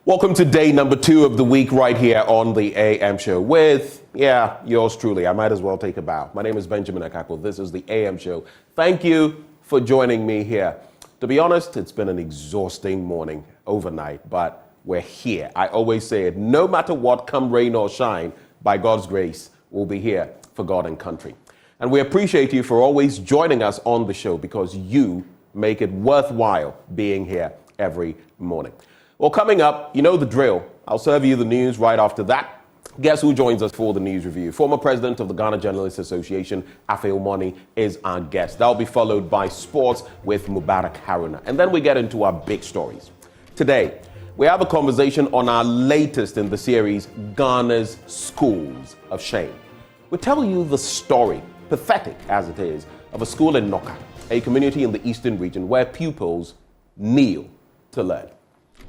Welcome to day number 2 of the week right here on the AM Show with, yours truly. I might as well take a bow. My name is Benjamin Akako. This is the AM Show. Thank you for joining me here. To be honest, it's been an exhausting morning overnight, but we're here. I always say it, no matter what, come rain or shine, by God's grace, we'll be here for God and country. And we appreciate you for always joining us on the show because you make it worthwhile being here every morning. Well, coming up, you know the drill. I'll serve you the news right after that. Guess who joins us for the news review? Former president of the Ghana Journalists Association, Afe Omoni, is our guest. That'll be followed by sports with Mubarak Haruna. And then we get into our big stories. Today, we have a conversation on our latest in the series, Ghana's Schools of Shame. We tell you the story, pathetic as it is, of a school in Noka, a community in the eastern region where pupils kneel to learn.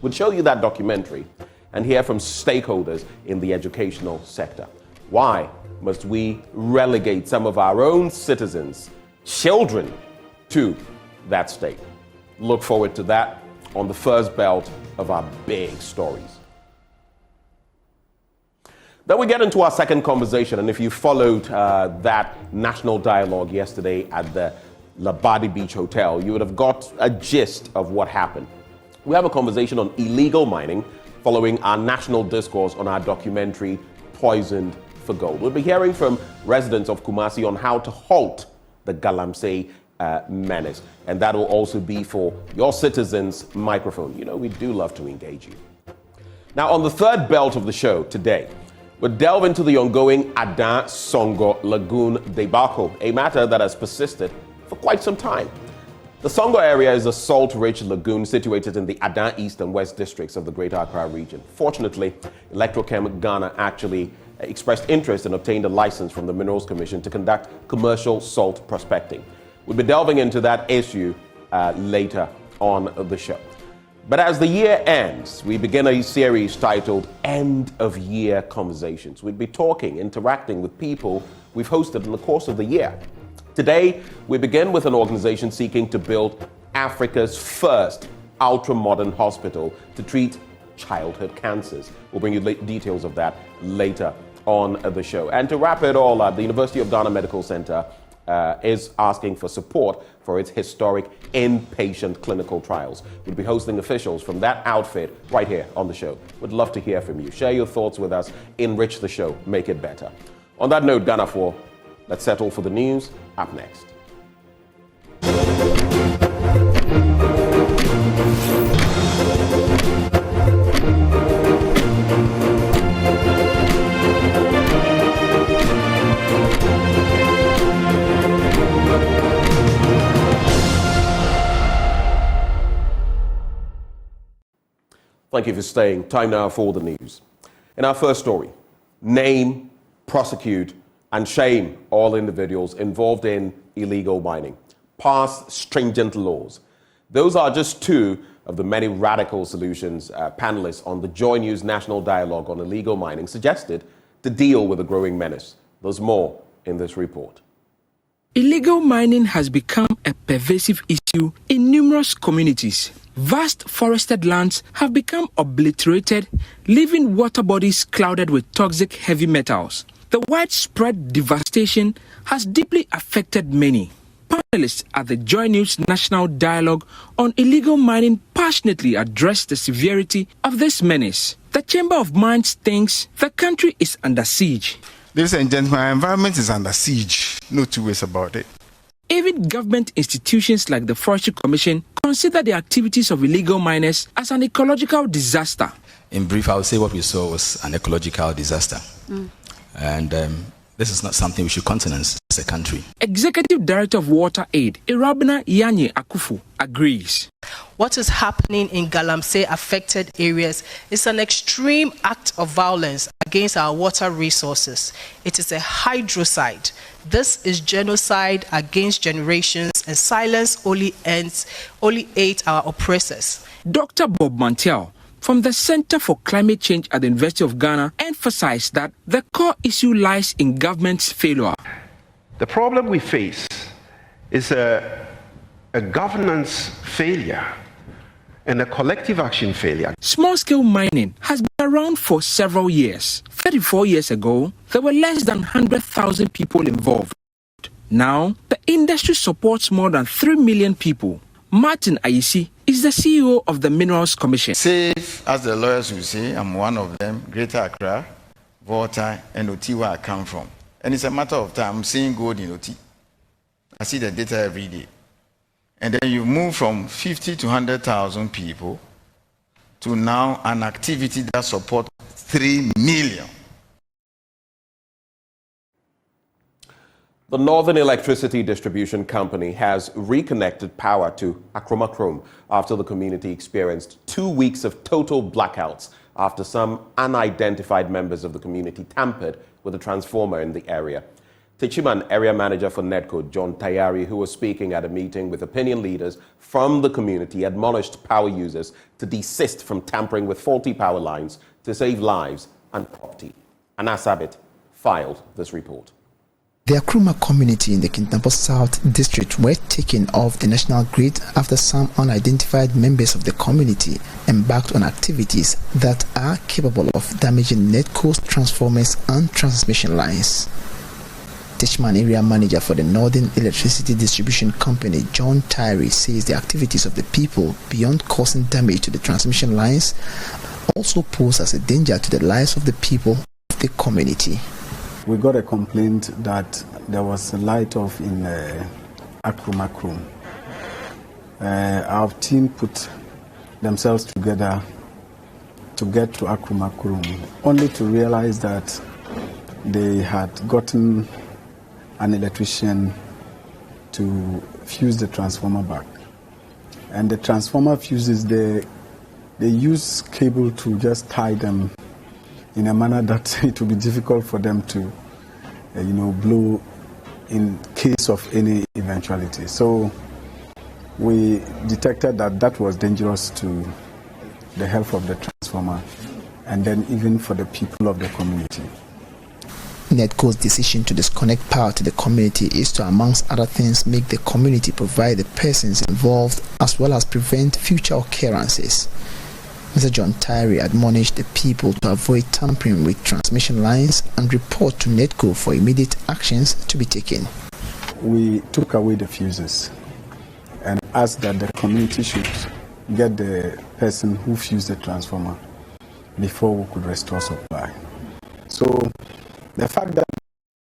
We'll show you that documentary and hear from stakeholders in the educational sector. Why must we relegate some of our own citizens, children, to that state? Look forward to that on the first belt of our big stories. Then we get into our second conversation, and if you followed that national dialogue yesterday at the Labadi Beach Hotel, you would have got a gist of what happened. We have a conversation on illegal mining following our national discourse on our documentary, Poisoned for Gold. We'll be hearing from residents of Kumasi on how to halt the Galamsey menace. And that will also be for your citizens' microphone. You know, we do love to engage you. Now, on the third belt of the show today, we'll delve into the ongoing Adan Songo Lagoon debacle, a matter that has persisted for quite some time. The Songo area is a salt-rich lagoon situated in the Adan East and West districts of the Greater Accra region. Fortunately, Electrochem Ghana actually expressed interest and obtained a license from the Minerals Commission to conduct commercial salt prospecting. We'll be delving into that issue later on the show. But as the year ends, we begin a series titled End of Year Conversations. We'll be talking, interacting with people we've hosted in the course of the year. Today, we begin with an organization seeking to build Africa's first ultra-modern hospital to treat childhood cancers. We'll bring you details of that later on the show. And to wrap it all up, the University of Ghana Medical Center is asking for support for its historic inpatient clinical trials. We'll be hosting officials from that outfit right here on the show. We'd love to hear from you. Share your thoughts with us. Enrich the show. Make it better. On that note, Ghana 4, let's settle for the news. Up next. Thank you for staying. Time now for the news. In our first story, name, prosecute, and shame all individuals involved in illegal mining. Pass stringent laws. Those are just two of the many radical solutions panelists on the Joy News National Dialogue on Illegal Mining suggested to deal with the growing menace. There's more in this report. Illegal mining has become a pervasive issue in numerous communities. Vast forested lands have become obliterated, leaving water bodies clouded with toxic heavy metals. The widespread devastation has deeply affected many. Panelists at the Joy News National Dialogue on Illegal Mining passionately address the severity of this menace. The Chamber of Mines thinks the country is under siege. Ladies and gentlemen, our environment is under siege. No two ways about it. Even government institutions like the Forestry Commission consider the activities of illegal miners as an ecological disaster. In brief, I would say what we saw was an ecological disaster. And this is not something we should countenance as a country. Executive Director of Water Aid, Irabna Yanye Akufu, agrees. What is happening in Galamsey affected areas is an extreme act of violence against our water resources. It is a hydrocide. This is genocide against generations, and silence only aids our oppressors. Dr. Bob Mantel from the Center for Climate Change at the University of Ghana emphasized that the core issue lies in government's failure. The problem we face is a governance failure. and a collective action failure. Small-scale mining has been around for several years. 34 years ago, there were less than 100,000 people involved. Now, the industry supports more than 3 million people. Martin Ayisi is the CEO of the Minerals Commission. Safe, as the lawyers will say, I'm one of them, Greater Accra, Volta, and Oti, where I come from. And it's a matter of time. I'm seeing gold in Oti. I see the data every day. And then you move from 50 to 100,000 people to now an activity that supports 3 million. The Northern Electricity Distribution Company has reconnected power to Akumakrom after the community experienced 2 weeks of total blackouts after some unidentified members of the community tampered with a transformer in the area. Techiman area manager for NEDCO, John Tayari, who was speaking at a meeting with opinion leaders from the community, admonished power users to desist from tampering with faulty power lines to save lives and property. Anas Abit filed this report. The Akruma community in the Kintampo South district were taken off the national grid after some unidentified members of the community embarked on activities that are capable of damaging NEDCO's transformers and transmission lines. Techiman area manager for the Northern Electricity Distribution Company, John Tyree, says the activities of the people, beyond causing damage to the transmission lines, also pose as a danger to the lives of the people of the community. We got a complaint that there was a light off in Akumakrom. Our team put themselves together to get to Akumakrom, only to realize that they had gotten an electrician to fuse the transformer back. And the transformer fuses, they use cable to just tie them in a manner that it will be difficult for them to, blow in case of any eventuality. So we detected that that was dangerous to the health of the transformer and then even for the people of the community. NEDCO's decision to disconnect power to the community is to, amongst other things, make the community provide the persons involved as well as prevent future occurrences. Mr. John Tyree admonished the people to avoid tampering with transmission lines and report to NEDCO for immediate actions to be taken. We took away the fuses and asked that the community should get the person who fused the transformer before we could restore supply. So the fact that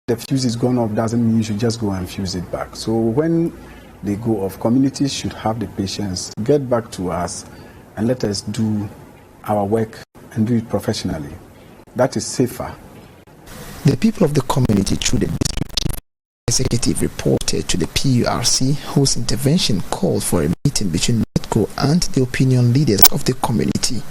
the fuse is gone off doesn't mean you should just go and fuse it back. So when they go off, communities should have the patience to get back to us and let us do our work and do it professionally. That is safer. The people of the community, through the district executive, reported to the PURC, whose intervention called for a meeting between NEDCO and the opinion leaders of the community.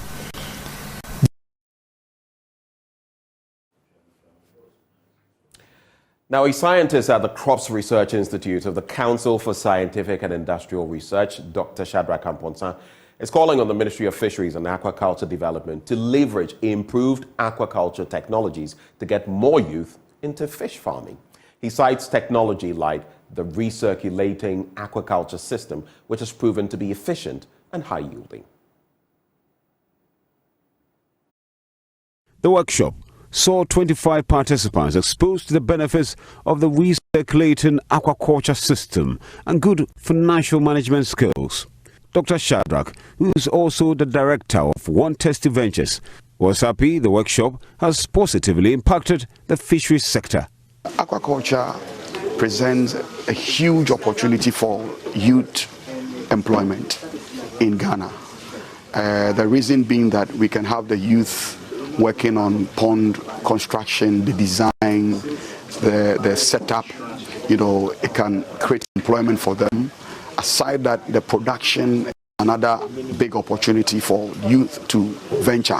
Now, a scientist at the Crops Research Institute of the Council for Scientific and Industrial Research, Dr. Shadrach Amponsah, is calling on the Ministry of Fisheries and Aquaculture Development to leverage improved aquaculture technologies to get more youth into fish farming. He cites technology like the recirculating aquaculture system, which has proven to be efficient and high-yielding. The workshop saw 25 participants exposed to the benefits of the recirculating aquaculture system and good financial management skills. Dr. Shadrach, who is also the director of One Testy Ventures, was happy the workshop has positively impacted the fisheries sector. Aquaculture presents a huge opportunity for youth employment in Ghana. The reason being that we can have the youth working on pond construction, the design, the setup. It can create employment for them. Aside that, the production is another big opportunity for youth to venture.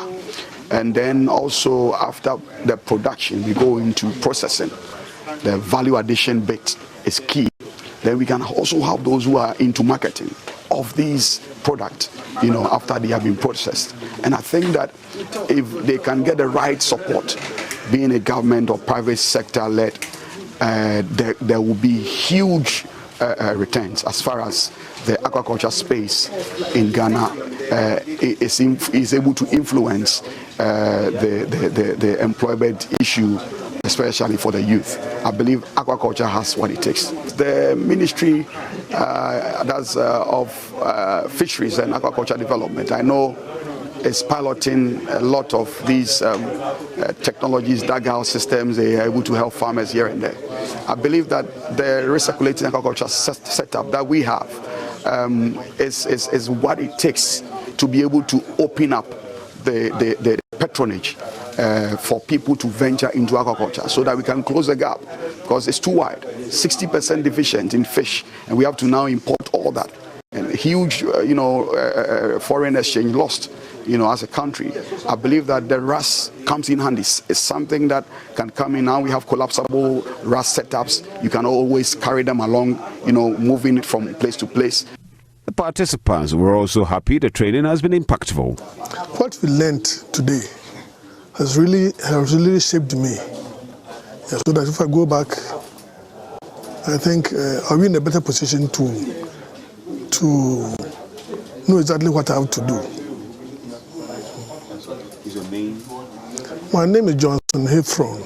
And then also after the production, we go into processing. The value addition bit is key. Then we can also have those who are into marketing of these products, after they have been processed. And I think that if they can get the right support, being a government or private sector led, there will be huge returns as far as the aquaculture space in Ghana is able to influence the employment issue, especially for the youth. I believe aquaculture has what it takes. The Ministry of Fisheries and Aquaculture Development, I know, is piloting a lot of these technologies, dugout systems. They are able to help farmers here and there. I believe that the recirculating aquaculture setup that we have is what it takes to be able to open up the patronage for people to venture into aquaculture, so that we can close the gap, because it's too wide. 60% deficient in fish, and we have to now import all that. And huge, foreign exchange lost, as a country. I believe that the RAS comes in handy. It's something that can come in. Now we have collapsible RAS setups. You can always carry them along, moving it from place to place. The participants were also happy the training has been impactful. What we learned today has really shaped me. So that if I go back, I think I'll be in a better position to know exactly what I have to do. My name is Johnson Heffron.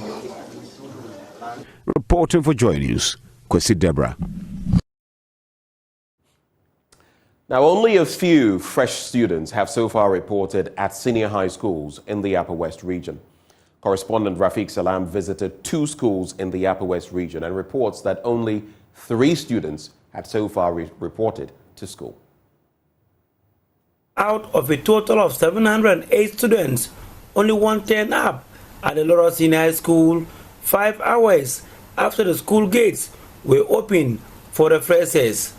Reporting for Joy News, Kwesi Deborah. Now, only a few fresh students have so far reported at senior high schools in the Upper West region. Correspondent Rafiq Salam visited 2 schools in the Upper West region and reports that only 3 students have so far reported to school. Out of a total of 708 students, only 1 turned up at the Laura Senior High School 5 hours after the school gates were opened for the freshers.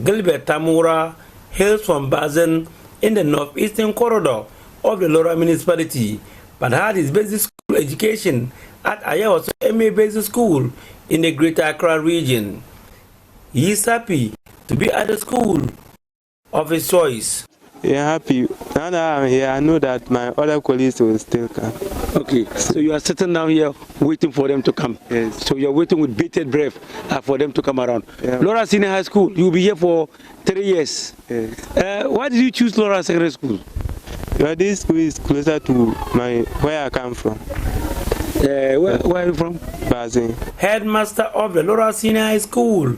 Gilbert Tamura hails from Bazen in the northeastern corridor of the Laura municipality, but had his basic school education at Ayawaso MA Basic School in the Greater Accra region. He is happy to be at the school of his choice. Yeah, happy. Now that I'm here, I know that my other colleagues will still come. Okay, so you are sitting down here waiting for them to come. Yes. So you're waiting with bated breath for them to come around. Yeah. Laura Senior High School, you'll be here for 3 years. Yes. Why did you choose Laura Secondary School? Well, this school is closer to where I come from. Where are you from? Bazen. Headmaster of the Laura Senior High School,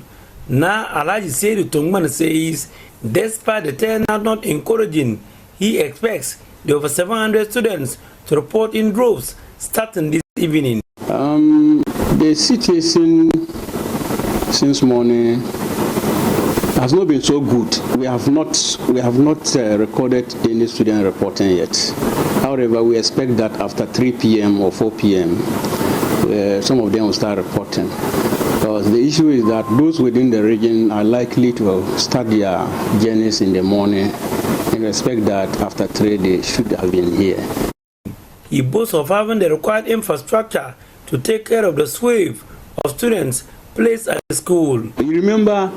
Na Alaji Seydou Tongman, says despite the turnout not encouraging, he expects the over 700 students to report in droves starting this evening. The situation since morning has not been so good. We have not recorded any student reporting yet. However, we expect that after 3 p.m. or 4 p.m. Some of them will start reporting. Because the issue is that those within the region are likely to start their journeys in the morning, and expect that after 3 they should have been here. He boasts of having the required infrastructure to take care of the swathe of students placed at the school. You remember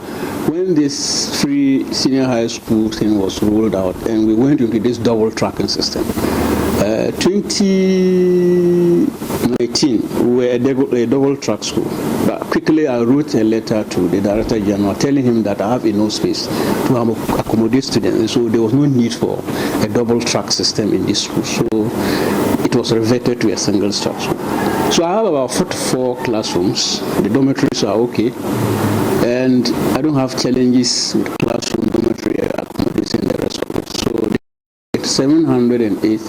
when this free senior high school thing was rolled out and we went into this double tracking system. 2019, we were a double track school. But quickly I wrote a letter to the Director General telling him that I have enough space to accommodate students. So there was no need for a double track system in this school. So it was reverted to a single track school. So I have about 44 classrooms. The dormitories are okay. And I don't have challenges with classroom dormitory accommodation and the rest of it. So 708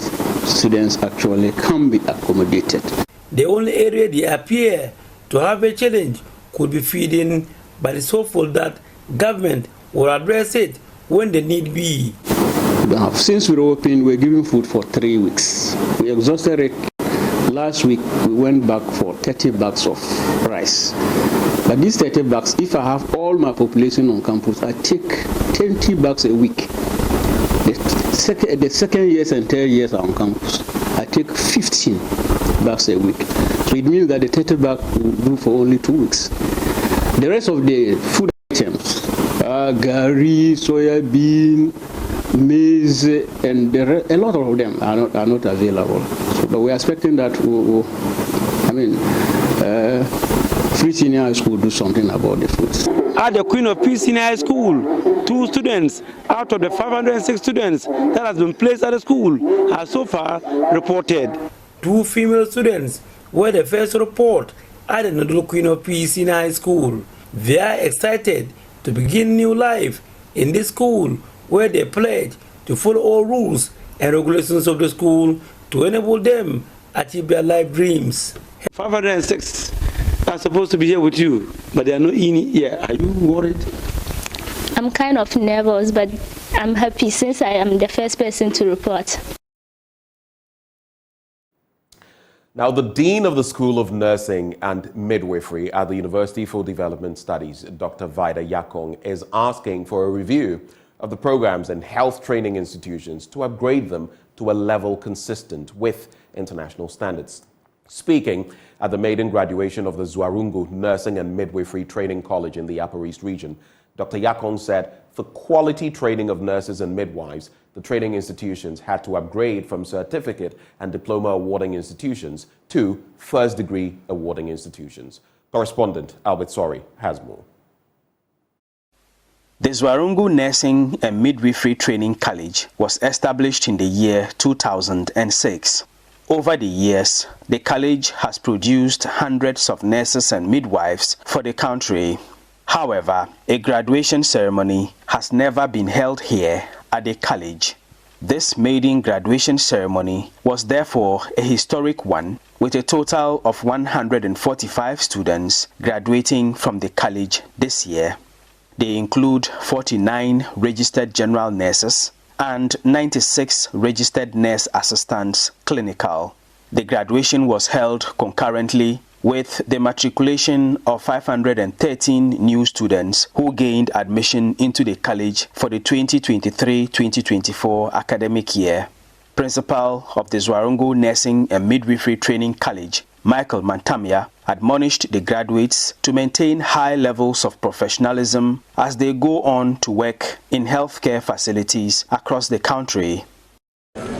students actually can be accommodated. The only area they appear to have a challenge could be feeding, but it's hopeful that government will address it when the need be. Since we're open, we're giving food for 3 weeks. We exhausted it. Last week, we went back for 30 bags of rice. But these 30 bags, if I have all my population on campus, I take 20 bags a week. The second years and third years are on campus. I take 15 bags a week. So it means that the 30 bags will do for only 2 weeks. The rest of the food items, gari, soya bean, maize, and a lot of them are not available. So, but we are expecting that Free Senior High School will do something about the food. at the Queen of Peace Senior High School. 2 students out of the 506 students that has been placed at the school have so far reported. 2 female students were the first to report at the Nodolo Queen of Peace Senior High School. They are excited to begin new life in this school, where they pledge to follow all rules and regulations of the school to enable them achieve their life dreams. 506 are supposed to be here with you, but they are not in here. Are you worried? I'm kind of nervous, but I'm happy since I am the first person to report. Now, the Dean of the School of Nursing and Midwifery at the University for Development Studies, Dr. Vida Yakong, is asking for a review of the programs and health training institutions to upgrade them to a level consistent with international standards. Speaking at the maiden graduation of the Zwarungu Nursing and Midwifery Training College in the Upper East region, Dr. Yakong said for quality training of nurses and midwives, the training institutions had to upgrade from certificate and diploma awarding institutions to first-degree awarding institutions. Correspondent Albert Sori has more. The Zwarungu Nursing and Midwifery Training College was established in the year 2006. Over the years, the college has produced hundreds of nurses and midwives for the country. However, a graduation ceremony has never been held here at the college. This maiden graduation ceremony was therefore a historic one, with a total of 145 students graduating from the college this year. They include 49 registered general nurses and 96 registered nurse assistants clinical. The graduation was held concurrently with the matriculation of 513 new students who gained admission into the college for the 2023-2024 academic year. Principal of the Zwarungu Nursing and Midwifery Training College, Michael Mantamia, admonished the graduates to maintain high levels of professionalism as they go on to work in healthcare facilities across the country.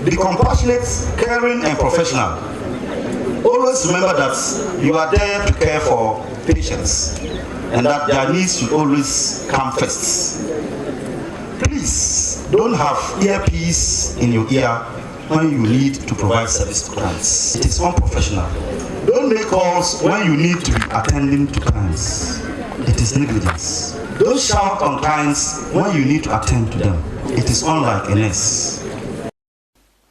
Be compassionate, caring, and professional. Always remember that you are there to care for patients and that their needs should always come first. Please don't have earpiece in your ear when you need to provide service to clients. It is unprofessional. Don't make calls when you need to be attending to clients. It is negligence. Don't shout on clients when you need to attend to them. It is unlike a nurse.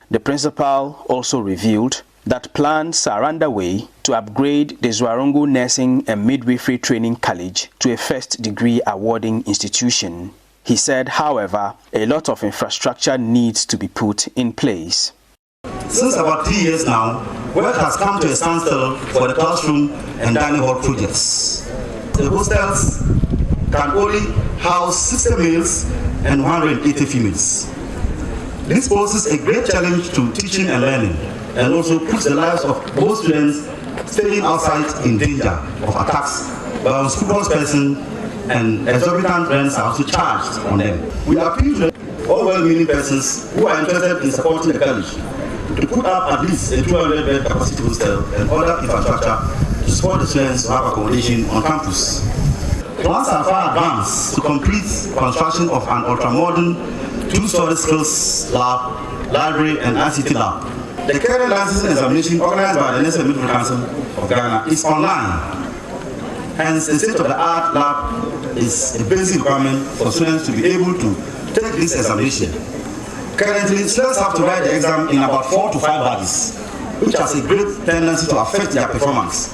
The principal also revealed that plans are underway to upgrade the Zwarungu Nursing and Midwifery Training College to a first-degree awarding institution. He said, however, a lot of infrastructure needs to be put in place. Since about 3 years now, work has come to a standstill for the classroom and dining hall projects. The hostels can only house 60 males and 180 females. This poses a great challenge to teaching and learning, and also puts the lives of both students staying outside in danger of attacks by unscrupulous persons, and exorbitant rents are also charged on them. We appeal to all well-meaning persons who are interested in supporting the college to put up at least a 200-bed capacity hostel and other infrastructure to support the students who have accommodation on campus. Plans are far advanced to complete construction of an ultra-modern 2-story skills lab, library, and ICT lab. The current licensing examination organized by the Nursing and Midwifery Council of Ghana is online. Hence, the state-of-the-art lab is a basic requirement for students to be able to take this examination. Currently, students have to write the exam in about 4 to 5 bodies, which has a great tendency to affect their performance.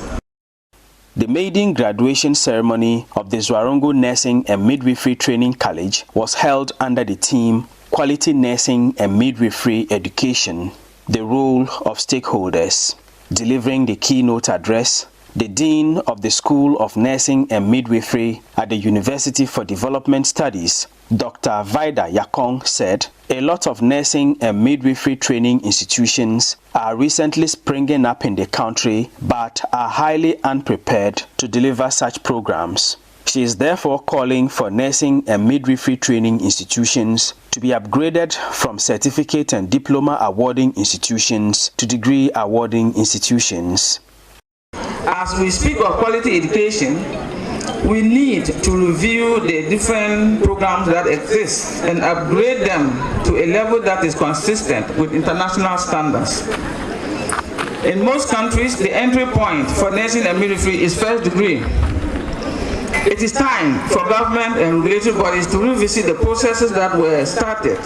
The maiden graduation ceremony of the Zwarungu Nursing and Midwifery Training College was held under the theme Quality Nursing and Midwifery Education, the Role of Stakeholders. Delivering the keynote address, the Dean of the School of Nursing and Midwifery at the University for Development Studies, Dr. Vida Yakong, said, a lot of nursing and midwifery training institutions are recently springing up in the country but are highly unprepared to deliver such programs. She is therefore calling for nursing and midwifery training institutions to be upgraded from certificate and diploma awarding institutions to degree awarding institutions. As we speak of quality education, we need to review the different programs that exist and upgrade them to a level that is consistent with international standards. In most countries, the entry point for nursing and midwifery is first degree. It is time for government and regulatory bodies to revisit the processes that were started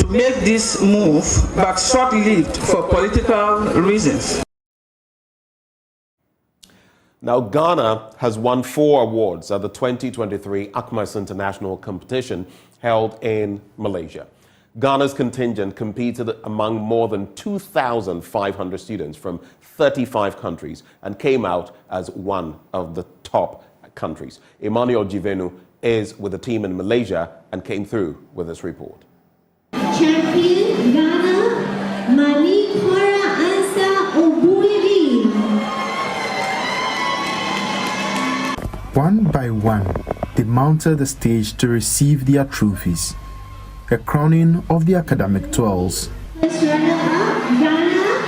to make this move, but short-lived for political reasons. Now, Ghana has won 4 awards at the 2023 ACMAS International Competition held in Malaysia. Ghana's contingent competed among more than 2,500 students from 35 countries and came out as one of the top countries. Emmanuel Jivenu is with the team in Malaysia and came through with this report. Champion Ghana, Mani Kora Ansa Obuiri. One by one, they mounted the stage to receive their trophies, a crowning of the academic toils. First runner-up, Ghana,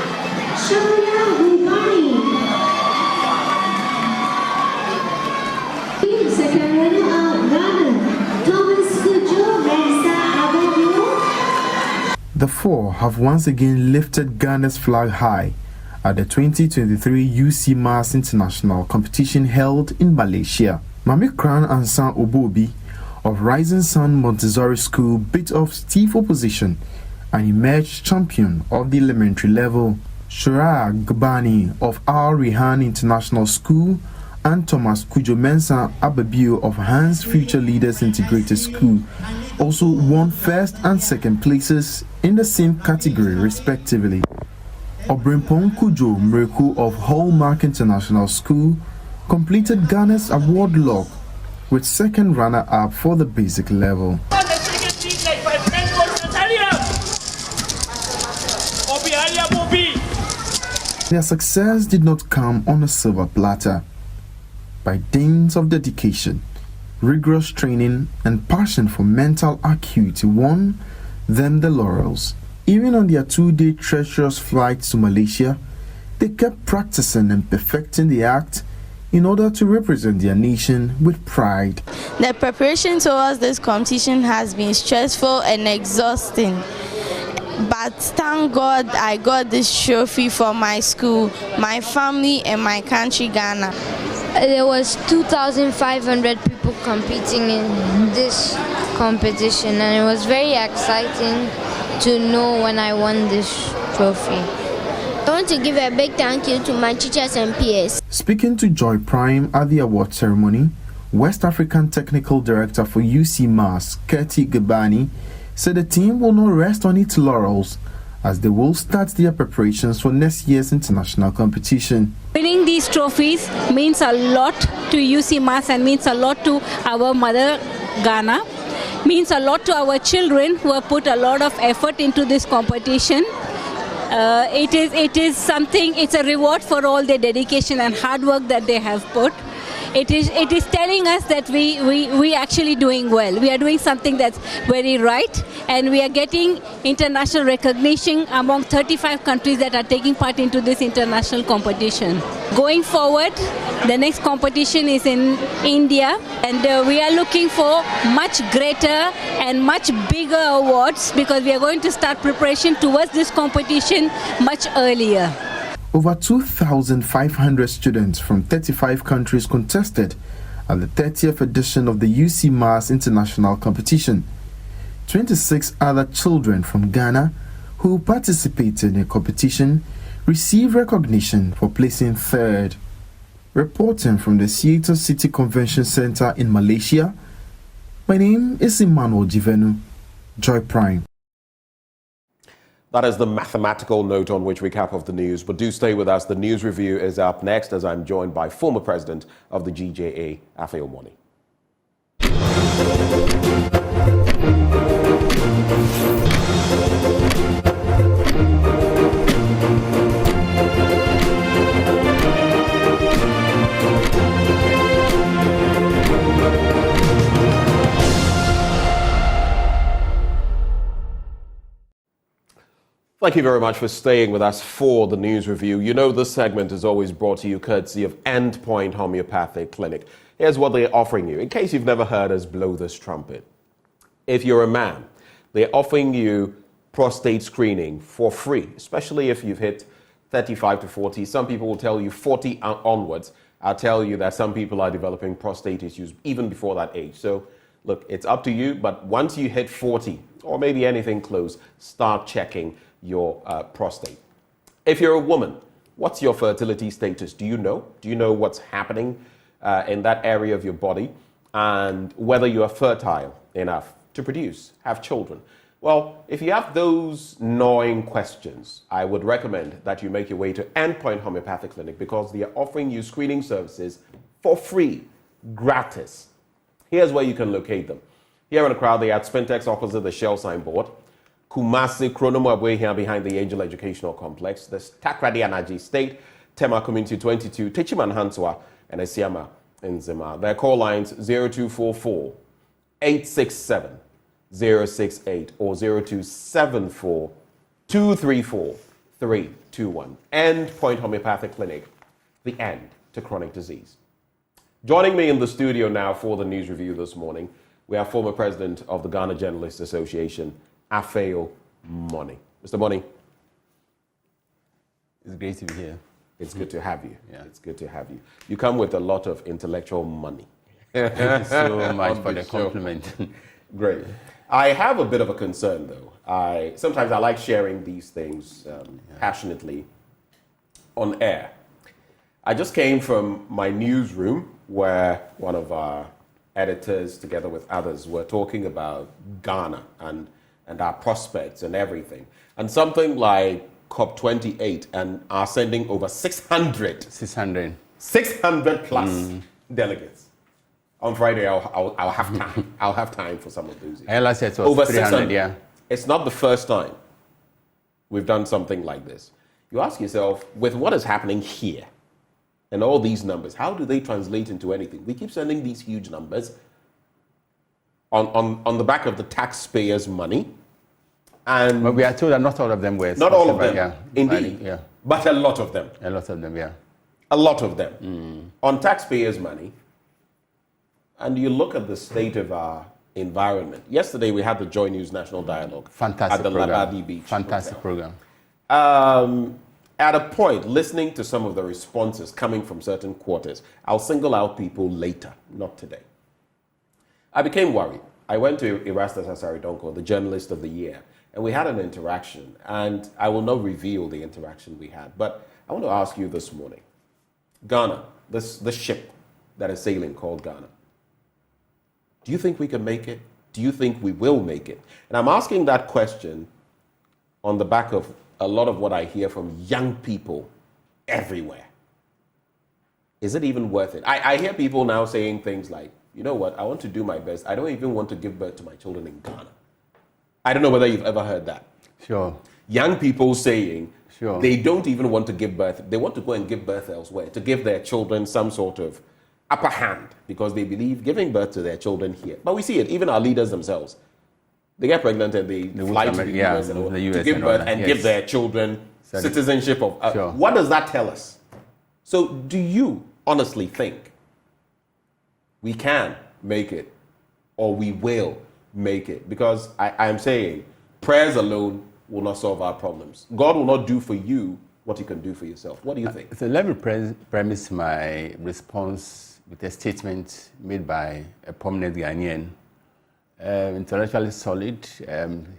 Shawya Hubani. Second runner-up, Ghana, Thomas Kujo Mensa Abedeo. The 4 have once again lifted Ghana's flag high at the 2023 UC Mars International Competition held in Malaysia. Mami Kran Ansan Obobi of Rising Sun Montessori School beat off stiff opposition and emerged champion of the elementary level. Shura Gbani of Al Rihan International School and Thomas Kujo Mensa Ababio of Hans Future Leaders Integrated School also won first and second places in the same category respectively. Obrimpong Kujo Mreku of Hallmark International School completed Ghana's award log with second runner-up for the basic level. Their success did not come on a silver platter. By dint of dedication, rigorous training, and passion for mental acuity won them the laurels. Even on their 2-day treacherous flight to Malaysia, they kept practicing and perfecting the act in order to represent their nation with pride. The preparation towards this competition has been stressful and exhausting. But thank God I got this trophy for my school, my family, and my country, Ghana. There was 2,500 people competing in this competition, and it was very exciting to know when I won this trophy. I want to give a big thank you to my teachers and peers. Speaking to Joy Prime at the award ceremony, West African Technical Director for UC Mars, Keti Gbani, said the team will not rest on its laurels as they will start their preparations for next year's international competition. Winning these trophies means a lot to UC Mars and means a lot to our mother Ghana, means a lot to our children who have put a lot of effort into this competition. It is something, it's a reward for all the dedication and hard work that they have put. It is telling us that we actually doing well. We are doing something that's very right, and we are getting international recognition among 35 countries that are taking part into this international competition. Going forward, the next competition is in India, and we are looking for much greater and much bigger awards because we are going to start preparation towards this competition much earlier. Over 2,500 students from 35 countries contested at the 30th edition of the UC Mars International Competition. 26 other children from Ghana who participated in the competition received recognition for placing third. Reporting from the Seattle City Convention Center in Malaysia, my name is Emmanuel Jivenu, Joy Prime. That is the mathematical note on which we cap off the news. But do stay with us. The news review is up next as I'm joined by former president of the GJA, Afe Omoni. Thank you very much for staying with us for the news review. You know this segment is always brought to you courtesy of Endpoint Homeopathic Clinic. Here's what they're offering you. In case you've never heard us blow this trumpet. If you're a man, they're offering you prostate screening for free, especially if you've hit 35 to 40. Some people will tell you 40 onwards. I'll tell you that some people are developing prostate issues even before that age. So look, it's up to you, but once you hit 40 or maybe anything close, start checking your prostate. If you're a woman, what's your fertility status? Do you know? Do you know what's happening in that area of your body and whether you are fertile enough to produce, have children? Well, if you have those gnawing questions, I would recommend that you make your way to Endpoint Homeopathic Clinic because they are offering you screening services for free, gratis. Here's where you can locate them. Here in Accra, they are at Spintex opposite the Shell signboard. Kumasi, Chronomabwe here behind the Angel Educational Complex. The Takrady Anaji State, Tema Community 22, Techiman Hanswa, and Esiama in Zima. Their call lines 0244 867 068 or 0274 234 321. Endpoint Homeopathic Clinic, the end to chronic disease. Joining me in the studio now for the news review this morning, we have former president of the Ghana Journalists Association, Afeo Money. Mr. Money. It's great to be here. It's good to have you. Yeah. It's good to have you. You come with a lot of intellectual money. Thank you so much for the compliment. Great. I have a bit of a concern, though. Sometimes I like sharing these things passionately on air. I just came from my newsroom where one of our editors, together with others, were talking about Ghana and our prospects and everything. And something like COP28 and are sending over 600 plus delegates. On Friday, I'll have time. I'll have time for some of those. Last year it was over 300, yeah. It's not the first time we've done something like this. You ask yourself, with what is happening here and all these numbers, how do they translate into anything? We keep sending these huge numbers on the back of the taxpayers' money. But we are told that not all of them were. Not all of them, yeah. Indeed. Yeah. But a lot of them. A lot of them, yeah. A lot of them. On taxpayers' money. And you look at the state of our environment. Yesterday we had the Joy News National Dialogue. Fantastic at the program. Labadi Beach. Fantastic Hotel. program. At a point, listening to some of the responses coming from certain quarters, I'll single out people later, not today. I became worried. I went to Erastus Asari Donko, the Journalist of the Year, and we had an interaction. And I will not reveal the interaction we had, but I want to ask you this morning. Ghana, this ship that is sailing called Ghana. Do you think we can make it? Do you think we will make it? And I'm asking that question on the back of a lot of what I hear from young people everywhere. Is it even worth it? I hear people now saying things like, you know what, I want to do my best. I don't even want to give birth to my children in Ghana. I don't know whether you've ever heard that. Sure. Young people saying Sure. they don't even want to give birth. They want to go and give birth elsewhere, to give their children some sort of upper hand because they believe giving birth to their children here. But we see it, even our leaders themselves. They get pregnant and they fly to the US, and to give birth and give their children citizenship of... Sure. What does that tell us? So do you honestly think we can make it or we will make it? Because I am saying prayers alone will not solve our problems. God will not do for you what you can do for yourself. What do you think? So let me premise my response with a statement made by a prominent Ghanaian, intellectually solid.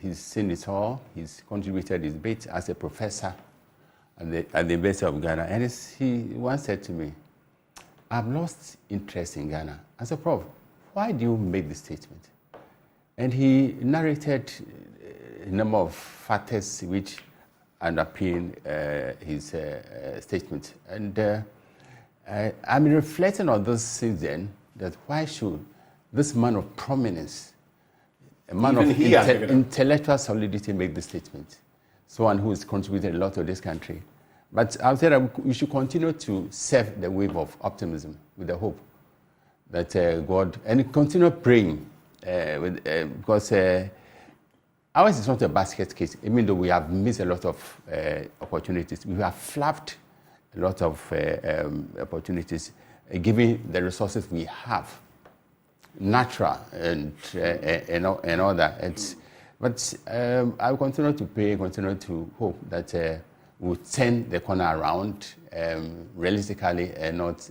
He's seen it all. He's contributed his bit as a professor at the University of Ghana. And he once said to me, I've lost interest in Ghana. I said, Prof, why do you make this statement? And he narrated a number of factors which underpin his statement. And I'm reflecting on this since then, that why should this man of prominence, a man of intellectual solidity, make this statement? Someone who has contributed a lot to this country. But I would say that we should continue to surf the wave of optimism with the hope that God, and continue praying, because ours is not a basket case, even though we have missed a lot of opportunities. We have flapped a lot of opportunities. given the resources we have, natural and all that. But I will continue to pray, continue to hope that we'll turn the corner around realistically and not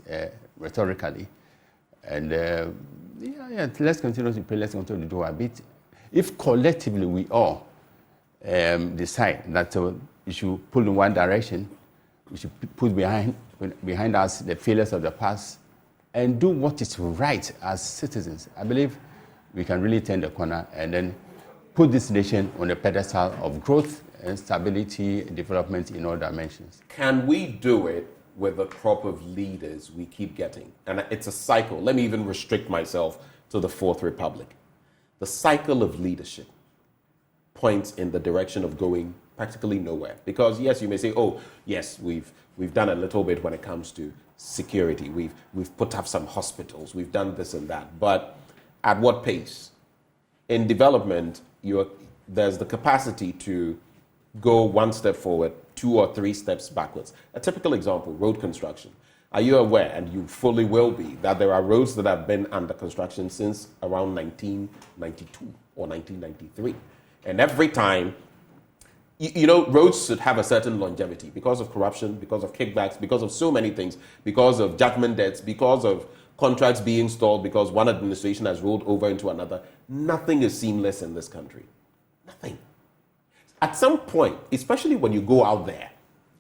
rhetorically. And let's continue to pray, let's continue to do our bit. If collectively we all decide that we should pull in one direction, we should put behind us the failures of the past and do what is right as citizens, I believe we can really turn the corner and then put this nation on a pedestal of growth and stability and development in all dimensions. Can we do it with the crop of leaders we keep getting? And it's a cycle. Let me even restrict myself to the Fourth Republic. The cycle of leadership points in the direction of going practically nowhere. Because yes, you may say, oh, yes, we've done a little bit when it comes to security. We've put up some hospitals. We've done this and that. But at what pace? In development, there's the capacity to go one step forward, 2 or 3 steps backwards. A typical example, road construction. Are you aware, and you fully will be, that there are roads that have been under construction since around 1992 or 1993? And every time, roads should have a certain longevity because of corruption, because of kickbacks, because of so many things, because of judgment debts, because of contracts being stalled, because one administration has rolled over into another. Nothing is seamless in this country. Nothing. At some point, especially when you go out there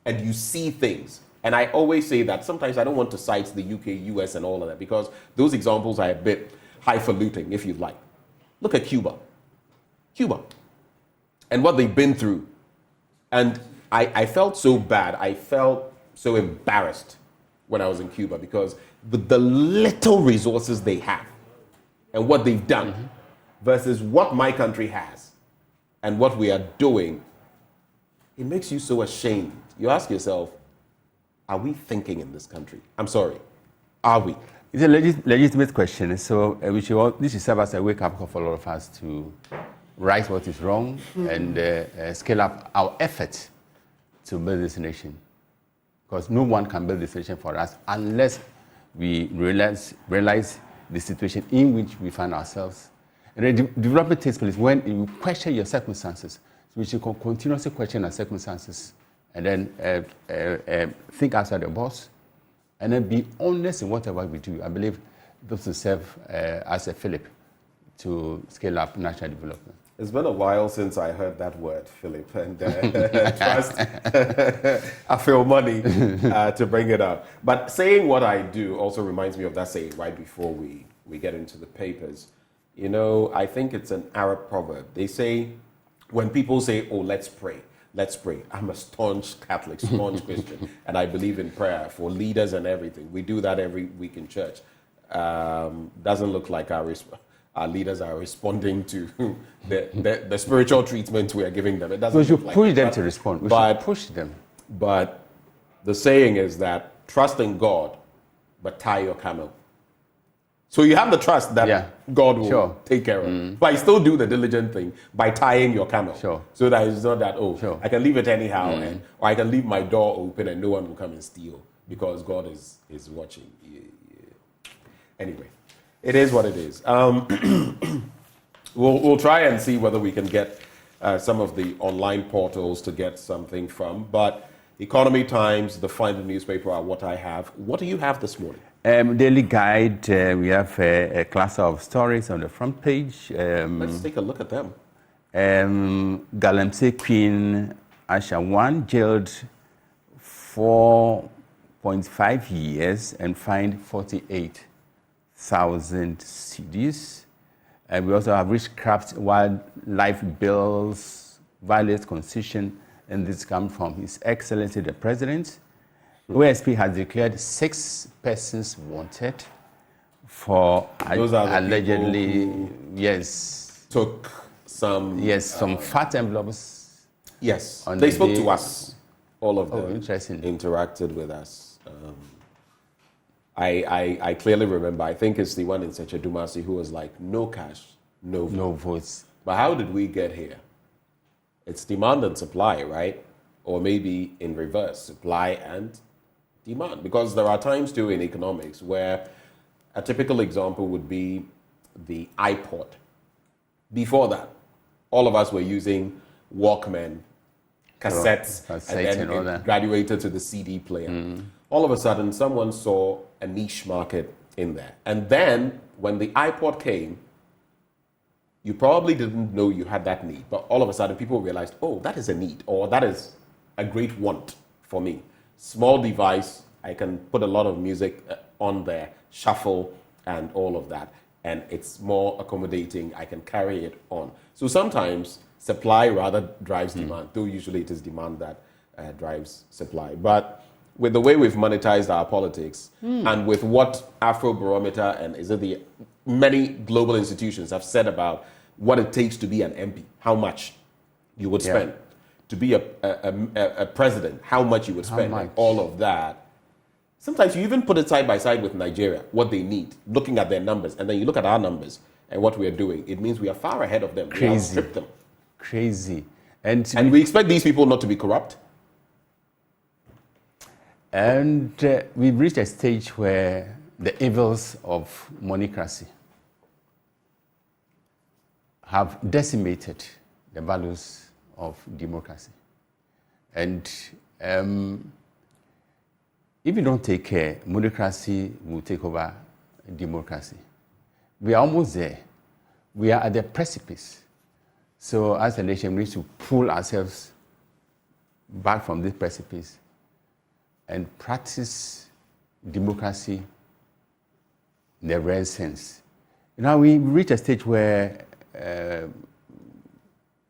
and you see things, and I always say that sometimes I don't want to cite the UK, US, and all of that because those examples are a bit highfalutin, if you like. Look at Cuba. And what they've been through. And I felt so bad. I felt so embarrassed when I was in Cuba because with the little resources they have and what they've done versus what my country has and what we are doing, it makes you so ashamed. You ask yourself, are we thinking in this country? I'm sorry, are we? It's a legitimate question. So this should serve as a wake-up call for a lot of us to right what is wrong and scale up our effort to build this nation. Because no one can build this nation for us unless we realize the situation in which we find ourselves. And development takes place when you question your circumstances. So we should continuously question our circumstances and then think outside the box and then be honest in whatever we do. I believe those will serve as a fillip to scale up national development. It's been a while since I heard that word, Philip, and trust I feel money to bring it up. But saying what I do also reminds me of that saying right before we get into the papers. I think it's an Arab proverb. They say, when people say, oh, let's pray. I'm a staunch Catholic, staunch Christian, and I believe in prayer for leaders and everything. We do that every week in church. Doesn't look like our leaders are responding to the spiritual treatment we are giving them. It doesn't. We should push them to respond. We should push them. But the saying is that trust in God, but tie your camel. So you have the trust that God will take care of it. But you still do the diligent thing by tying your camel. So that it's not that, I can leave it anyhow, or I can leave my door open and no one will come and steal because God is watching. Anyway. It is what it is. We'll try and see whether we can get some of the online portals to get something from. But Economy Times, the final newspaper, are what I have. What do you have this morning? Daily Guide. We have a cluster of stories on the front page. Let's take a look at them. Galamsey Queen Asha 1 jailed 4.5 years and fined 48,000 cedis. And we also have witchcraft wildlife bills, violates constitution, and this comes from His Excellency the President. OSP has declared 6 persons wanted for allegedly, took some fat envelopes. Yes, they spoke to us, all of them. Oh, interesting. Interacted with us. I clearly remember, I think it's the one in Seche Dumasi who was like, no cash, no votes. But how did we get here? It's demand and supply, right? Or maybe in reverse, supply and demand. Because there are times too in economics where a typical example would be the iPod. Before that, all of us were using Walkman, cassettes, and then and all that. it graduated to the CD player. All of a sudden, someone saw a niche market in there. And then, when the iPod came, you probably didn't know you had that need. But all of a sudden, people realized, oh, that is a need, or that is a great want for me. Small device, I can put a lot of music on there, shuffle, and all of that. And it's more accommodating. I can carry it on. So sometimes supply rather drives demand, though usually it is demand that drives supply. But with the way we've monetized our politics and with what Afrobarometer and the many global institutions have said about what it takes to be an MP, how much you would spend, to be a president, how much you would spend, and all of that. Sometimes you even put it side by side with Nigeria, what they need, looking at their numbers, and then you look at our numbers and what we are doing. It means we are far ahead of them. We outstrip them. Crazy. And we expect these people not to be corrupt. And we've reached a stage where the evils of monocracy have decimated the values of democracy. And if you don't take care, monocracy will take over democracy. We are almost there. We are at the precipice. So as a nation, we need to pull ourselves back from this precipice and practice democracy in the rare sense. We reach a stage where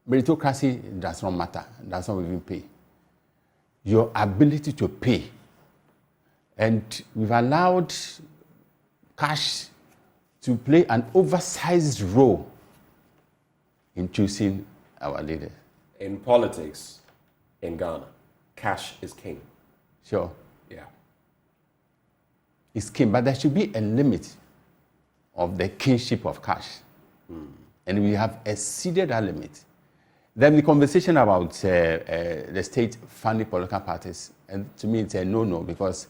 meritocracy does not matter, does not even pay. Your ability to pay. And we've allowed cash to play an oversized role in choosing our leaders. In politics, in Ghana, cash is king. Sure. Yeah. It's king, but there should be a limit of the kingship of cash. And we have exceeded that limit. Then the conversation about the state funding political parties, and to me it's a no-no because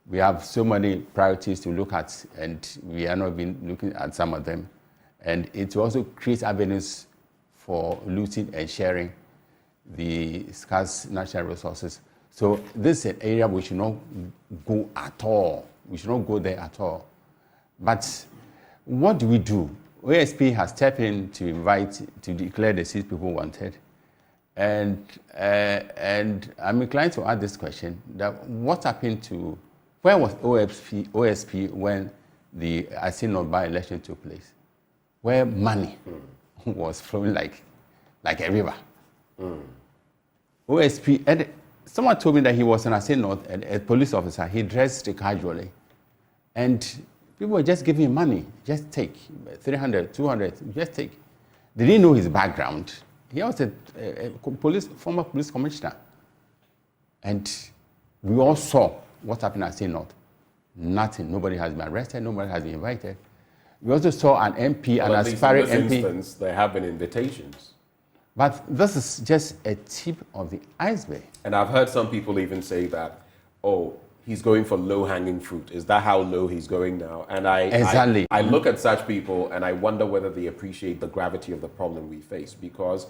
we have so many priorities to look at and we are not even looking at some of them. And it also creates avenues for looting and sharing the scarce natural resources. So this is an area we should not go at all. We should not go there at all. But what do we do? OSP has stepped in to declare the 6 people wanted. And I'm inclined to ask this question, that what happened to, where was OSP when the Asino by-election took place? Where money was flowing like a river. OSP, and someone told me that he was an Asino, a police officer. He dressed casually. And people were just giving him money. Just take 300, 200, just take. They didn't know his background. He was a former police commissioner. And we all saw what happened at Asino. Nothing. Nobody has been arrested. Nobody has been invited. We also saw an MP, an aspiring MP. In this instance, there have been invitations. But this is just a tip of the iceberg. And I've heard some people even say that, oh, he's going for low-hanging fruit. Is that how low he's going now? And I look at such people and I wonder whether they appreciate the gravity of the problem we face. Because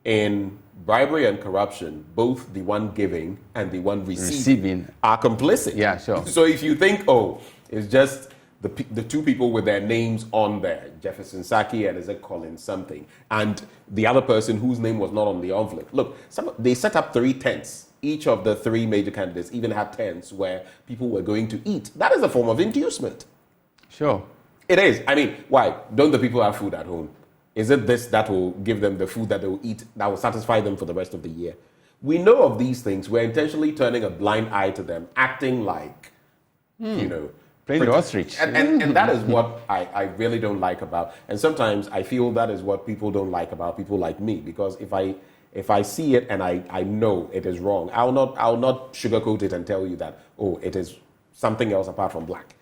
in bribery and corruption, both the one giving and the one receiving are complicit. Yeah, sure. So if you think, oh, it's just the 2 people with their names on there, Jefferson Saki and is it Colin something, and the other person whose name was not on the envelope. Look, they set up 3 tents. Each of the 3 major candidates even had tents where people were going to eat. That is a form of inducement. Sure. It is. I mean, why? Don't the people have food at home? Is it this that will give them the food that they will eat, that will satisfy them for the rest of the year? We know of these things. We're intentionally turning a blind eye to them, acting like, playing the ostrich. And that is what I really don't like about. And sometimes I feel that is what people don't like about people like me. Because if I see it and I know it is wrong, I'll not sugarcoat it and tell you that, oh, it is something else apart from black.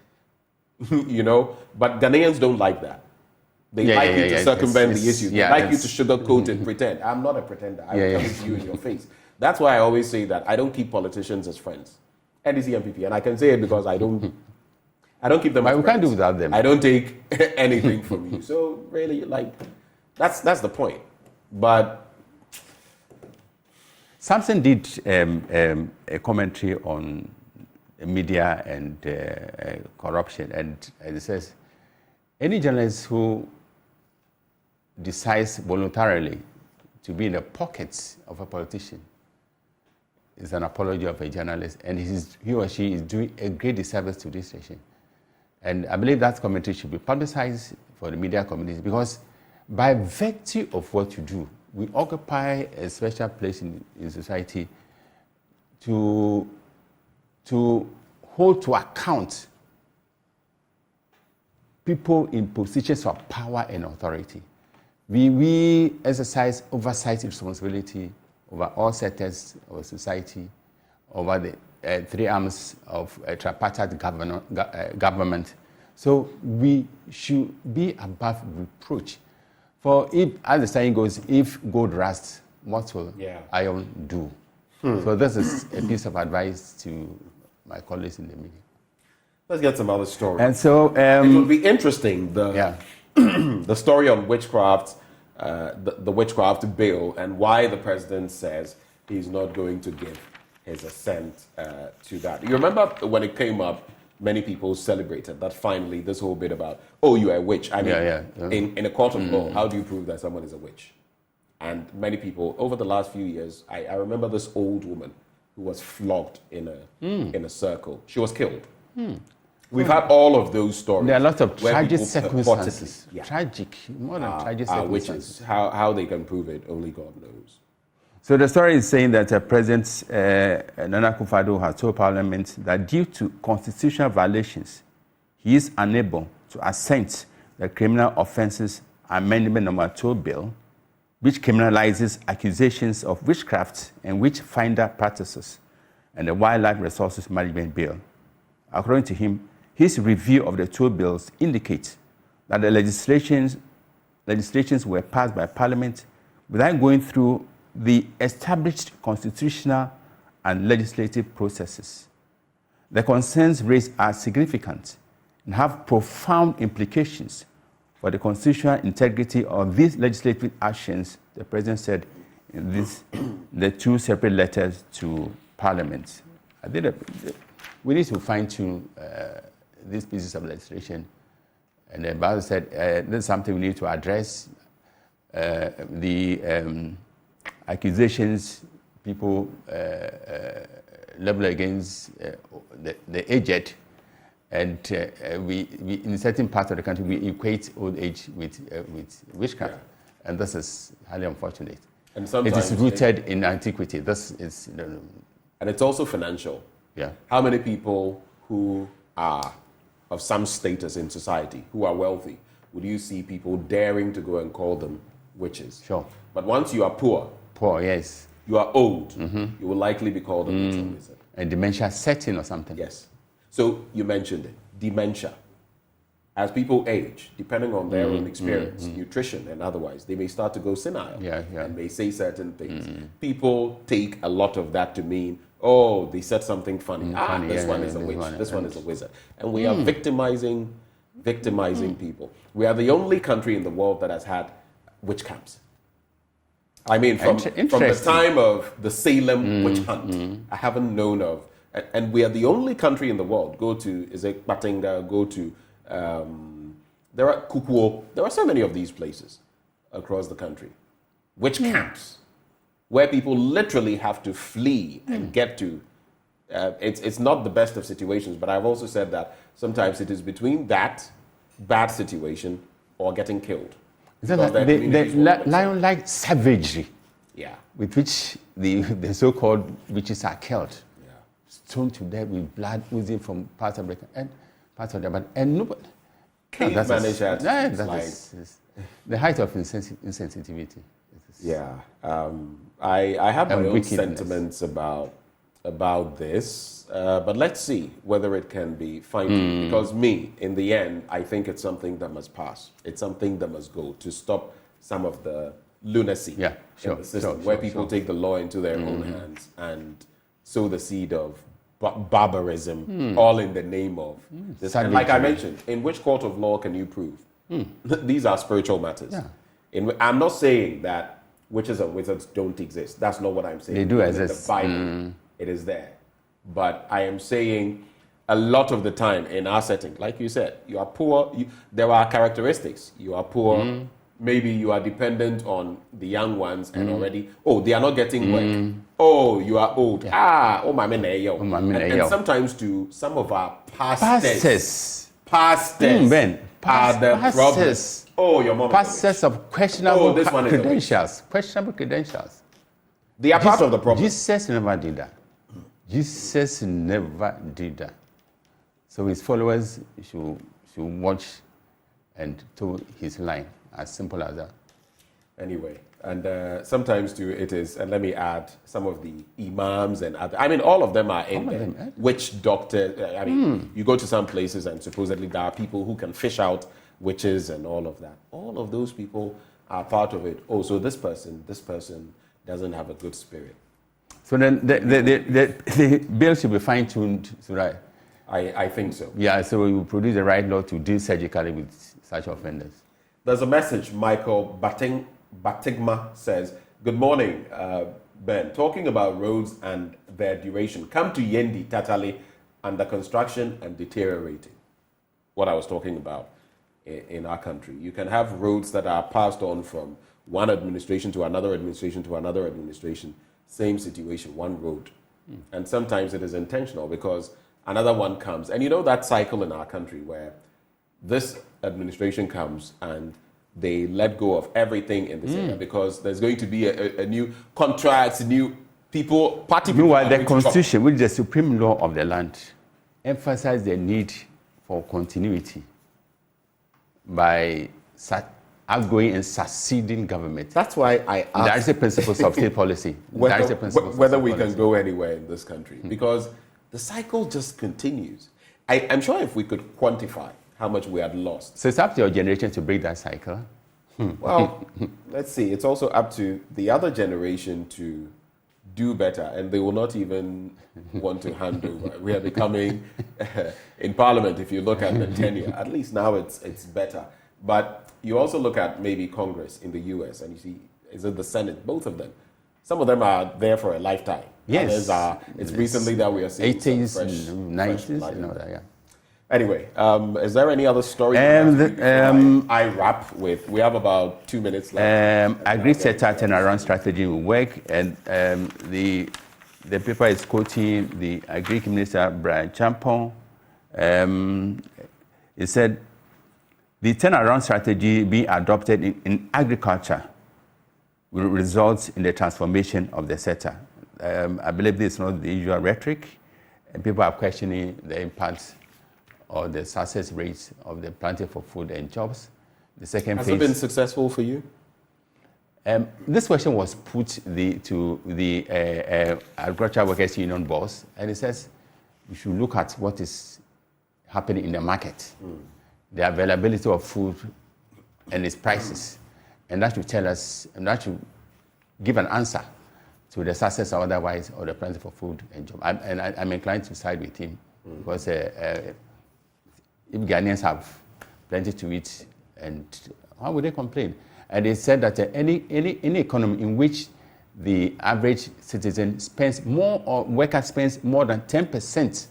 But Ghanaians don't like that. They like you to circumvent the issue. They like you to sugarcoat and pretend. I'm not a pretender. I will tell it to you in your face. That's why I always say that I don't keep politicians as friends. NDC MPP, and I can say it because I don't keep them. We can't do without them. I don't take anything from you. So really, like, that's the point. But Samson did a commentary on media and corruption, and it says any journalist who decides voluntarily to be in the pockets of a politician is an apology of a journalist, and he or she is doing a great disservice to this nation. And I believe that commentary should be publicized for the media community, because by virtue of what you do, we occupy a special place in society to hold to account people in positions of power and authority. We exercise oversight responsibility over all sectors of society, over the three arms of a tripartite government. So we should be above reproach. For if, as the saying goes, if gold rusts, what will iron do? So this is a piece of advice to my colleagues in the media. Let's get some other stories. And so it will be interesting, the story on witchcraft, the witchcraft bill, and why the president says he's not going to give his assent to that. You remember when it came up, many people celebrated that finally this whole bit about, oh, you are a witch. I mean, in a court of law, how do you prove that someone is a witch? And many people, over the last few years, I remember this old woman who was flogged in a circle. She was killed. We've had all of those stories. There are lots of tragic circumstances. Tragic, more than tragic circumstances. Witches. How they can prove it, only God knows. So the story is saying that President Nana Akufo-Addo has told Parliament that due to constitutional violations, he is unable to assent the Criminal Offences Amendment Number 2 bill, which criminalizes accusations of witchcraft and witch-finder practices, and the Wildlife Resources Management Bill. According to him, his review of the two bills indicates that the legislations were passed by Parliament without going through the established constitutional and legislative processes. The concerns raised are significant and have profound implications for the constitutional integrity of these legislative actions, the President said in the two separate letters to Parliament. I think that we need to fine-tune these pieces of legislation. And the Bible said this is something we need to address. The accusations people level against the aged, and we in certain parts of the country we equate old age with witchcraft, and this is highly unfortunate. And it is rooted in antiquity. This is, and it's also financial. Yeah. How many people who are of some status in society, who are wealthy, would you see people daring to go and call them witches? Sure. But once you are poor, yes, you are old, you will likely be called a witch or wizard. A dementia setting or something. Yes. So you mentioned it, dementia. As people age, depending on their own experience, nutrition and otherwise, they may start to go senile and may say certain things. People take a lot of that to mean, oh, they said something funny. This one is a witch, this one is a wizard. And we are victimizing people. We are the only country in the world that has had witch camps. I mean, from the time of the Salem witch hunt, I haven't known of, and we are the only country in the world. Go to Batinga, go to, there are Kukuo, there are so many of these places across the country. Witch camps, where people literally have to flee and get to. It's not the best of situations, but I've also said that sometimes it is between that bad situation or getting killed. The lion-like savagery with which the so-called witches are killed, stoned to death with blood oozing from parts of the body, and nobody. That is the height of insensitivity. I have my own sentiments about this, but let's see whether it can be fine-tuned. Because in the end, I think it's something that must pass. It's something that must go to stop some of the lunacy in the system, where people take the law into their own hands and sow the seed of barbarism, all in the name of this. And like I mentioned, in which court of law can you prove? These are spiritual matters. Yeah. I'm not saying that witches and wizards don't exist. That's not what I'm saying. They do Even exist. in the Bible, it is there. But I am saying a lot of the time in our setting, like you said, you are poor. There are characteristics. You are poor. Maybe you are dependent on the young ones and already, they are not getting work. Oh, you are old. Yeah. And sometimes to some of our pastors are the problem. Oh, your mom. Pastors of questionable credentials. Questionable credentials. They are part of the problem. Jesus never did that. Jesus never did that. So his followers should watch and toe his line. As simple as that. Anyway, and sometimes too it is, and let me add, some of the imams and other, I mean, all of them are in there. Witch doctor, I mean, you go to some places and supposedly there are people who can fish out witches and all of that. All of those people are part of it. Oh, so this person doesn't have a good spirit. So then the bill should be fine-tuned, right? I think so. Yeah, so we will produce the right law to deal surgically with such offenders. There's a message. Michael Batigma says, good morning, Ben. Talking about roads and their duration. Come to Yendi, Tatale, under construction and deteriorating. What I was talking about in our country. You can have roads that are passed on from one administration to another administration to another administration. Same situation, one road. And sometimes it is intentional because another one comes. And you know that cycle in our country where this administration comes and they let go of everything in this area because there's going to be a new contracts, new people, party people. Meanwhile, the Constitution, which is the supreme law of the land, emphasizes the need for continuity by outgoing and succeeding government. That's why I asked. That is the principles of state policy. Whether we can go anywhere in this country because the cycle just continues. I'm sure if we could quantify how much we had lost. So it's up to your generation to break that cycle. Well, let's see. It's also up to the other generation to do better, and they will not even want to hand over. We are becoming, in Parliament, if you look at the tenure, at least now it's better. But you also look at maybe Congress in the US, and you see, is it the Senate? Both of them. Some of them are there for a lifetime. Yes. Others are, it's recently that we are seeing 80s, 90s, and all that, yeah. Anyway, is there any other story I wrap with? We have about 2 minutes left. Agri-sector turnaround strategy will work, and the paper is quoting the Agri Minister, Brian Champong. He said, the turnaround strategy being adopted in agriculture will result in the transformation of the sector. I believe this is not the usual rhetoric, and people are questioning the impact or the success rates of the planting for food and jobs. The second phase. Has it been successful for you? This question was put to the Agricultural Workers Union boss, and it says we should look at what is happening in the market, the availability of food and its prices, and that should tell us, and that should give an answer to the success or otherwise of the planting for food and jobs. I'm inclined to side with him because if Ghanaians have plenty to eat, and how would they complain? And they said that any economy in which the average citizen spends more, or worker spends more than 10%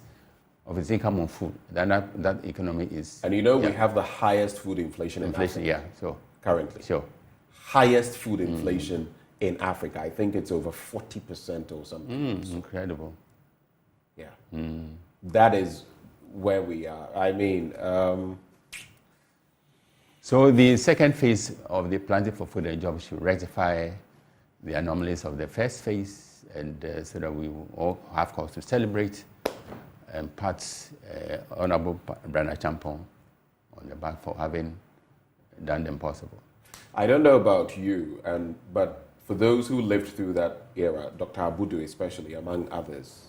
of his income on food, then that economy is. And you know, we have the highest food inflation in Africa. Yeah, so currently. Sure. Highest food inflation in Africa. I think it's over 40% or something. Incredible. Yeah. That is where we are. I mean, so the second phase of the planting for food and jobs should rectify the anomalies of the first phase, and so that we will all have cause to celebrate and pat Honorable Brana Champong on the back for having done the impossible. I don't know about you, but for those who lived through that era, Dr. Abudu especially, among others,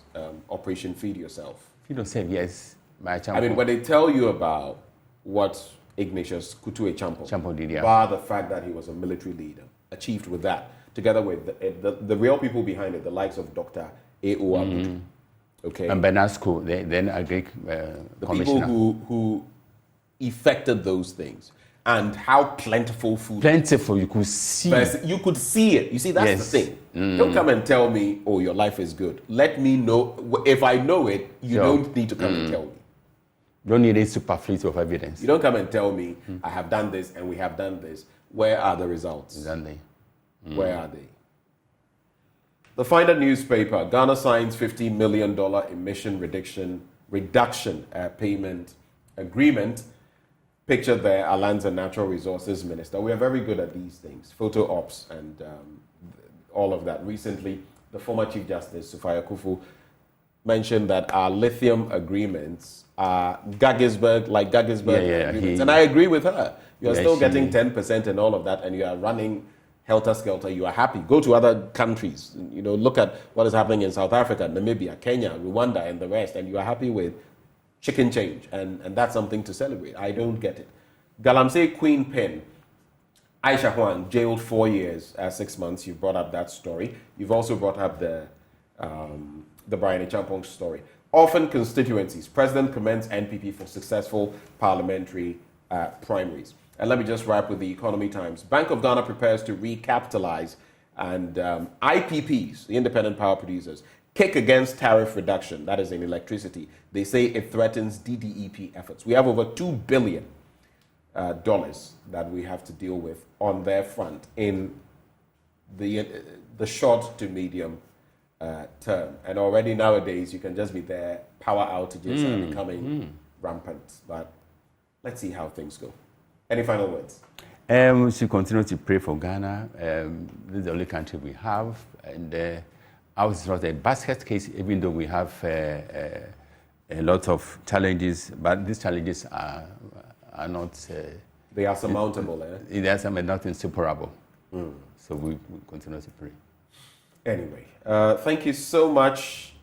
Operation Feed Yourself. Feed Yourself, yes. I mean, when they tell you about what Ignatius Kutu Champong did, bar the fact that he was a military leader, achieved with that, together with the real people behind it, the likes of Dr. A.O. Abudu. Okay. And Benasco, then agri the commissioner. people who effected those things, and how plentiful food. Plentiful, you could see. You could see it. You see, that's Yes. the thing. Don't come and tell me, oh, your life is good. Let me know. If I know it, you don't need to come and tell me. Don't need a superfluity of evidence. You don't come and tell me, I have done this and we have done this. Where are the results? Exactly. Where are they? The Finder newspaper, Ghana signs $50 million emission reduction payment agreement. Pictured there, our Lands and Natural Resources Minister. We are very good at these things, photo ops and all of that. Recently, the former Chief Justice, Sufaya Kufu, mentioned that our lithium agreements are Gaggisberg agreements. And I agree with her. You are still getting 10% and all of that, and you are running helter-skelter. You are happy. Go to other countries. You know, look at what is happening in South Africa, Namibia, Kenya, Rwanda, and the rest, and you are happy with chicken change, and that's something to celebrate. I don't get it. Galamsey Queen Pin, Aisha Huang, jailed 4 years, 6 months. You brought up that story. You've also brought up the Brian Champong story. Orphan constituencies. President commends NPP for successful parliamentary primaries. And let me just wrap with the Economy Times. Bank of Ghana prepares to recapitalize, and IPPs, the independent power producers, kick against tariff reduction, that is in electricity. They say it threatens DDEP efforts. We have over $2 billion that we have to deal with on their front in the short to medium term. And already nowadays, you can just be there. Power outages are becoming rampant. But let's see how things go. Any final words? We should continue to pray for Ghana. This is the only country we have. And ours is not a basket case, even though we have a lot of challenges, but these challenges are not... they are surmountable, They are not insuperable. So we continue to pray. Anyway, thank you so much,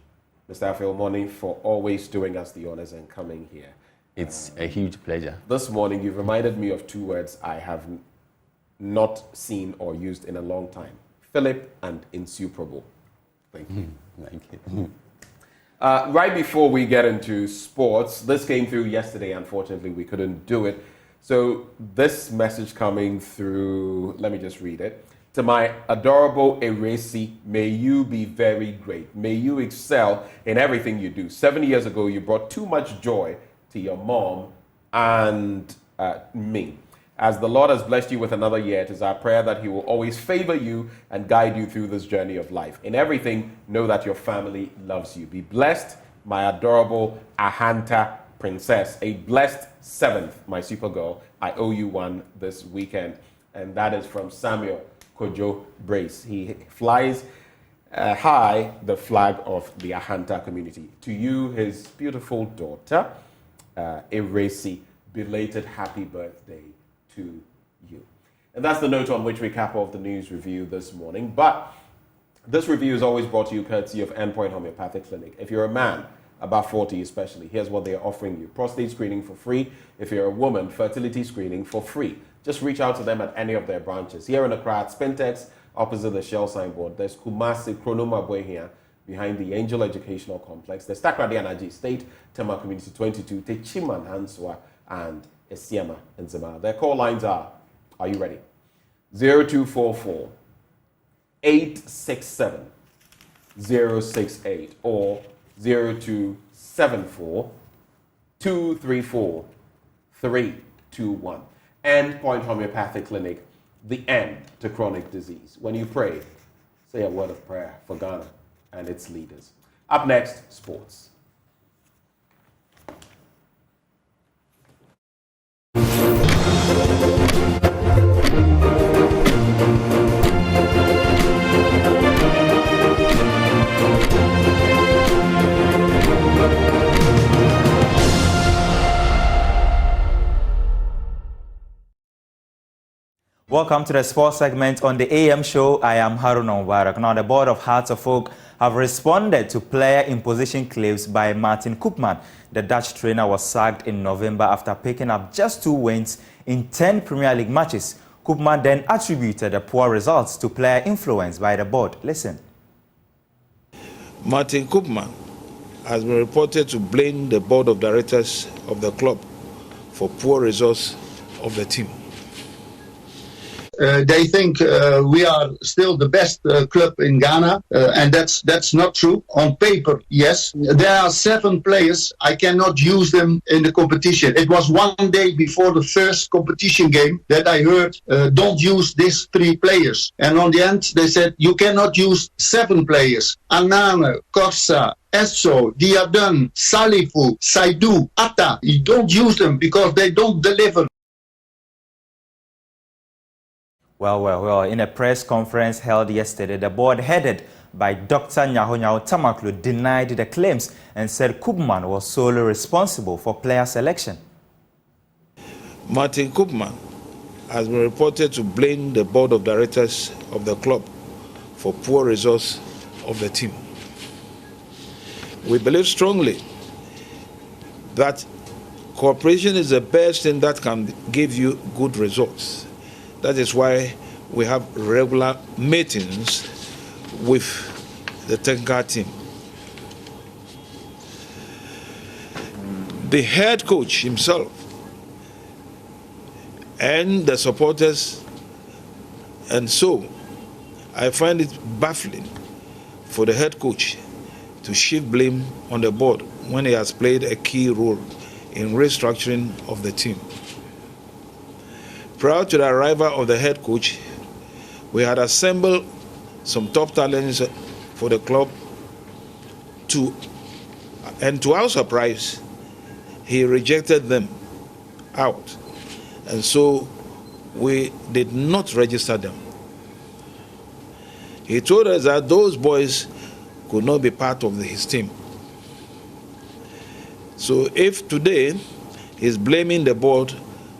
Mr. Afil Moni, for always doing us the honors and coming here. It's a huge pleasure. This morning, you've reminded me of 2 words I have not seen or used in a long time. Philip and insuperable. Thank you. Thank you. Right before we get into sports, this came through yesterday. Unfortunately, we couldn't do it. So this message coming through, let me just read it. To my adorable Eresi, may you be very great. May you excel in everything you do. 7 years ago, you brought too much joy to your mom and me. As the Lord has blessed you with another year, it is our prayer that He will always favor you and guide you through this journey of life. In everything, know that your family loves you. Be blessed, my adorable Ahanta princess. A blessed 7th, my super girl. I owe you one this weekend. And that is from Samuel Kojo Brace. He flies high the flag of the Ahanta community. To you, his beautiful daughter, Eresi, belated happy birthday to you. And that's the note on which we cap off the news review this morning. But this review is always brought to you courtesy of Endpoint Homeopathic Clinic. If you're a man, above 40 especially, here's what they're offering you. Prostate screening for free. If you're a woman, fertility screening for free. Just reach out to them at any of their branches. Here in Accra, at Spintex, opposite the Shell signboard. There's Kumasi Kronoma Boy here, behind the Angel Educational Complex. There's Takrady Anaji State, Tema Community 22, Techiman Hanswa, and Esiama and Zema. Their call lines are you ready? 0244 867 068 or 0274 234 321. Endpoint Homeopathic Clinic, the end to chronic disease. When you pray, say a word of prayer for Ghana and its leaders. Up next, sports. Welcome to the sports segment on the AM show. I am Haruna Mubarak. Now, the board of Hearts of Oak have responded to player imposition claims by Martin Koopman. The Dutch trainer was sacked in November after picking up just 2 wins in 10 Premier League matches. Koopman then attributed the poor results to player influence by the board. Listen. Martin Koopman has been reported to blame the board of directors of the club for poor results of the team. They think we are still the best club in Ghana, and that's not true. On paper, yes. There are 7 players. I cannot use them in the competition. It was one day before the first competition game that I heard, don't use these 3 players. And on the end, they said, you cannot use 7 players. Anane, Korsa, Esso, Diadun, Salifu, Saidu, Atta. You don't use them because they don't deliver. Well, in a press conference held yesterday, the board headed by Dr. Nyaho Nyaho Tamaklo denied the claims and said Koopman was solely responsible for player selection. Martin Koopman has been reported to blame the board of directors of the club for poor results of the team. We believe strongly that cooperation is the best thing that can give you good results. That is why we have regular meetings with the technical team. The head coach himself and the supporters, and so I find it baffling for the head coach to shift blame on the board when he has played a key role in restructuring of the team. Prior to the arrival of the head coach, we had assembled some top talents for the club and to our surprise, he rejected them out. And so we did not register them. He told us that those boys could not be part of his team. So if today he's blaming the board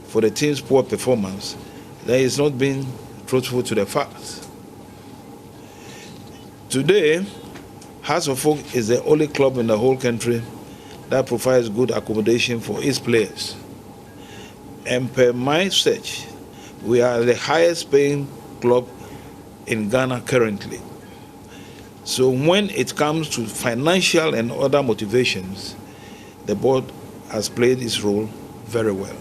for the team's poor performance, that is not being truthful to the facts. Today, Hearts of Oak is the only club in the whole country that provides good accommodation for its players. And per my search, we are the highest paying club in Ghana currently. So when it comes to financial and other motivations, the board has played its role very well.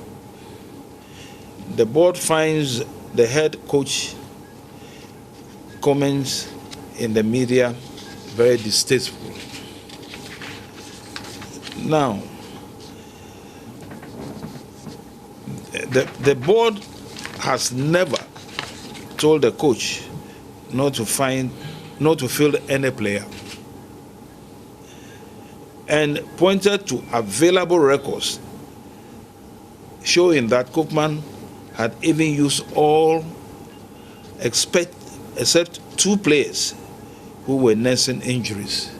The board finds the head coach comments in the media very distasteful. Now, the board has never told the coach not to field any player, and pointed to available records showing that Koopman had even used all except 2 players who were nursing injuries.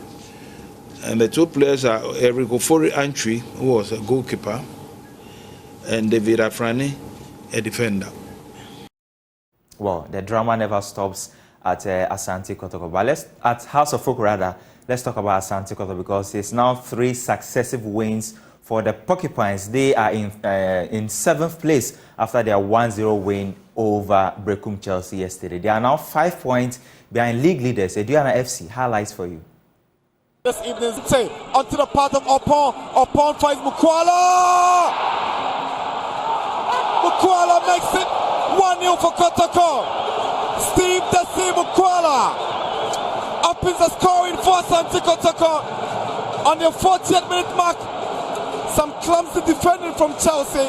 And the 2 players are Eric Ofori Antwi, who was a goalkeeper, and David Afrani, a defender. Well, the drama never stops at Asante Kotoko. But at House of Oak rather, let's talk about Asante Kotoko because it's now 3 successive wins for the Porcupines. They are in 7th place after their 1-0 win over Brekum Chelsea yesterday. They are now 5 points behind league leaders, Aduana FC. Highlights for you. This evening, say, onto the part of Opon. Opon finds Mukwala! Mukwala makes it 1-0 for Kotoko. Steve Desi Mukwala opens the scoring for Asante Kotoko on the 40th minute mark. Some clumsy defending from Chelsea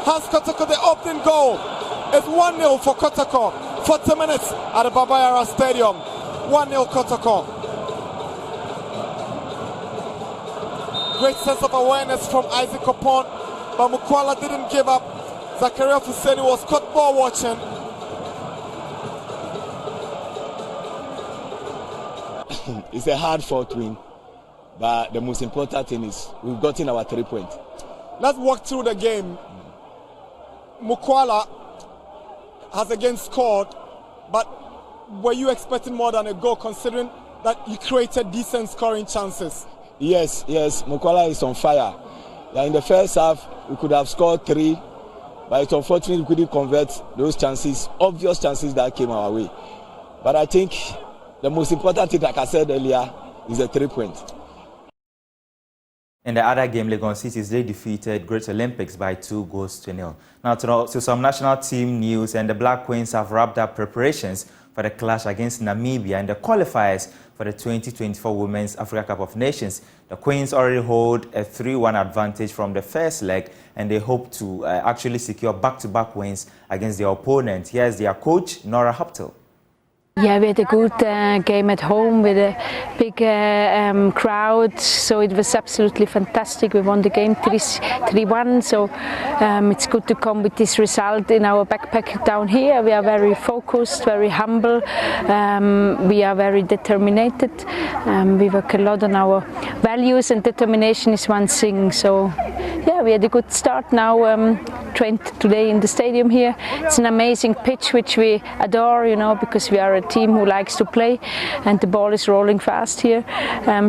has Kotoko the opening goal. It's 1-0 for Kotoko. 40 minutes at the Baba Yara Stadium. 1-0 Kotoko. Great sense of awareness from Isaac Opon, but Mukwala didn't give up. Zakaria Fuseni was caught ball watching. It's a hard-fought win, but the most important thing is we've gotten our 3 points. Let's walk through the game. Mukwala has again scored, but were you expecting more than a goal considering that you created decent scoring chances? Yes, Mukwala is on fire. In the first half, we could have scored 3, but unfortunately we couldn't convert those chances, obvious chances that came our way. But I think the most important thing, like I said earlier, is the 3 points. In the other game, Legon Cities, they defeated Great Olympics by 2-0. Now to some national team news, and the Black Queens have wrapped up preparations for the clash against Namibia in the qualifiers for the 2024 Women's Africa Cup of Nations. The Queens already hold a 3-1 advantage from the first leg, and they hope to actually secure back-to-back wins against their opponent. Here's their coach, Nora Huptel. Yeah, we had a good game at home with a big crowd, so it was absolutely fantastic. We won the game 3-1, so it's good to come with this result in our backpack down here. We are very focused, very humble, we are very determined. We work a lot on our values, and determination is one thing. So yeah, we had a good start now. Trained today in the stadium here. It's an amazing pitch which we adore, you know, because we are a team who likes to play, and the ball is rolling fast here.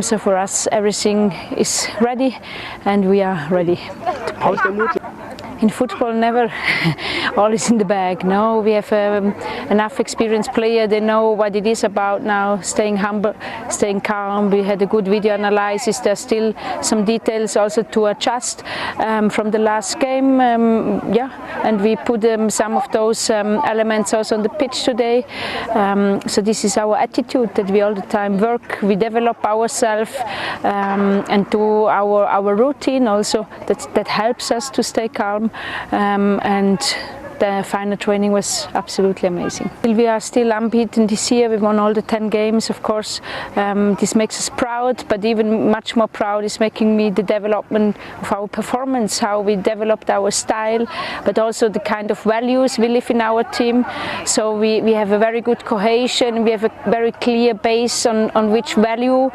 So for us, everything is ready, and we are ready to play. In football, never all is in the bag. No, we have enough experienced player. They know what it is about now. Staying humble, staying calm. We had a good video analysis. There's still some details also to adjust from the last game. Yeah, and we put some of those elements also on the pitch today. So this is our attitude, that we all the time work. We develop ourselves and do our routine also. That helps us to stay calm. And the final training was absolutely amazing. We are still unbeaten this year. We won all the 10 games, of course. This makes us proud, but even much more proud is making me the development of our performance, how we developed our style, but also the kind of values we live in our team. So we have a very good cohesion. We have a very clear base on which value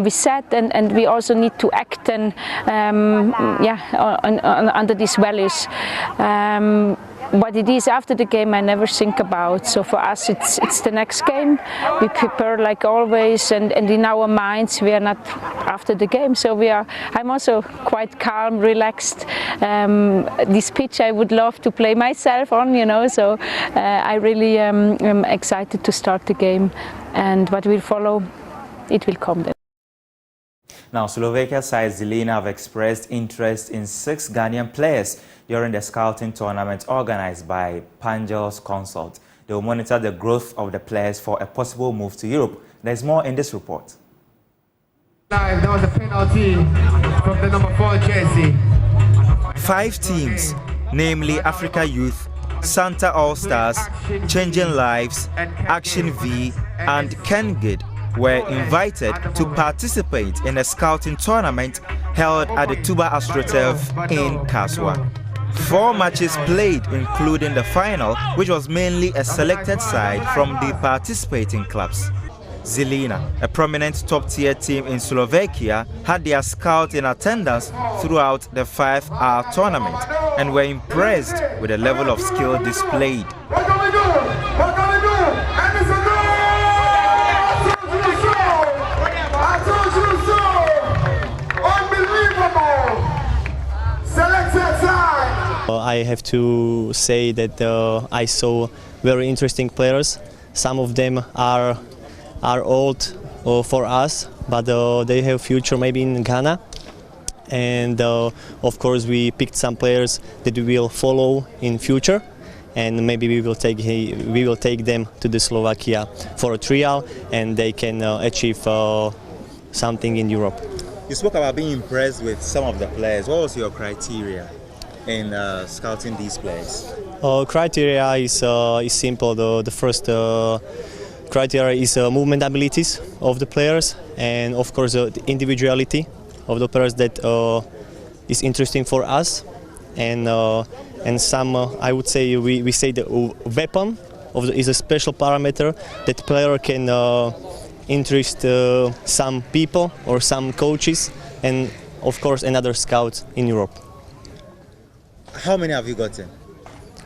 we set, and we also need to act and under these values. What it is after the game, I never think about. So for us, it's the next game. We prepare like always, and in our minds, we are not after the game. So I'm also quite calm, relaxed. This pitch I would love to play myself on, you know. So I really am excited to start the game, and what will follow, it will come then. Now, Slovakia side Zelina have expressed interest in 6 Ghanaian players during the scouting tournament organized by Pangels Consult. They will monitor the growth of the players for a possible move to Europe. There's more in this report. There was a penalty from the number 4 jersey. 5 teams, namely Africa Youth, Santa All-Stars, Changing Lives, Action V, and Kengid, were invited to participate in a scouting tournament held at the Tuba AstroTurf in Kaswa. 4 matches played, including the final, which was mainly a selected side from the participating clubs. Zelina, a prominent top-tier team in Slovakia, had their scout in attendance throughout the 5-hour tournament and were impressed with the level of skill displayed. I have to say that I saw very interesting players. Some of them are old for us, but they have future maybe in Ghana. And of course we picked some players that we will follow in future, and maybe we will take them to the Slovakia for a trial, and they can achieve something in Europe. You spoke about being impressed with some of the players. What was your criteria in scouting these players? Criteria is simple. The first criteria is movement abilities of the players, and of course the individuality of the players that is interesting for us, and some I would say we say the weapon is a special parameter that player can interest some people or some coaches, and of course another scouts in Europe. How many have you gotten?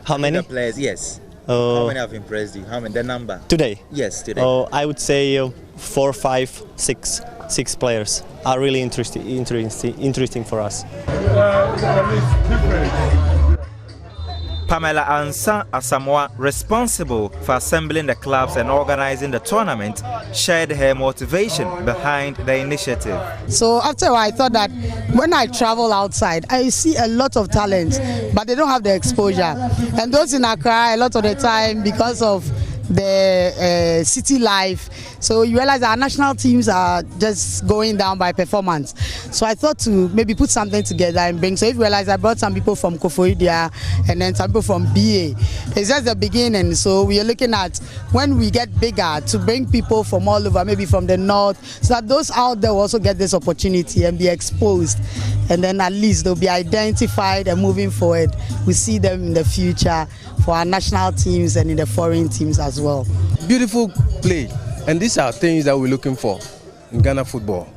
How many? The players, yes. How many have impressed you? How many? The number? Today? Yes, today. I would say 4, 5, 6 players are really interesting for us. Pamela Ansa Asamoah, responsible for assembling the clubs and organizing the tournament, shared her motivation behind the initiative. So after I thought that when I travel outside, I see a lot of talent, but they don't have the exposure. And those in Accra, a lot of the time, because of the city life, so you realize our national teams are just going down by performance. So I thought to maybe put something together and bring. So if you realize, I brought some people from Koforidua and then some people from BA. It's just the beginning. So we are looking at when we get bigger to bring people from all over, maybe from the north, so that those out there will also get this opportunity and be exposed. And then at least they'll be identified, and moving forward, we see them in the future for our national teams and in the foreign teams as well. Beautiful play, and these are things that we're looking for in Ghana football.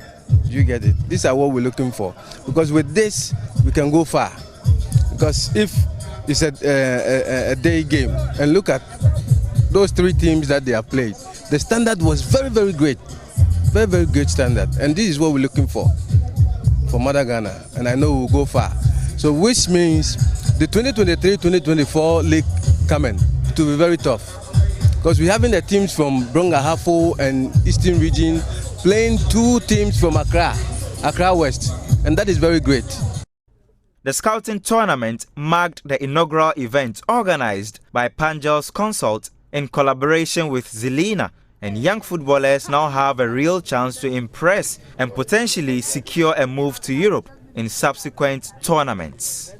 You get it? These are what we're looking for, because with this we can go far. Because if it's a day game, and look at those three teams that they have played, the standard was very, very great, very, very great standard, and this is what we're looking for Mother Ghana, and I know we'll go far. So which means the 2023-2024 league coming, it will be very tough, because we're having the teams from Brong-Ahafo and Eastern Region playing two teams from Accra West, and that is very great. The scouting tournament marked the inaugural event organized by Pangels Consult in collaboration with Zelina, and young footballers now have a real chance to impress and potentially secure a move to Europe in subsequent tournaments.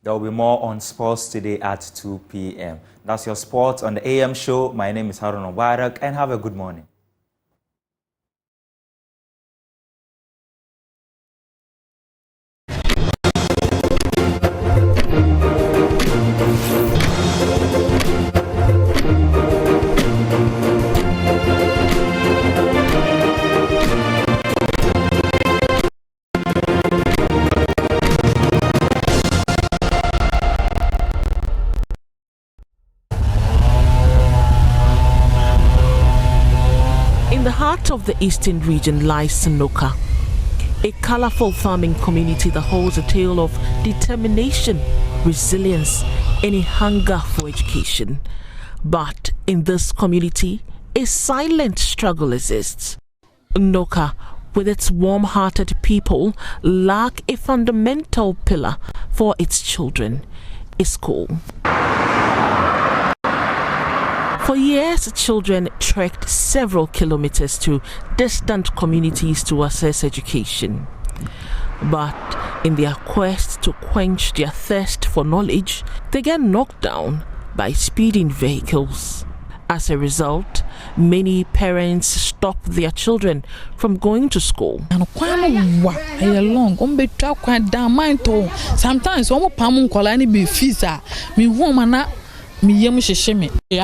There will be more on sports today at 2 p.m. That's your sports on the AM show. My name is Harun Mubarak, and have a good morning. Of the Eastern region lies Sonoka, a colorful farming community that holds a tale of determination, resilience, and a hunger for education. But in this community, a silent struggle exists. Noka, with its warm-hearted people, lack a fundamental pillar for its children, a school. For years, children trekked several kilometers to distant communities to access education. But in their quest to quench their thirst for knowledge, they get knocked down by speeding vehicles. As a result, many parents stop their children from going to school. I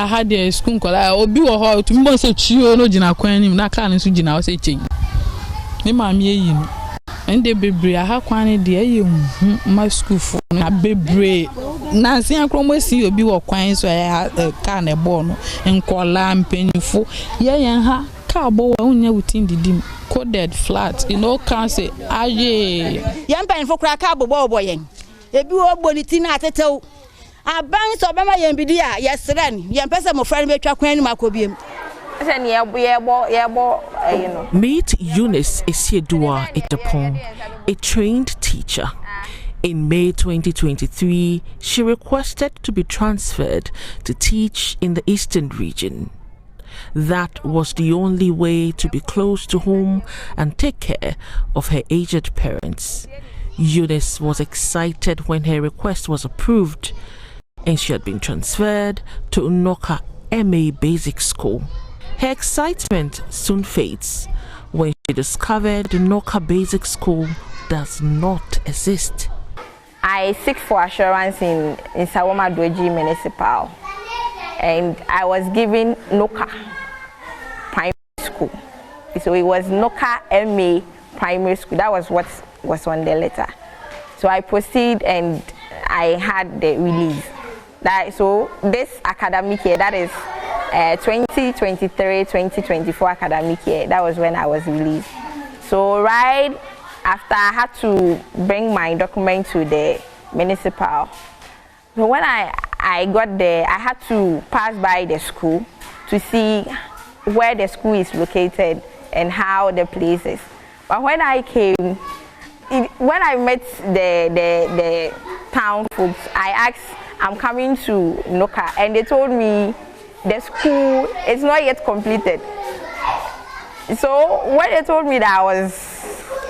had a school call. I'll be a hall to me. Say, Chio, no, Jina, Quanim, Nakan, Sujina, say, Ching. Me, mammy, and they be I have quani dear, my school for a baby. Nancy and Cromwell see you be what quines, so I had a can a bono and call lamp penny for. Yea, and ha, carbo, only within the dim, coded flat, in all cancer. Aye, young pen for crack cabo boy. A beau bonitina at a toe. A bank of Bama Yambidia, yes, then, young person of friend make a queen Macobium. Meet Eunice Esiedua Itapon, a trained teacher. In May 2023, she requested to be transferred to teach in the Eastern region. That was the only way to be close to home and take care of her aged parents. Eunice was excited when her request was approved, and she had been transferred to Unoka MA Basic School. Her excitement soon fades when she discovered the Unoka Basic School does not exist. I seek for assurance in Sawoma Dweji Municipal, and I was given Unoka Primary School. So it was Unoka MA Primary School. That was what was on the letter. So I proceeded and I had the release. So this academic year, that is 2023-2024 academic year, that was when I was released. So right after I had to bring my document to the municipal, So when I got there, I had to pass by the school to see where the school is located and how the place is. But when I came, when I met the town folks, I asked, I'm coming to Noka, and they told me the school is not yet completed. So when they told me that, I was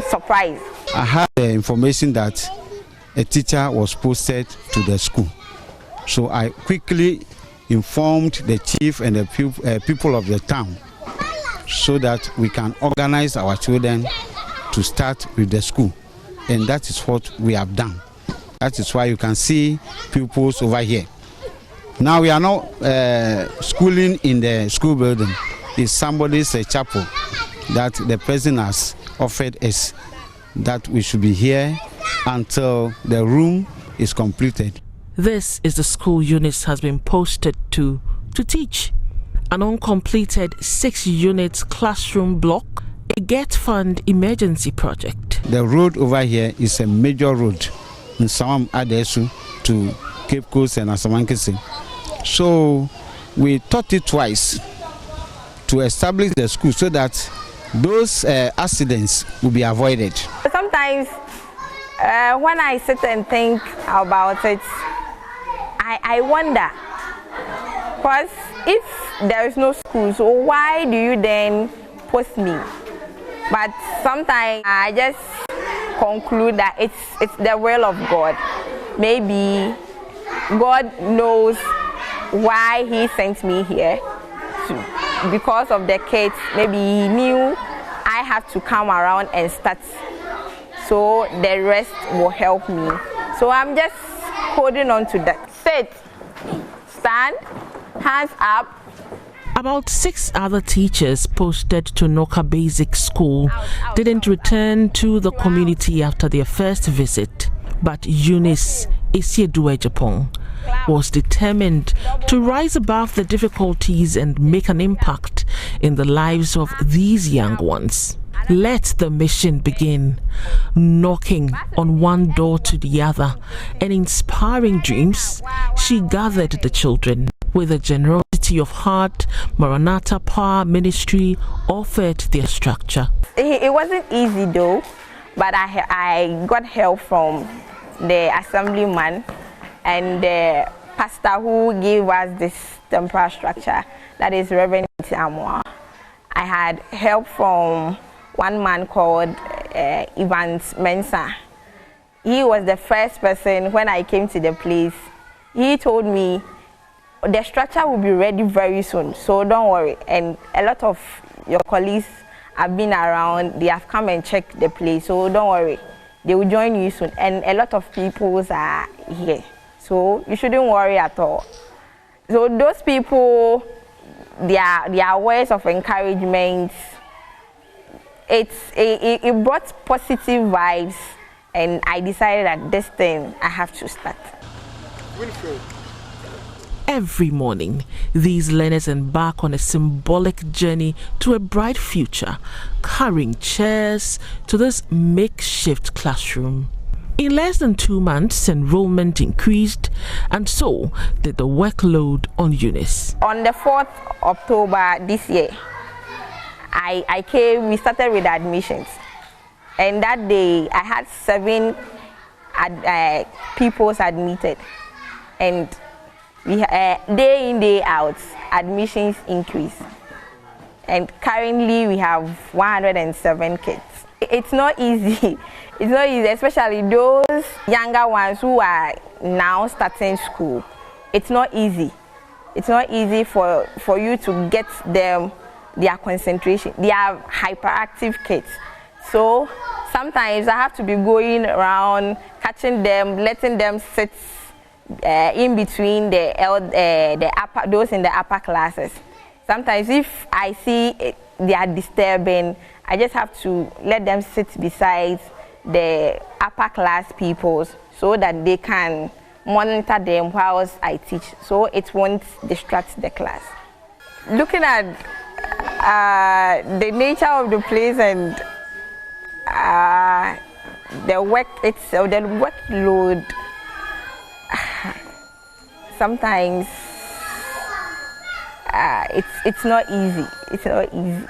surprised. I had the information that a teacher was posted to the school. So I quickly informed the chief and the people of the town so that we can organize our children to start with the school. And that is what we have done. That is why you can see pupils over here. Now we are not schooling in the school building. It's somebody's chapel that the president has offered us that we should be here until the room is completed. This is the school Eunice has been posted to teach. An uncompleted 6-unit classroom block, a Get Fund emergency project. The road over here is a major road in Samam Adesu to Cape Coast and Asamankese. So we thought it twice to establish the school so that those accidents will be avoided. Sometimes when I sit and think about it, I wonder, because if there is no school, so why do you then post me? But sometimes I just conclude that it's the will of God. Maybe God knows why He sent me here. Because of the kids, maybe He knew I have to come around and start, so the rest will help me. So I'm just holding on to that. Sit, stand, hands up. About 6 other teachers posted to Noka Basic School didn't return to the community after their first visit. But Eunice Isieduejapong was determined to rise above the difficulties and make an impact in the lives of these young ones. Let the mission begin, knocking on one door to the other and inspiring dreams. She gathered the children. With a generosity of heart, Maranatha Power Ministry offered their structure. It wasn't easy though, but I got help from the assemblyman and the pastor who gave us this temporary structure, that is Reverend Amwa. I had help from one man called Evans Mensa. He was the first person when I came to the place. He told me the structure will be ready very soon, so don't worry. And a lot of your colleagues have been around, they have come and checked the place, so don't worry. They will join you soon. And a lot of people are here, so you shouldn't worry at all. So those people, their words of encouragement, it brought positive vibes, and I decided that this thing I have to start. Every morning, these learners embark on a symbolic journey to a bright future, carrying chairs to this makeshift classroom. In less than 2 months, enrollment increased, and so did the workload on Eunice. On the 4th October this year, we started with admissions. And that day, I had 7 pupils admitted. And day in, day out, admissions increase. And currently we have 107 kids. It's not easy. It's not easy, especially those younger ones who are now starting school. It's not easy. It's not easy for you to get them their concentration. They are hyperactive kids. So sometimes I have to be going around, catching them, letting them sit in between those in the upper classes. Sometimes if I see they are disturbing, I just have to let them sit beside the upper class pupils so that they can monitor them whilst I teach, so it won't distract the class. Looking at the nature of the place and the work itself, the workload, sometimes it's not easy. It's not easy.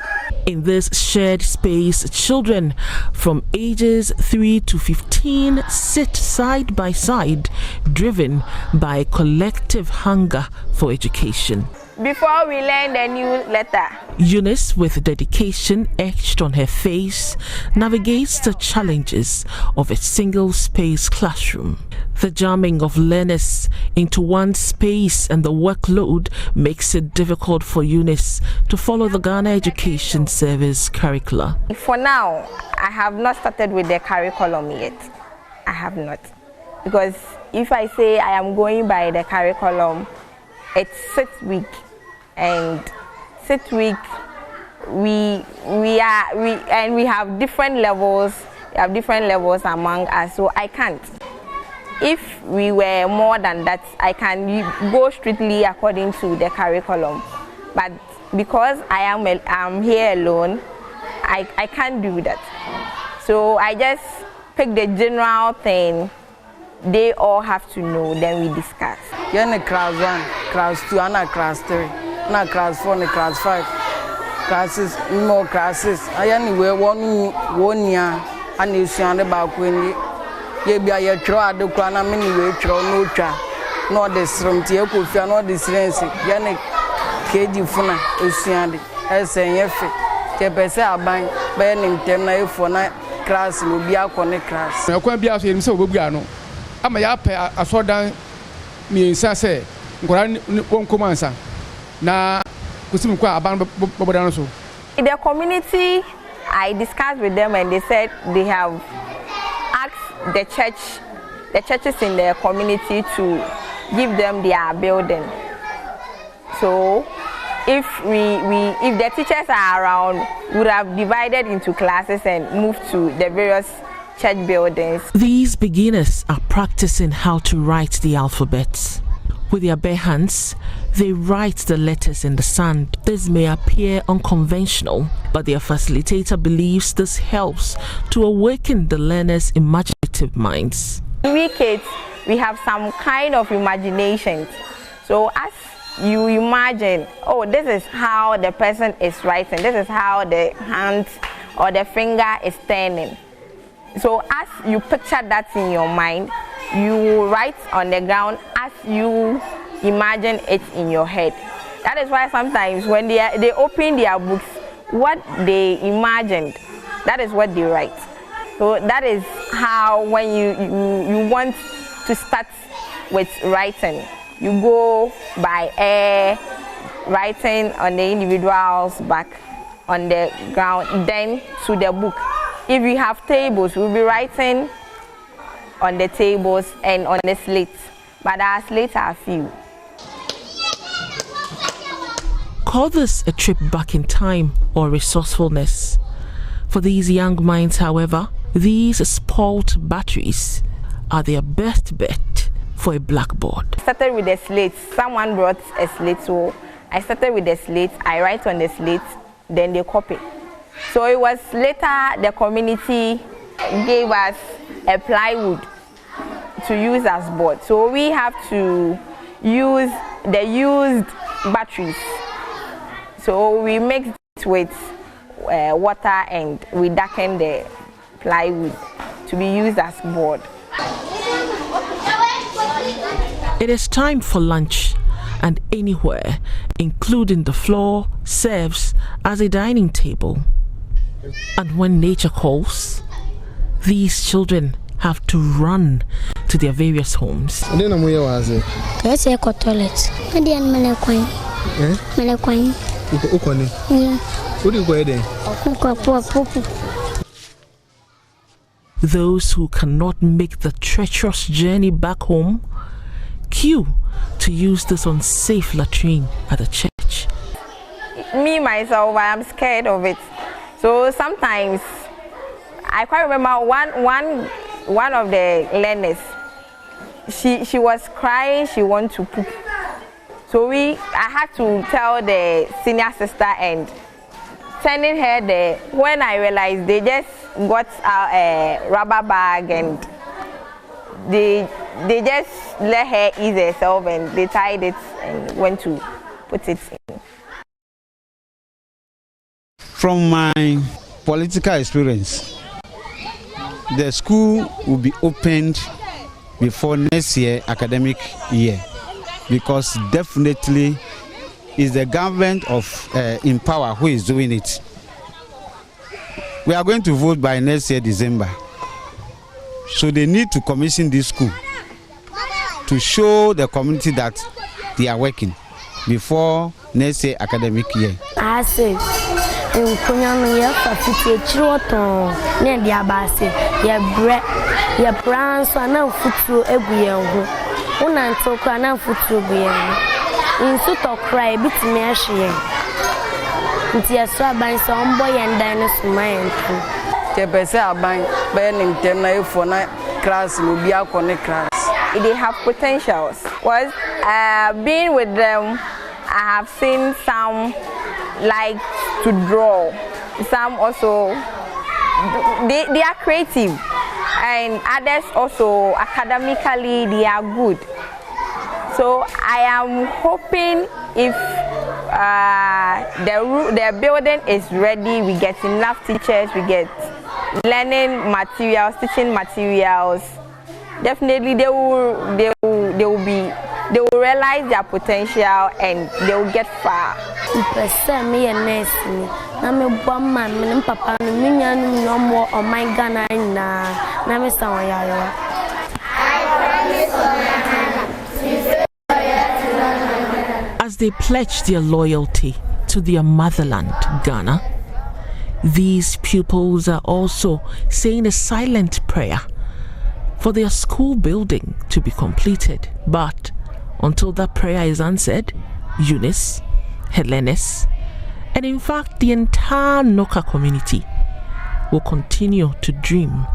In this shared space, children from ages 3 to 15 sit side by side, driven by a collective hunger for education. Before we learn the new letter, Eunice, with dedication etched on her face, navigates the challenges of a single-space classroom. The jamming of learners into one space and the workload makes it difficult for Eunice to follow the Ghana Education Service curricula. For now, I have not started with the curriculum yet. I have not. Because if I say I am going by the curriculum, it's 6 weeks. And 6 weeks, we have different levels. We have different levels among us, so I can't. If we were more than that, I can go strictly according to the curriculum. But because I'm here alone, I can't do that. So I just pick the general thing. They all have to know, then we discuss. You're in class 1, class 2, and class 3. Not class 4 and class 5. Classes, more classes. I anyway one year and you see on the back when you be a try the corner many way throw no try. No this room to could feel no this range. Yannick KD Funa, Usiandi, SNF. Tepesa bank, burning 10 for night class will be a connect class. I can't be out here so Bubiano. I'm a yapper, I saw down me in Sase, Grand won't come answer. Na in the community, I discussed with them and they said they have asked the churches in the community to give them their building. So if the teachers are around, we would have divided into classes and moved to the various church buildings. These beginners are practicing how to write the alphabet. With their bare hands, they write the letters in the sand. This may appear unconventional, but their facilitator believes this helps to awaken the learners' imaginative minds. We kids, we have some kind of imagination. So as you imagine, oh, this is how the person is writing, this is how the hand or the finger is turning. So as you picture that in your mind, you write on the ground as you imagine it in your head. That is why sometimes when they open their books, what they imagined, that is what they write. So that is how when you want to start with writing, you go by air, writing on the individual's back, on the ground, then to the book. If you have tables, we'll be writing on the tables and on the slates, but our slates are few. Call this a trip back in time or resourcefulness. For these young minds, however, these spoilt batteries are their best bet for a blackboard. I started with the slates. Someone brought a slate, so I started with the slate. I write on the slate, then they copy. So it was later the community gave us a plywood to use as board. So we have to use the used batteries. So we mix it with water and we darken the plywood to be used as board. It is time for lunch, and anywhere, including the floor, serves as a dining table. And when nature calls, these children have to run to their various homes. Let's go toilet. Those who cannot make the treacherous journey back home queue to use this unsafe latrine at the church. Me myself, I am scared of it. So sometimes I quite remember one of the learners. She was crying. She wanted to poop. So I had to tell the senior sister and sending her there. When I realized they just got a rubber bag and they they just let her ease herself and they tied it and went to put it in. From my political experience, the school will be opened before next year academic year, because definitely is the government of in power who is doing it. We are going to vote by next year December, so they need to commission this school to show the community that they are working before next year academic year. I say, in Kunyam, for 50 children, near the Abasi, your bread, your brands, and now foot through every year. One and talk and now foot through the in suit of cry, bit me a shame. It's a swab by some boy and diners mind. The best by burning 10 for night class will be out on the class. They have potentials. Was being with them, I have seen some like to draw. Some also they are creative, and others also academically they are good. So I am hoping if the building is ready, we get enough teachers, we get learning materials, teaching materials. Definitely they will realize their potential and they will get far. Me and Nessie, I'm a bomb man, and Papa, no more on my Ghana. As they pledge their loyalty to their motherland, Ghana, these pupils are also saying a silent prayer for their school building to be completed. But until that prayer is answered, Eunice, Helenes, and in fact the entire Noka community will continue to dream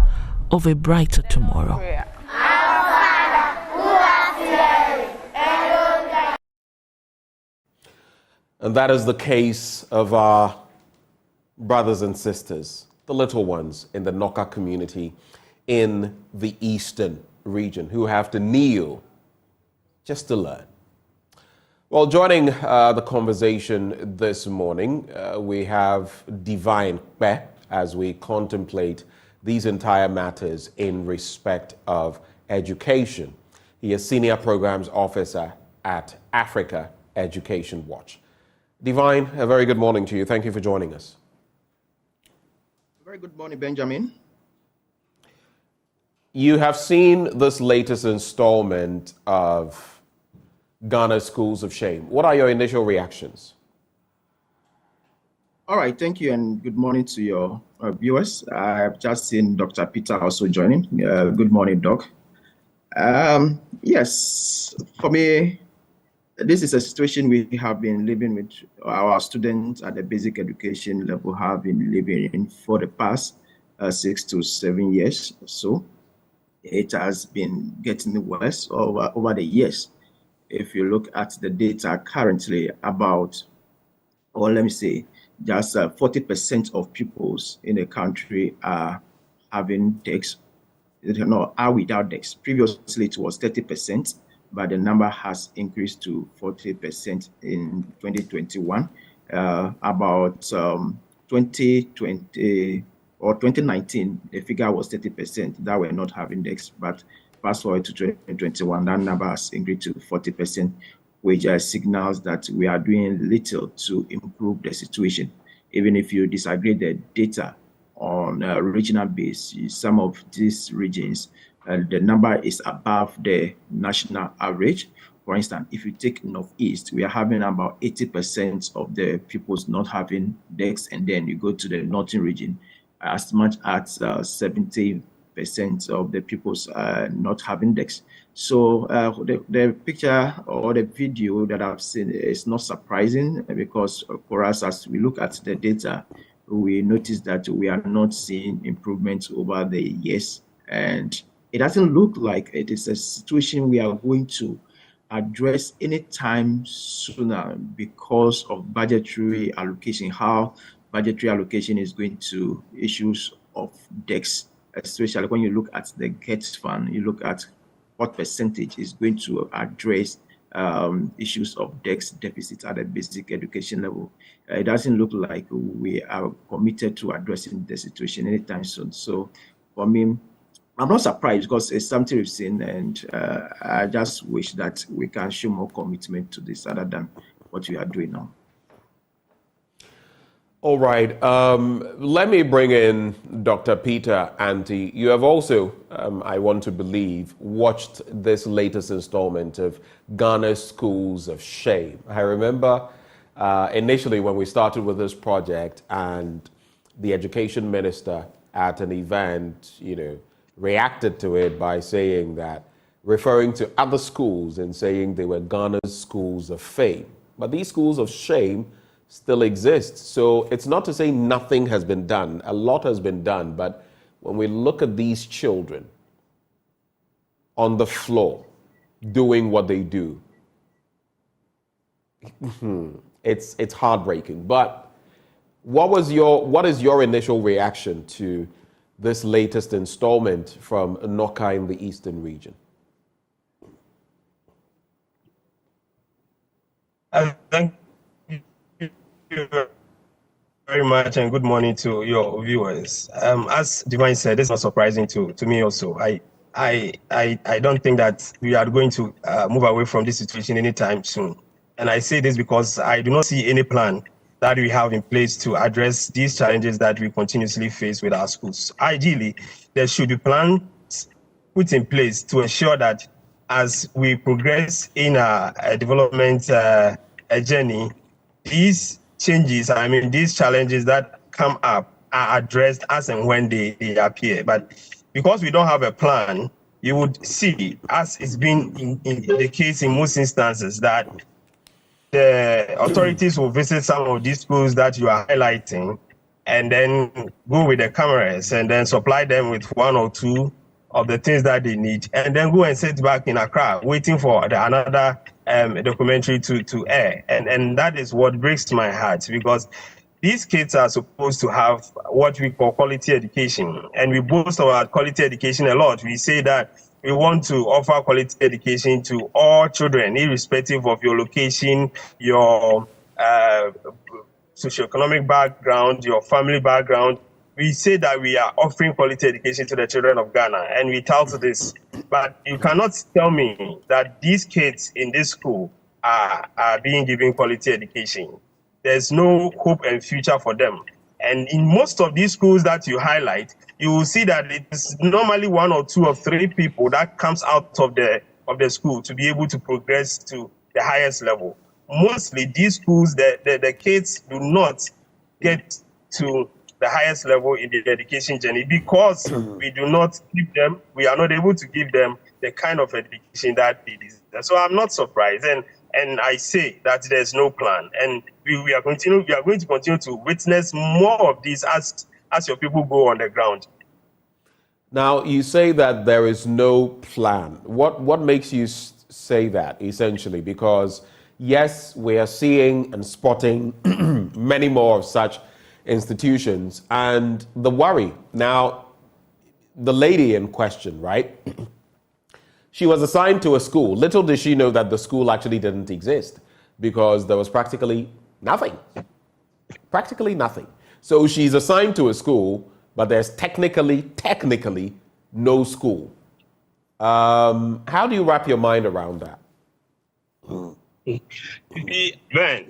of a brighter tomorrow. And that is the case of our brothers and sisters, the little ones in the Noka community in the eastern region, who have to kneel just to learn. Well, joining the conversation this morning, we have Divine Kpe as we contemplate these entire matters in respect of education. He is Senior Programs Officer at Africa Education Watch. Divine, a very good morning to you. Thank you for joining us. Very good morning, Benjamin. You have seen this latest installment of Ghana Schools of Shame. What are your initial reactions? All right, thank you, and good morning to your viewers. I've just seen Dr. Peter also joining. Good morning, Doc. Yes, for me, this is a situation we have been living with. Our students at the basic education level have been living in for the past 6 to 7 years or so. It has been getting worse over the years. If you look at the data currently, about, or let me say, just 40% of pupils in the country are having DEX, are without DEX. Previously, it was 30%. But the number has increased to 40% in 2021. About 2020 or 2019, the figure was 30% that were not having DEX. But fast forward to 2021, that number has increased to 40%, which signals that we are doing little to improve the situation. Even if you disagree the data on a regional basis, some of these regions, the number is above the national average. For instance, if you take Northeast, we are having about 80% of the pupils not having DEX, and then you go to the Northern region, as much as 70% of the pupils not having DEX. So the picture or the video that I've seen is not surprising, because for us, as we look at the data, we notice that we are not seeing improvements over the years, and it doesn't look like it is a situation we are going to address anytime sooner because of budgetary allocation, how budgetary allocation is going to issues of DEX, especially when you look at the GET fund, you look at what percentage is going to address issues of deficit at the basic education level. It doesn't look like we are committed to addressing the situation anytime soon. So for me, I'm not surprised because it's something we've seen, and I just wish that we can show more commitment to this other than what we are doing now. All right. Let me bring in Dr. Peter Anti. You have also, I want to believe, watched this latest installment of Ghana's Schools of Shame. I remember initially when we started with this project and the education minister at an event, reacted to it by saying that, referring to other schools and saying they were Ghana's schools of fame. But these schools of shame still exist. So it's not to say nothing has been done. A lot has been done. But when we look at these children on the floor doing what they do, it's heartbreaking. But what is your initial reaction to this latest installment from Noka in the Eastern region? Thank you very much, and good morning to your viewers. As Divine said, it's not surprising to me also. I don't think that we are going to move away from this situation anytime soon. And I say this because I do not see any plan that we have in place to address these challenges that we continuously face with our schools. Ideally, there should be plans put in place to ensure that as we progress in our development journey, these changes, these challenges that come up are addressed as and when they appear. But because we don't have a plan, you would see, as it's been in the case in most instances, that the authorities will visit some of these schools that you are highlighting and then go with the cameras and then supply them with one or two of the things that they need, and then go and sit back in Accra waiting for another documentary to air. And that is what breaks my heart, because these kids are supposed to have what we call quality education. And we boast about quality education a lot. We say that we want to offer quality education to all children, irrespective of your location, your socioeconomic background, your family background. We say that we are offering quality education to the children of Ghana, and we tout this. But you cannot tell me that these kids in this school are being given quality education. There's no hope and future for them. And in most of these schools that you highlight, you will see that it's normally one or two or three people that comes out of the school to be able to progress to the highest level. Mostly these schools, the kids do not get to the highest level in the education journey because we do not give them, we are not able to give them the kind of education that they deserve. So I'm not surprised. And I say that there's no plan. And we are going to continue to witness more of this as your people go on the ground. Now, you say that there is no plan. What makes you say that, essentially? Because, yes, we are seeing and spotting many more of such institutions. And the worry, now, the lady in question, right? She was assigned to a school. Little did she know that the school actually didn't exist because there was practically nothing. Practically nothing. So she's assigned to a school, but there's technically no school. How do you wrap your mind around that? Ben,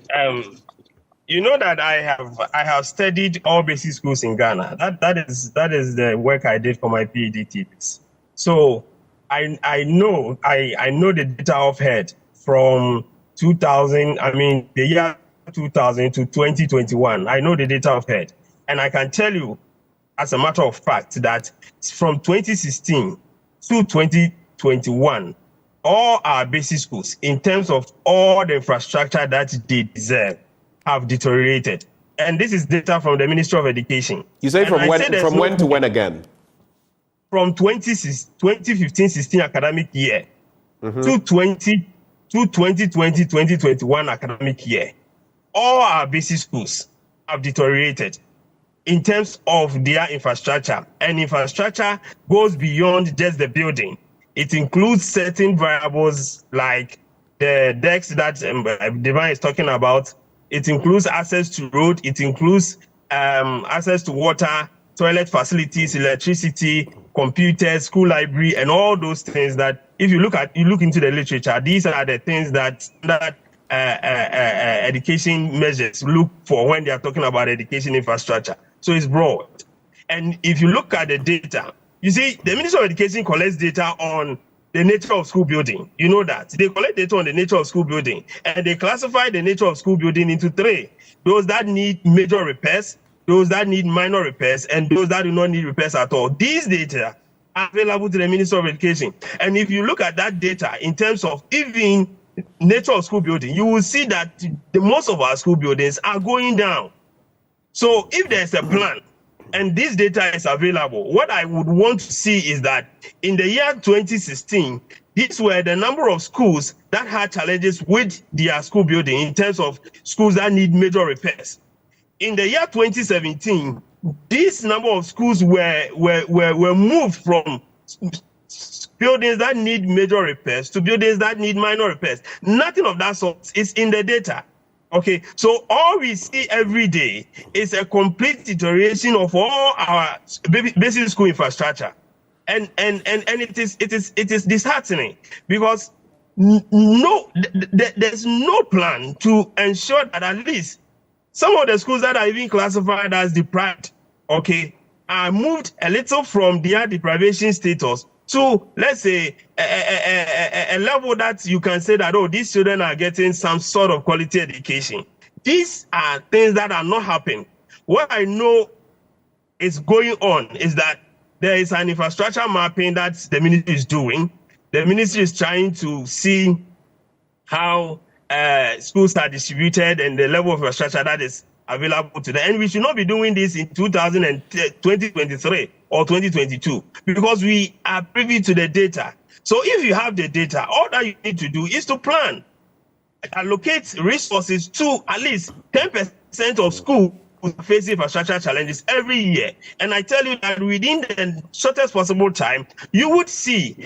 you know that I have studied all basic schools in Ghana. That is the work I did for my PhD thesis. So I know the data of head from 2000. the year 2000 to 2021. I know the data of head, and I can tell you, as a matter of fact, that from 2016 to 2021, all our basic schools, in terms of all the infrastructure that they deserve, have deteriorated. And this is data from the Ministry of Education. You say from when to when again? From 2015-16 academic year to 2020-2021 academic year. All our basic schools have deteriorated in terms of their infrastructure. And infrastructure goes beyond just the building. It includes certain variables like the decks that Divine is talking about. It includes access to road. It includes access to water, toilet facilities, electricity, computers, school library, and all those things that, if you look into the literature, these are the things that education measures look for when they are talking about education infrastructure. So it's broad. And if you look at the data, you see the Ministry of Education collects data on the nature of school building. You know that. They collect data on the nature of school building, and they classify the nature of school building into three: those that need major repairs, those that need minor repairs, and those that do not need repairs at all. These data are available to the Ministry of Education. And if you look at that data in terms of even nature of school building, you will see that most of our school buildings are going down. So if there's a plan, and this data is available, what I would want to see is that in the year 2016, these were the number of schools that had challenges with their school building in terms of schools that need major repairs. In the year 2017, this number of schools were moved from buildings that need major repairs to buildings that need minor repairs. Nothing of that sort is in the data. Okay, so all we see every day is a complete deterioration of all our basic school infrastructure, and it is disheartening because there's no plan to ensure that at least some of the schools that are even classified as deprived, okay, are moved a little from their deprivation status to, let's say, a level that you can say that, oh, these children are getting some sort of quality education. These are things that are not happening. What I know is going on is that there is an infrastructure mapping that the ministry is doing. The ministry is trying to see how schools are distributed and the level of infrastructure that is available to them. And we should not be doing this in 2023 or 2022 because we are privy to the data. So if you have the data, all that you need to do is to plan, allocate resources to at least 10% of schools facing infrastructure challenges every year. And I tell you that within the shortest possible time, you would see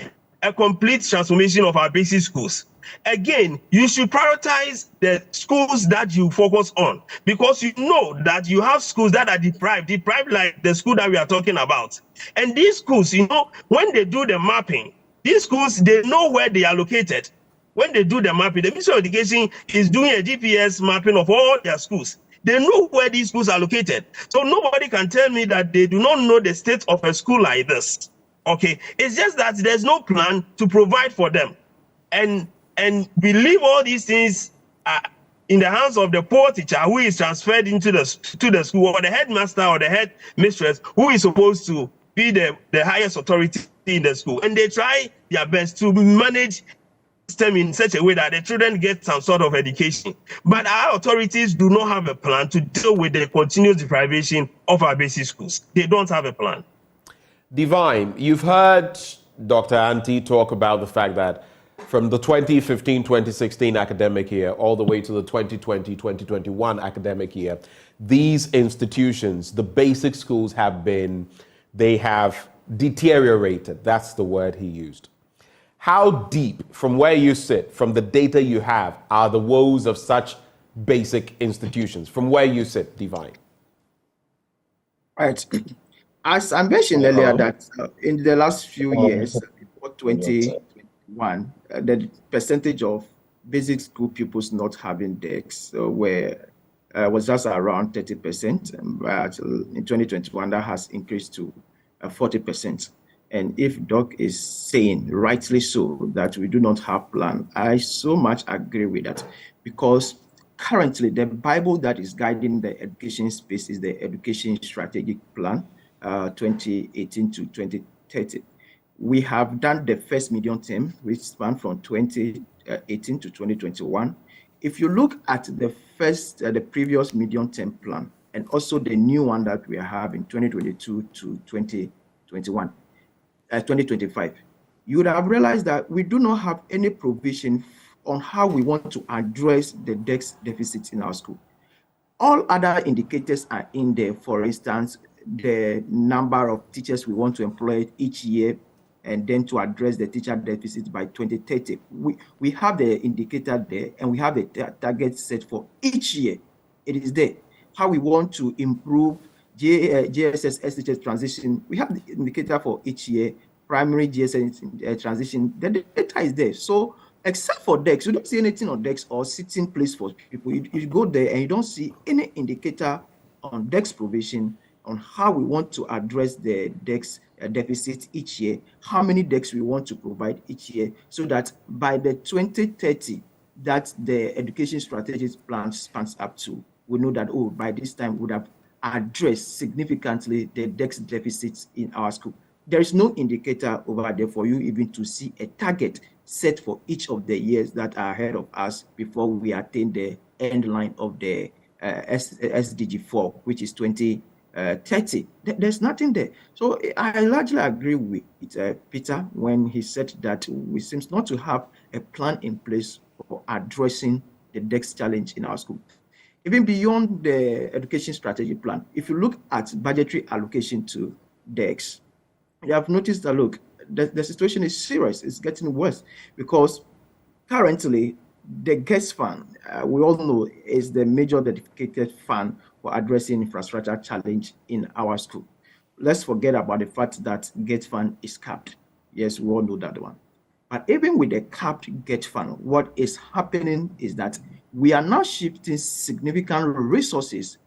a complete transformation of our basic schools. Again, you should prioritize the schools that you focus on because you know that you have schools that are deprived like the school that we are talking about. And these schools, you know, when they do the mapping, these schools, they know where they are located. When they do the mapping, the Ministry of Education is doing a GPS mapping of all their schools. They know where these schools are located. So nobody can tell me that they do not know the state of a school like this. Okay, it's just that there's no plan to provide for them. And we leave all these things in the hands of the poor teacher who is transferred into the school, or the headmaster or the headmistress who is supposed to be the highest authority in the school. And they try their best to manage the system in such a way that the children get some sort of education. But our authorities do not have a plan to deal with the continuous deprivation of our basic schools. They don't have a plan. Divine, you've heard Dr. Anti talk about the fact that from the 2015-2016 academic year all the way to the 2020-2021 academic year, these institutions, the basic schools have deteriorated. That's the word he used. How deep, from where you sit, from the data you have, are the woes of such basic institutions? From where you sit, Divine. Right. As I mentioned earlier, that in the last few years, before 2021, the percentage of basic school pupils not having decks was just around 30%, but in 2021 that has increased to 40%. And if Doc is saying, rightly so, that we do not have plan, I so much agree with that, because currently the Bible that is guiding the education space is the Education Strategic Plan 2018 to 2030. We have done the first medium term, which spanned from 2018 to 2021. If you look at the previous medium term plan, and also the new one that we have in 2022 to 2025, you would have realized that we do not have any provision on how we want to address the desk deficits in our school. All other indicators are in there. For instance, the number of teachers we want to employ each year and then to address the teacher deficit by 2030. We have the indicator there, and we have the target set for each year. It is there. How we want to improve JSS SHS transition, we have the indicator for each year. Primary GSS transition, the data is there. So except for DEX, you don't see anything on DEX or sitting place for people. You go there and you don't see any indicator on DEX provision on how we want to address the DEX deficit each year, how many DEX we want to provide each year, so that by the 2030, that the education strategies plan spans up to, we know that, oh, by this time we would have addressed significantly the DEX deficits in our school. There is no indicator over there for you even to see a target set for each of the years that are ahead of us before we attain the end line of the SDG 4, which is 2030. There's nothing there. So I largely agree with Peter when he said that we seem not to have a plan in place for addressing the DEX challenge in our school. Even beyond the education strategy plan, if you look at budgetary allocation to DEX, you have noticed that, look, the situation is serious. It's getting worse because currently the GETS fund, we all know, is the major dedicated fund for addressing infrastructure challenge in our school. Let's forget about the fact that GETS fund is capped. Yes, we all know that one. But even with the capped GETS fund, what is happening is that we are now shifting significant resources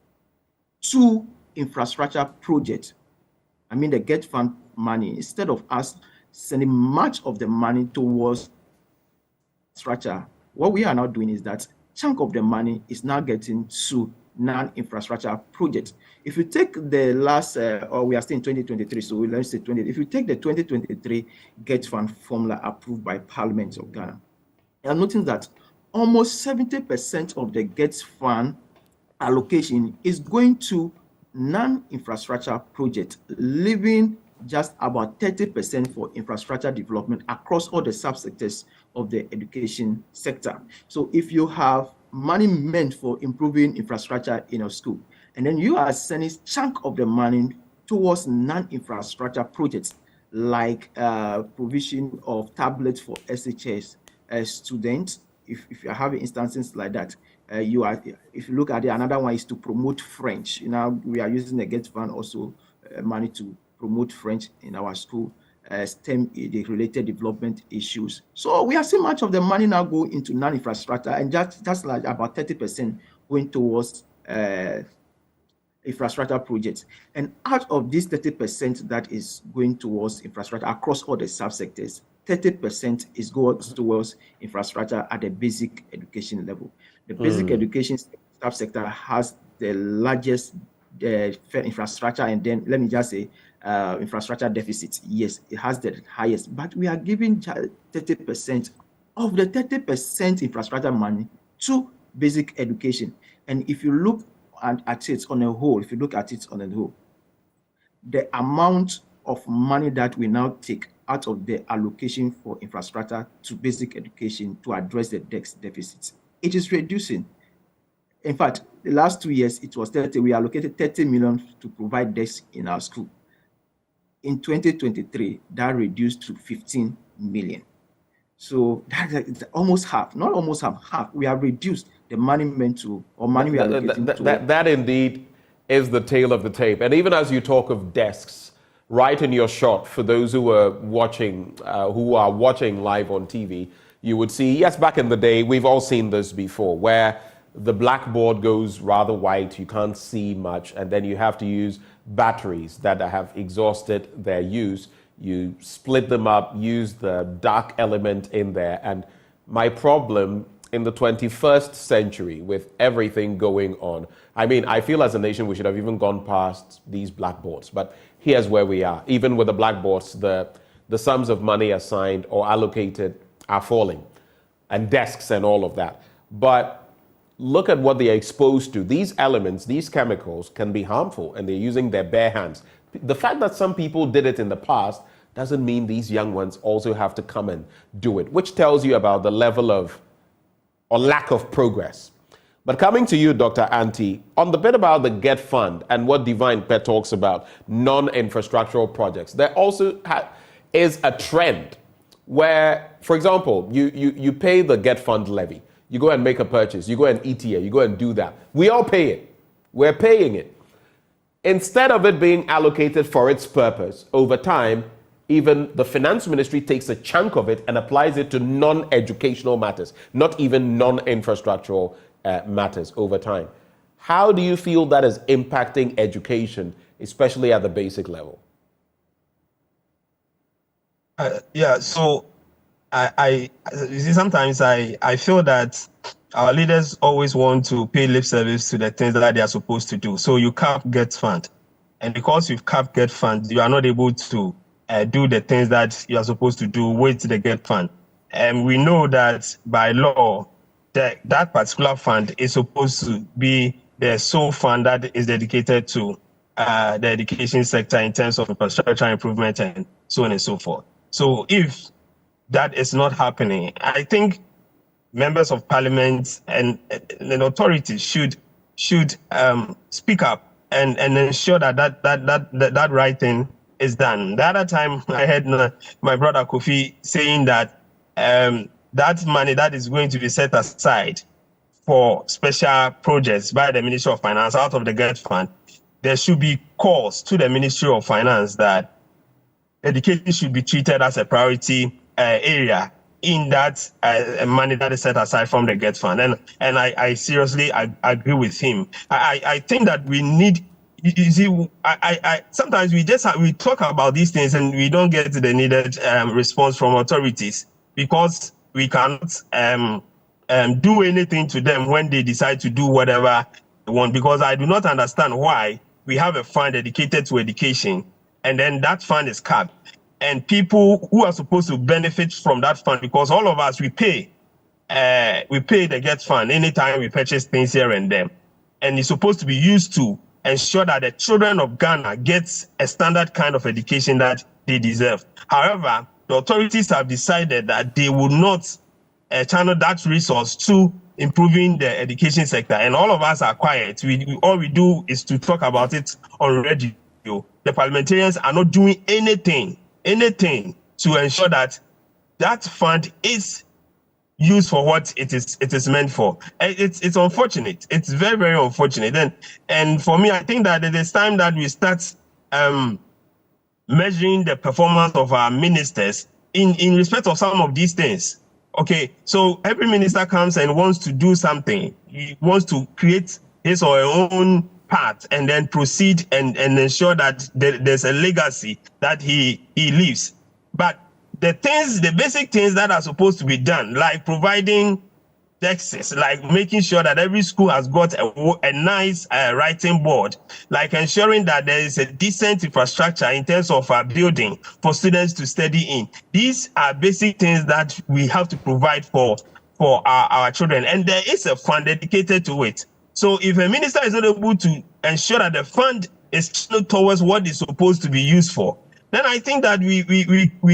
to infrastructure projects. I mean, the GETS fund money, instead of us sending much of the money towards structure, what we are now doing is that chunk of the money is now getting to non-infrastructure projects. If you take the last, or we are still in 2023, so let's say 20, if you take the 2023 GETS fund formula approved by Parliament of Ghana, you are noting that almost 70% of the GETS fund allocation is going to non-infrastructure projects, leaving just about 30% for infrastructure development across all the subsectors of the education sector. So if you have money meant for improving infrastructure in a school, and then you are sending a chunk of the money towards non-infrastructure projects like provision of tablets for SHS students, if you are having instances like that, if you look at it, another one is to promote French. Now we are using the GETS fund also money to promote French in our school, STEM, the related development issues. So we are seeing much of the money now go into non-infrastructure, and just like about 30% going towards infrastructure projects. And out of this 30% that is going towards infrastructure across all the subsectors, 30% is going towards infrastructure at the basic education level. The basic education subsector has the largest infrastructure, and then let me just say infrastructure deficit. Yes, it has the highest, but we are giving 30% of the 30% infrastructure money to basic education. And if you look at it on a whole, the amount of money that we now take out of the allocation for infrastructure to basic education to address the DEX deficits, it is reducing. In fact, the last 2 years, it was 30. We allocated 30 million to provide desks in our school. In 2023, that reduced to 15 million. So that's almost half, not almost half. We have reduced the money meant to, or money we are allocating to. That indeed is the tail of the tape. And even as you talk of desks, right in your shot, for those who are watching live on TV, you would see, yes, back in the day, we've all seen this before, where the blackboard goes rather white, you can't see much, and then you have to use batteries that have exhausted their use. You split them up, use the dark element in there. And my problem in the 21st century with everything going on, I mean, I feel as a nation we should have even gone past these blackboards. But here's where we are. Even with the blackboards, the sums of money assigned or allocated are falling, and desks and all of that. But look at what they are exposed to. These elements, these chemicals can be harmful, and they're using their bare hands. The fact that some people did it in the past doesn't mean these young ones also have to come and do it, which tells you about the level of or lack of progress. But coming to you, Dr. Anti, on the bit about the GET Fund and what Divine Pet talks about, non-infrastructural projects, there also is a trend where, for example, you pay the Get Fund levy. You go and make a purchase. You go and ETA. You go and do that. We all pay it. We're paying it. Instead of it being allocated for its purpose, over time, even the finance ministry takes a chunk of it and applies it to non-educational matters, not even non-infrastructural matters over time. How do you feel that is impacting education, especially at the basic level? So sometimes I feel that our leaders always want to pay lip service to the things that they are supposed to do. So you cap Get Fund. And because you've capped Get Fund, you are not able to do the things that you are supposed to do with the Get Fund. And we know that by law, that particular fund is supposed to be the sole fund that is dedicated to the education sector in terms of infrastructure improvement and so on and so forth. So if that is not happening, I think members of parliament and authorities should speak up and ensure that right thing is done. The other time I heard my brother Kofi saying that that money that is going to be set aside for special projects by the Ministry of Finance out of the Get Fund, there should be calls to the Ministry of Finance that education should be treated as a priority area in that money that is set aside from the Get Fund. And I seriously agree with him. I think that we need, you see, sometimes we talk about these things and we don't get the needed response from authorities because we cannot do anything to them when they decide to do whatever they want. Because I do not understand why we have a fund dedicated to education and then that fund is capped. And people who are supposed to benefit from that fund, because all of us, we pay the Get Fund anytime we purchase things here and there. And it's supposed to be used to ensure that the children of Ghana get a standard kind of education that they deserve. However, the authorities have decided that they will not channel that resource to improving the education sector. And all of us are quiet. All we do is to talk about it on radio. The parliamentarians are not doing anything to ensure that that fund is used for what it is meant for. It's unfortunate. It's very, very unfortunate. And for me, I think that it is time that we start measuring the performance of our ministers in respect of some of these things. Okay, so every minister comes and wants to do something. He wants to create his or her own path and then proceed and ensure that there's a legacy that he leaves. But the basic things that are supposed to be done, like providing texts, like making sure that every school has got a nice writing board, like ensuring that there is a decent infrastructure in terms of building for students to study in. These are basic things that we have to provide for our children. And there is a fund dedicated to it. So if a minister is not able to ensure that the fund is channeled towards what it's supposed to be used for, then I think that we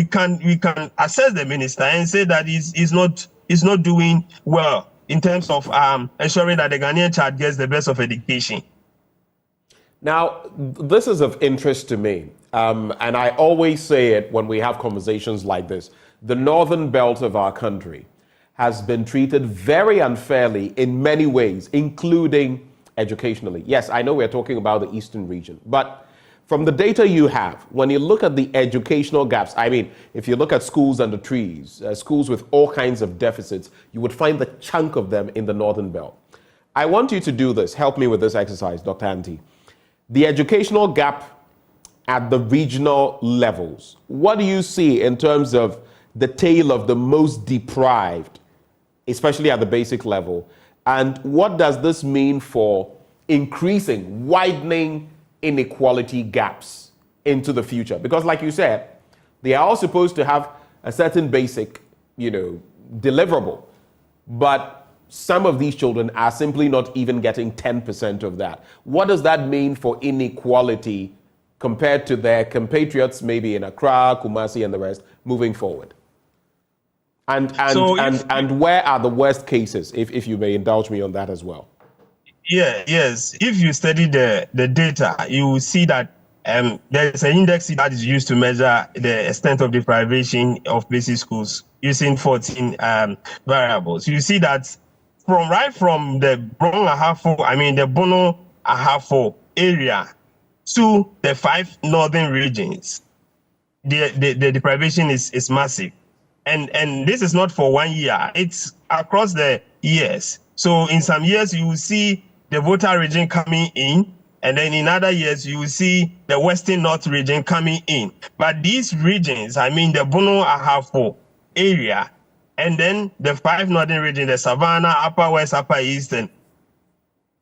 can assess the minister and say that he's not doing well in terms of ensuring that the Ghanaian child gets the best of education. Now, this is of interest to me, and I always say it when we have conversations like this. The northern belt of our country has been treated very unfairly in many ways, including educationally. Yes, I know we're talking about the eastern region, but from the data you have, when you look at the educational gaps, I mean, if you look at schools under trees, schools with all kinds of deficits, you would find the chunk of them in the northern belt. I want you to do this. Help me with this exercise, Dr. Anti. The educational gap at the regional levels. What do you see in terms of the tale of the most deprived, especially at the basic level? And what does this mean for increasing, widening inequality gaps into the future? Because like you said, they are all supposed to have a certain basic, deliverable. But some of these children are simply not even getting 10% of that. What does that mean for inequality compared to their compatriots, maybe in Accra, Kumasi, and the rest, moving forward? And where are the worst cases, if you may indulge me on that as well? Yes. If you study the data, you will see that there's an index that is used to measure the extent of deprivation of basic schools using 14 variables. You see that from the the Bono Ahafo area to the 5 northern regions, the deprivation is massive. And this is not for 1 year, it's across the years. So in some years you will see the Volta region coming in, and then in other years you will see the Western North region coming in. But these regions, the Bono Ahafo area, and then the 5 northern regions, the Savannah, Upper West, Upper Eastern,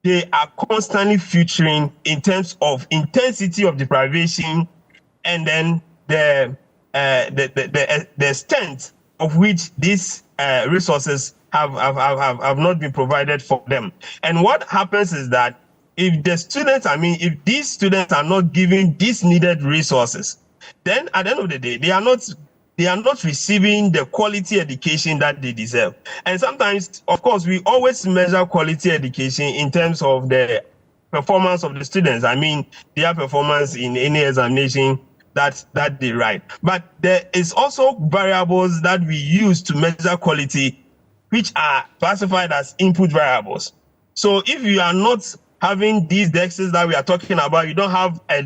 they are constantly featuring in terms of intensity of deprivation, and then the extent of which these resources have not been provided for them. And what happens is that if the students, if these students are not given these needed resources, then at the end of the day, they are not receiving the quality education that they deserve. And sometimes, of course, we always measure quality education in terms of the performance of the students. Their performance in any examination that they write. But there is also variables that we use to measure quality, which are classified as input variables. So if you are not having these DEXs that we are talking about, you don't have a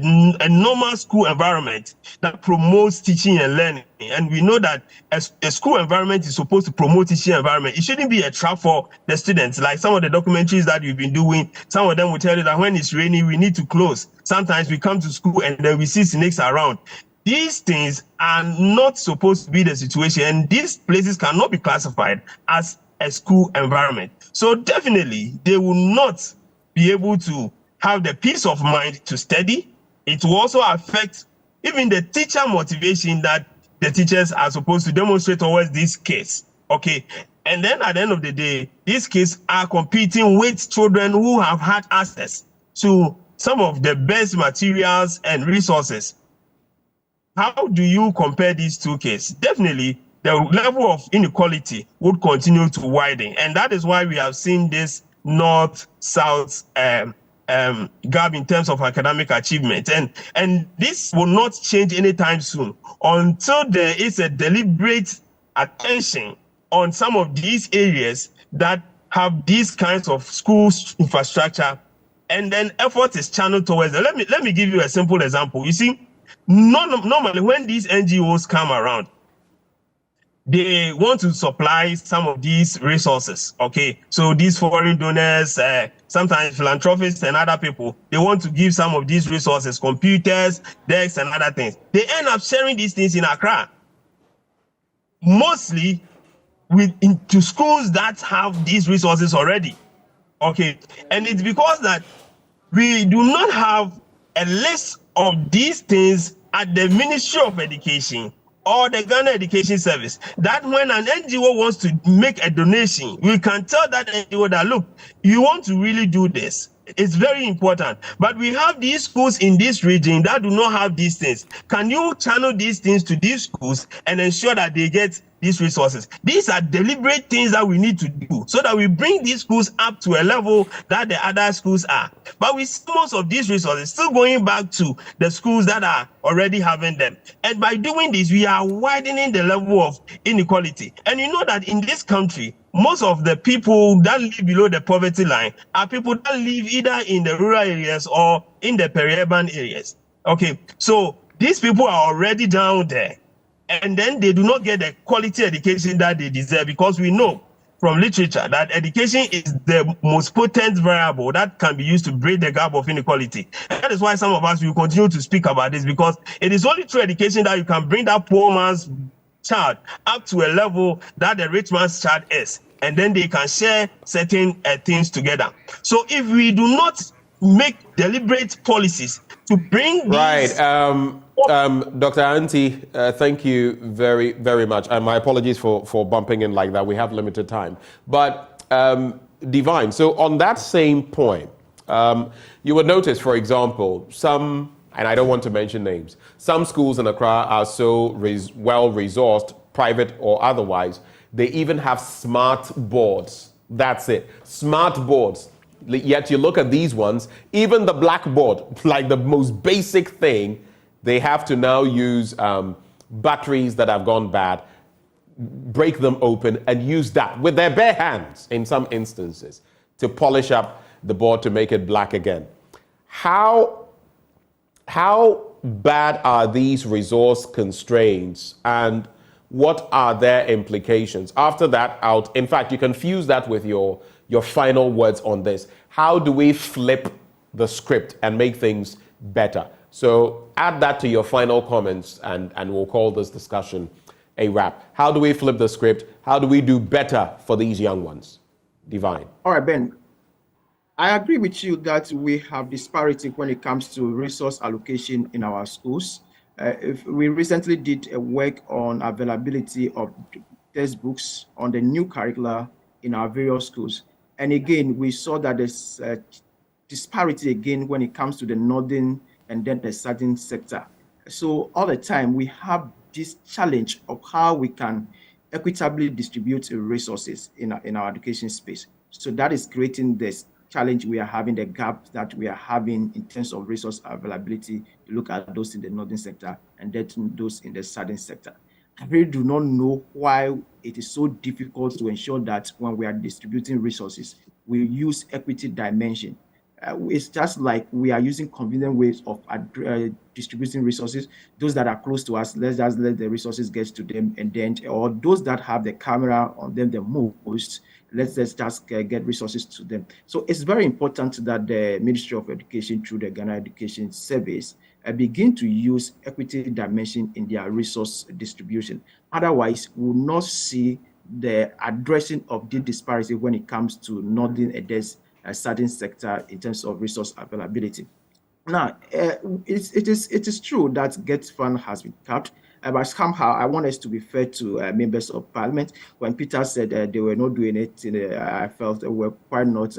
normal school environment that promotes teaching and learning. And we know that a school environment is supposed to promote teaching environment. It shouldn't be a trap for the students. Like some of the documentaries that we've been doing, some of them will tell you that when it's raining, we need to close. Sometimes we come to school and then we see snakes around. These things are not supposed to be the situation, and these places cannot be classified as a school environment. So definitely, they will not be able to have the peace of mind to study. It will also affect even the teacher motivation that the teachers are supposed to demonstrate towards this case. Okay. And then at the end of the day, these kids are competing with children who have had access to some of the best materials and resources. How do you compare these two cases? Definitely, the level of inequality would continue to widen. And that is why we have seen this north-south gap in terms of academic achievement. And this will not change anytime soon until there is a deliberate attention on some of these areas that have these kinds of school infrastructure, and then effort is channeled towards them. Let me give you a simple example. You see, normally when these NGOs come around, they want to supply some of these resources, okay? So these foreign donors, sometimes philanthropists and other people, they want to give some of these resources, computers, desks, and other things. They end up sharing these things in Accra, mostly into schools that have these resources already, okay? And it's because that we do not have a list of these things at the Ministry of Education or the Ghana Education Service, that when an NGO wants to make a donation, we can tell that NGO that, look, you want to really do this. It's very important. But we have these schools in this region that do not have these things. Can you channel these things to these schools and ensure that they get these resources? These are deliberate things that we need to do so that we bring these schools up to a level that the other schools are. But we see most of these resources still going back to the schools that are already having them. And by doing this, we are widening the level of inequality. And you know that in this country, most of the people that live below the poverty line are people that live either in the rural areas or in the peri-urban areas. Okay, so these people are already down there. And then they do not get the quality education that they deserve, because we know from literature that education is the most potent variable that can be used to bridge the gap of inequality. And that is why some of us will continue to speak about this, because it is only through education that you can bring that poor man's child up to a level that the rich man's child is. And then they can share certain things together. So if we do not make deliberate policies to bring these... Dr. Anti, thank you very, very much. And my apologies for bumping in like that. We have limited time. But Divine, so on that same point, you would notice, for example, some, and I don't want to mention names, some schools in Accra are so well-resourced, private or otherwise, they even have smart boards. That's it. Smart boards Yet you look at these ones, even the blackboard, like the most basic thing, they have to now use batteries that have gone bad, break them open, and use that with their bare hands in some instances to polish up the board to make it black again. How bad are these resource constraints, and what are their implications? After that, in fact, you can fuse that with your final words on this. How do we flip the script and make things better? So add that to your final comments, and we'll call this discussion a wrap. How do we flip the script? How do we do better for these young ones? Divine. All right, Ben. I agree with you that we have disparity when it comes to resource allocation in our schools. We recently did a work on availability of textbooks on the new curricula in our various schools. And again, we saw that there's disparity again when it comes to the northern and then the southern sector. So all the time we have this challenge of how we can equitably distribute resources in our education space. So that is creating this challenge we are having, the gap that we are having in terms of resource availability. You look at those in the northern sector and then those in the southern sector. I really do not know why it is so difficult to ensure that when we are distributing resources, we use equity dimension. It's just like we are using convenient ways of distributing resources. Those that are close to us, let's just let the resources get to them, and then, or those that have the camera on them the most, let's just get resources to them. So it's very important that the Ministry of Education, through the Ghana Education Service, begin to use equity dimension in their resource distribution. Otherwise, we will not see the addressing of the disparity when it comes to northern and southern sector in terms of resource availability. Now, it is true that GET Fund has been capped, but somehow I want us to be fair to members of parliament. When Peter said they were not doing it, I felt we were quite not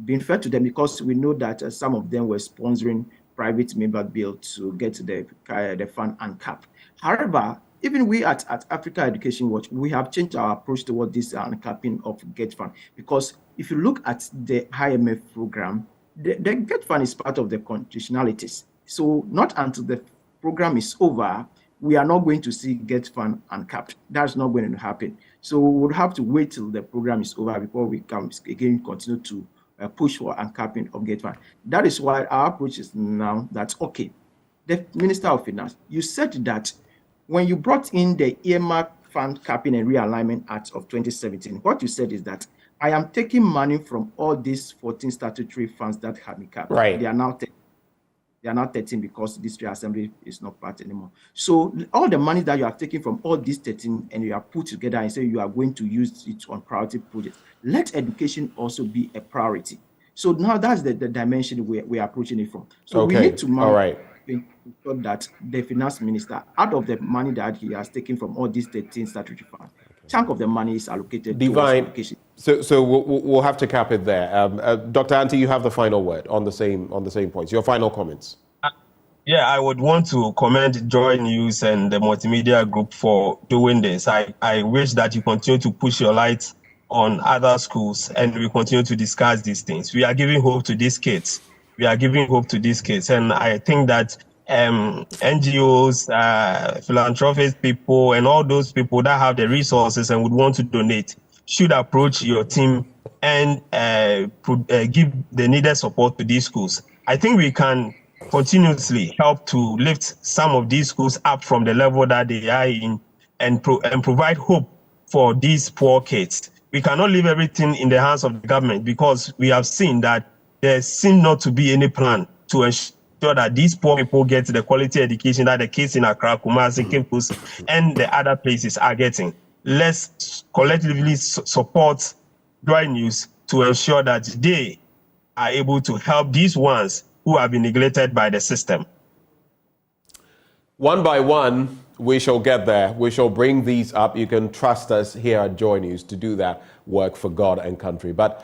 being fair to them, because we know that some of them were sponsoring private member bill to get the fund uncapped. However, even we at Africa Education Watch, we have changed our approach toward this uncapping of GET Fund, because if you look at the IMF program, the GET Fund is part of the conditionalities. So not until the program is over, we are not going to see GET Fund uncapped. That's not going to happen. So we would have to wait till the program is over before we can again continue to push for uncapping of GET Fund. That is why our approach is now that, okay, the Minister of Finance, you said that when you brought in the earmark fund capping and realignment act of 2017, what you said is that I am taking money from all these 14 statutory funds that have been capped. Right. They are now 13 because the district assembly is not part anymore. So all the money that you are taking from all these 13 and you are put together and say you are going to use it on priority projects, let education also be a priority. So now that's the dimension we are approaching it from. So we need to ensure that the finance minister, out of the money that he has taken from all these 13 statutory funds, chunk of the money is allocated to education. So we'll have to cap it there. Dr. Anti, you have the final word on the same points. Your final comments. Yeah, I would want to commend Joy News and the multimedia group for doing this. I wish that you continue to push your light on other schools and we continue to discuss these things. We are giving hope to these kids. And I think that NGOs, philanthropic people, and all those people that have the resources and would want to donate should approach your team and give the needed support to these schools. I think we can continuously help to lift some of these schools up from the level that they are in and provide hope for these poor kids. We cannot leave everything in the hands of the government, because we have seen that there seems not to be any plan to ensure that these poor people get the quality education that the kids in Accra, Kumasi, Kimpus, and the other places are getting. Let's collectively support Joy News to ensure that they are able to help these ones who have been neglected by the system. One by one, we shall get there. We shall bring these up. You can trust us here at Joy News to do that work for God and country. But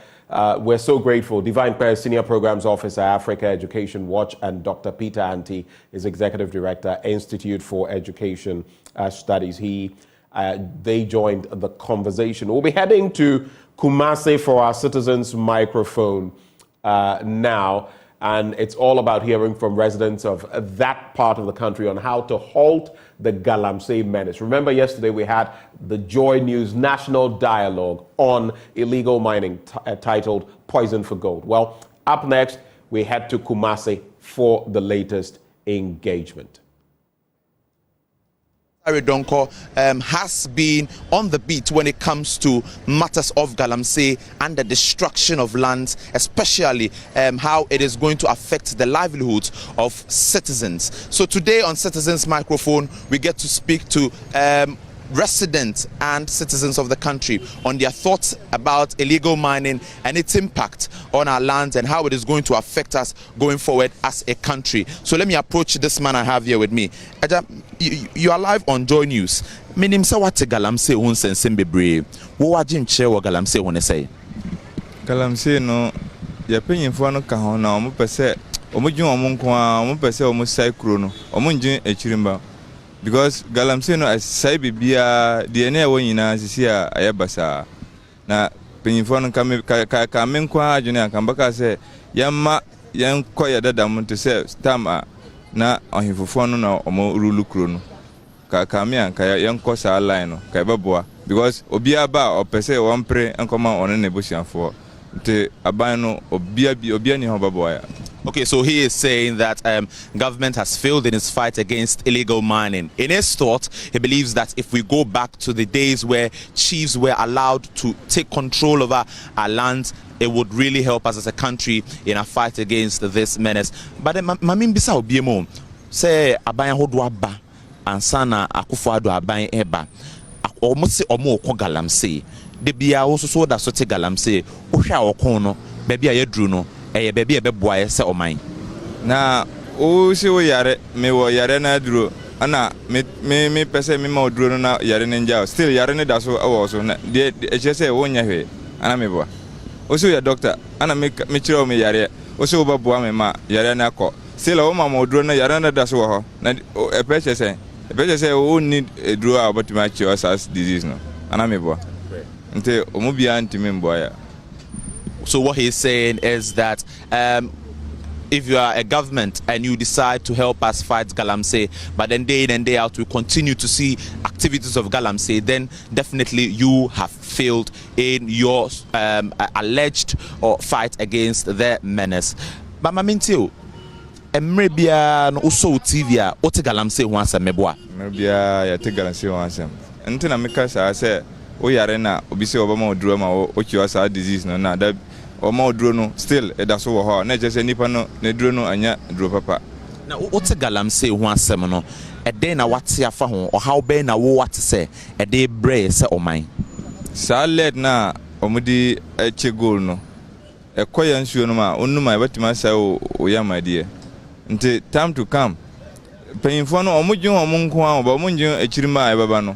we're so grateful. Divine Pairs, Senior Programs Officer, Africa Education Watch, and Dr. Peter Anti is Executive Director, Institute for Education Studies. They joined the conversation. We'll be heading to Kumasi for our Citizens Microphone now. And it's all about hearing from residents of that part of the country on how to halt the Galamsey menace. Remember, yesterday we had the Joy News National Dialogue on illegal mining titled Poison for Gold. Well, up next, we head to Kumasi for the latest engagement. Harry Donko has been on the beat when it comes to matters of Galamsey and the destruction of lands, especially how it is going to affect the livelihoods of citizens. So today on Citizens Microphone, we get to speak to residents and citizens of the country on their thoughts about illegal mining and its impact on our lands and how it is going to affect us going forward as a country. So let me approach this man I have here with me. You are live on Joy News. Minim sa wate Galamsey hun sensem bebre. Wo wagye nkyere wo Galamsey hun say. Galamsey no ya penyimfo no ka ho na omo pese omo dwun omo nko a omo pese omo sai kro no omo ngin echirimba. Because Galamsey no asai bibia de na ewo nyina sisi a ayabasa na penyimfo no ka menko a adwene akambaka se yamma yankɔ ya dada mo to se stam na ohimfofo no na omo rulu kro no ka me an ka yankɔ sa line no ka beboa because obia ba opese wampre enkoma one ne bosianfo nte aban no obia ni ho beboa ya. Okay, so he is saying that government has failed in its fight against illegal mining. In his thought, he believes that if we go back to the days where chiefs were allowed to take control over our lands, it would really help us as a country in our fight against this menace. But mamin bisa obiemo say aban hodo aba ansana Akufo-Addo aban eba omo se omo okɔ Galamsey de bia wo so da so te Galamsey wo hwa okɔ no ba bia yaduru no eye ba bia beboa se oman na o se wo yare me wo yare na duro ana me pese me ma oduro no na yare ne nja still yare ne da so awo so na de eche se wo nya hwe ana me boa o se ya doctor ana me kire o me yare o se wo ba boa me ma yare na akɔ still wo ma oduro na yare na da so ho na epeche se wo need eduro about my chiosis disease no ana me boa nte o mu bia ntimi mboa ya. So what he's saying is that if you are a government and you decide to help us fight Galamsey, but then day in and day out we continue to see activities of Galamsey, then definitely you have failed in your alleged fight against the menace. But Mamintio, Emrebia no uso TV a ote Galamsey once a meboa. Emrebia ya te Galamsey once. Ntina meka sa say o yare na obise obama oduro ma o kiwa disease no na da Oma oduro no still eda so wo ho na je se nipa no na duro no anya duro papa na wo te Galamsey ho asem no ede na wate afa ho o how be na wo wate se ede bre se oman salad na omudi eche goal no ekoya nsuo no ma onuma ebatima sa o yamade nti time to come payinfo no omudwun omunko a oba omunjun echirima ebaba no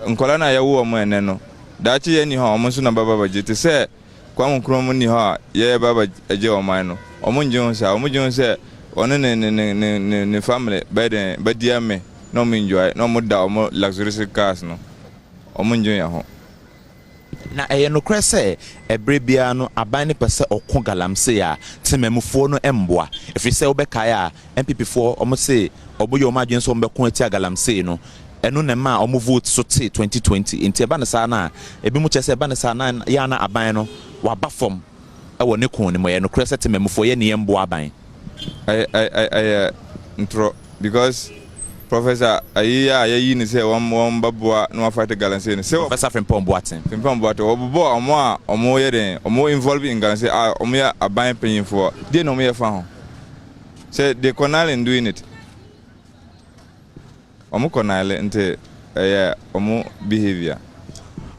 nkola na yawo omo ene no dachi ye ni ho omo so na baba jete se kwa nkromo ni ho ye baba eje oman no omunjun se one ne family beden badia me no me enjoy no mo da omo luxurious cars no omunjun ya ho na no krese ebrebia no aban ne pese okko Galamsey a temamufo no emboa if you say obeka ya MPP for omo say oboyo omadwen so mbeko ati Galamsey no eno ne ma omo vote so te 2020 enti eba ne sa na ebi mu chese eba ne sa na ya na aban no waba fom e wo ne kon ne mo ye no krese temamufo ye ne emboa aban I intro because Professor Aya yi ni say one babua no fight Galamsey ni say Professor Frimpong Boateng obo omo ye den omo involved in Galamsey omo ya aban paying for dey no me fa ho say they conal doing it omo conal nte omo behavior.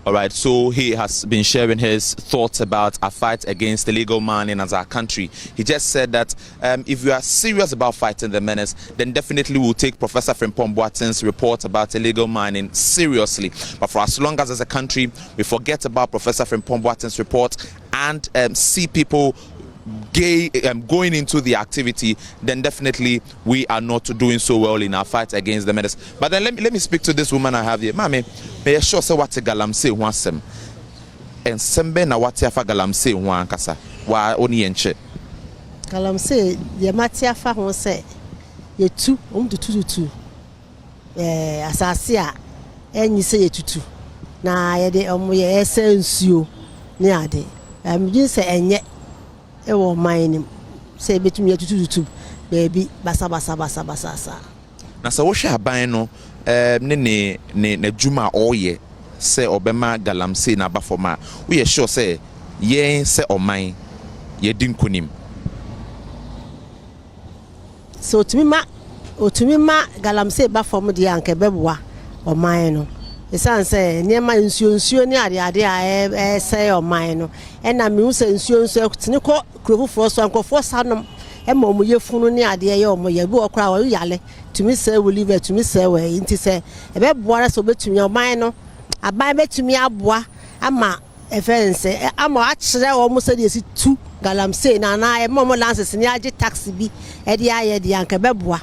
All right, so he has been sharing his thoughts about our fight against illegal mining as our country. He just said that if we are serious about fighting the menace, then definitely we'll take Professor Frimpong Boateng's report about illegal mining seriously. But for as long as a country we forget about Professor Frimpong Boateng's report and see people going into the activity, then definitely we are not doing so well in our fight against the menace. But then let me speak to this woman I have here. Mami, may I sure say what Galamsey wansem and sembe na what afa Galamsey wan kasa. wa oni yenche Galamsey the matia fa ho say ye tu tutu asase a enyi say ye tutu na ye de ye esensuo ni ade gin say enye e wo man say betumi ye tutu baby basa na sa wo hwe aban no ne djuma oye say obema Galamsey na bafoma we ye sure say yen say oman ye din kunim so otumi ma Galamsey bafom de anke beboa oman no esan say niema nsuo ni ade a say oman no na me hu say nsuo tini ko krofofo so ankofo sanom ema omo yefunu ni ade ye omo ye bi okra wa yale tumi say we live tumi say we nti say ebeboa so betumi oman no aban betumi aboa ama efense ama akire omo say de si tu Galamsey na ema lances ni age taxi bi e de aye de anka beboa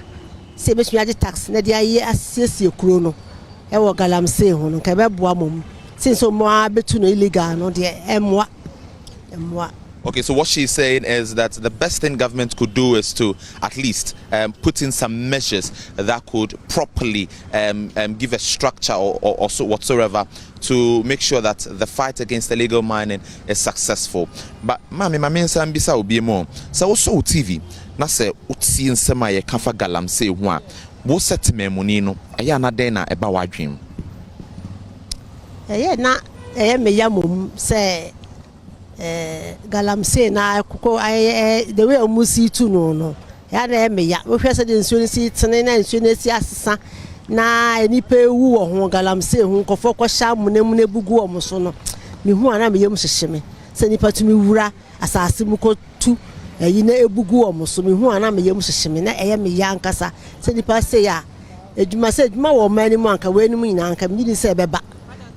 se betumi age taxi na de aye asiesie kuro no e wo Galamsey ho no ka beboa mom since omo abetu no illegal no de emwa. Okay, so what she's saying is that the best thing government could do is to at least put in some measures that could properly give a structure or so whatsoever to make sure that the fight against illegal mining is successful. But mami nsa mbisa obi mo so wo so TV na say uti nsema ye kafa Galamsey ho a wo settlement muni no eya na den na eba wadwen me yamom say Galamsey na koko the way omusi tu no ya na me ya wo hwese de nsuo si tene na nsuo na si asesa na enipa ewu wo ho Galamsey ho kofo ko sha munamune bugu wo so no me hu ana me yem hyehyeme se nipa tumi wura asase mu ko tu yi na ebugu wo so me hu ana me yem hyehyeme na eye me ya nkasa se nipa se ya edwuma wo mani mu anka we ni mu nyina anka me ni se beba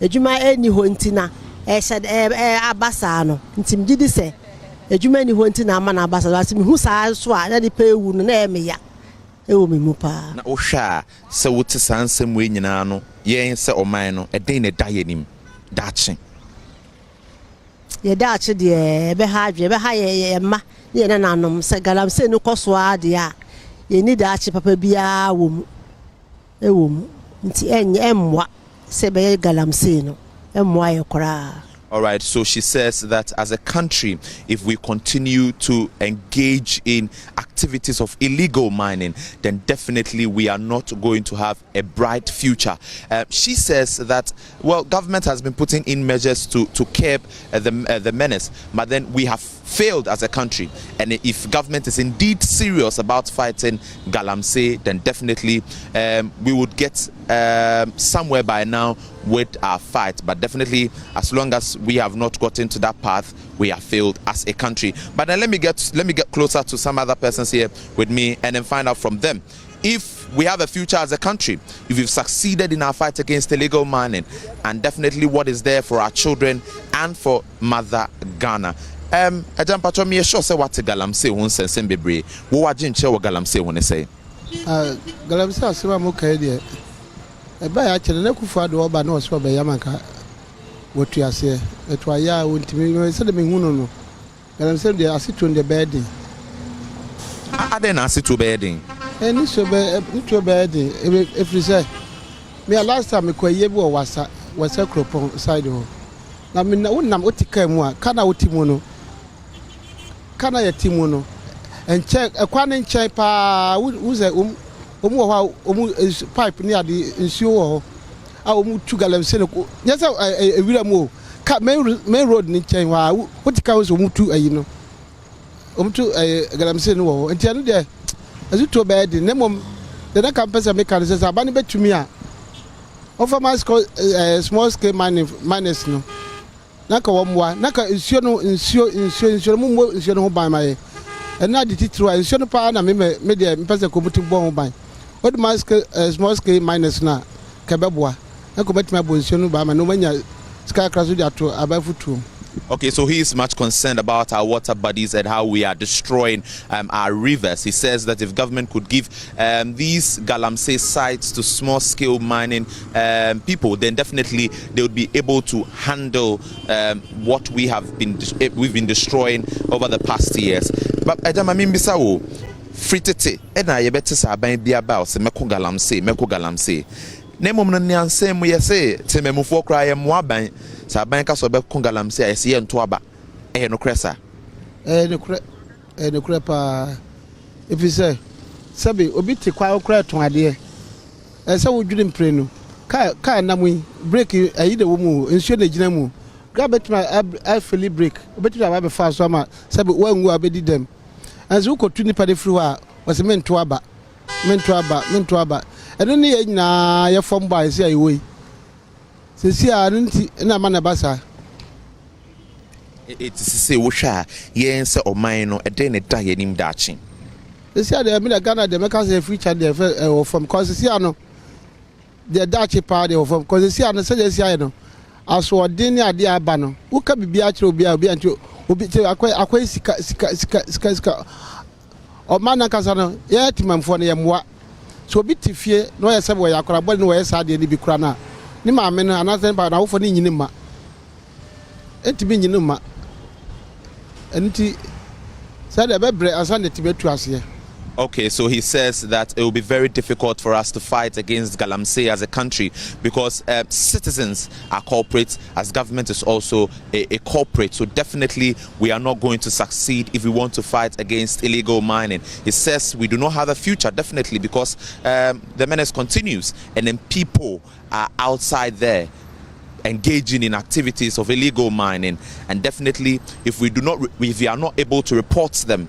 edwuma eni ho ntina abasa no ntim gidi se edwuma ni ho ntina ama na abasa wase me hu saa so a na de pe ewu no na e me ya ewo me mu pa na wo hwa se wo te sansem we nyina no yen se oman no eden ne da yenim dache ye dache de be ha adwe be ha ye ma ye na nanom se Galamsey no koso ade a ye ni dache papa bia wo mu ewo mu nti enye emwa se be Galamsey no. All right, so she says that as a country, if we continue to engage in activities of illegal mining, then definitely we are not going to have a bright future. She says that, well, government has been putting in measures to curb the menace, but then we have failed as a country. And if government is indeed serious about fighting Galamsey, then definitely we would get somewhere by now with our fight. But definitely, as long as we have not gotten to that path, we have failed as a country. But then let me get closer to some other persons here with me and then find out from them if we have a future as a country, if we've succeeded in our fight against illegal mining, and definitely what is there for our children and for Mother Ghana. Ajam pacho me sure say what Galamsey won sense bebre. Wo wagye nche wo Galamsey won say. Galamsey asema mo kai de. E ba ya kire na kufa do oba na oso ba yamanka. Wotu ase. Etwa ya wontimi se de me hunu no. Galamsey de asitu de bed. Ade na asitu bed. Eni so be itu bed every say. Me last time me kwaye bi o wasa kropon side ho. Na me na wonam otika mu a kana wotimu no. Kana yetimu no enche ekwane nche pa uze omu ho omu pipe ni ade nsuo ho a omu tu Galamsey no nyesa ewira mu ka main road ni nche wa wotika wo omu tu ayi no omu tu Galamsey no ho enti anu de azuto be de nemom de na campus me kan say abani betumi a offer my small scale miners no naka womwa naka nsuo no mu nsuo no ho ban maye ena de titiro nsuo no pa na me de mpese komuti bo ho ban what mask small scale miners na ka beboa na ko betime bo nsuo no ba ma no manya ska kraso de ato abafutuo Okay, so he is much concerned about our water bodies and how we are destroying our rivers. He says that if government could give these Galamsey sites to small-scale mining people, then definitely they would be able to handle what we've been destroying over the past years. But Ejamamin Bisawo, fritete, ena yebete sa aban biaba se meko Galamsey. Nemo mnanyanse mu yese tememufo kra ye moaban sa aban ka so be ko Galamsey ese ye nto aba no kresa no kre pa if you say sabi obi te kwa okra ton ade se wodwiri mpre no ka na mu break ayi de wo mu nsuo na gina mu ga betima I fully break obetima ba be fa so ma sabi wangu abedi dem azu ko tuni pa de firi wa was mento aba eno ne ye nyina ye fom ba ese ayi woi sesi a nti na ma na basa it say wo hwa ye nse oman no ede ne da ye nim daachi sesi a de me da Ghana de make say future de from cause sesi a no de daachi pa de from cause sesi a no se sesi a no aso odin ne ade aba no wo ka bibia kire obi anti obi akwai sika o mana kasa no ye timamfo no ye moa so obi tifie no ye sebe ya akora body no ye sade ni bi kura na ni ma me no anase ba na wo fo ni nyini ma entibi nyini ma enti sade be bre asande tibetu ase. Okay, so he says that it will be very difficult for us to fight against Galamsey as a country because citizens are corporate, as government is also a corporate. So definitely we are not going to succeed if we want to fight against illegal mining. He says we do not have a future, definitely, because the menace continues and then people are outside there engaging in activities of illegal mining, and definitely if we are not able to report them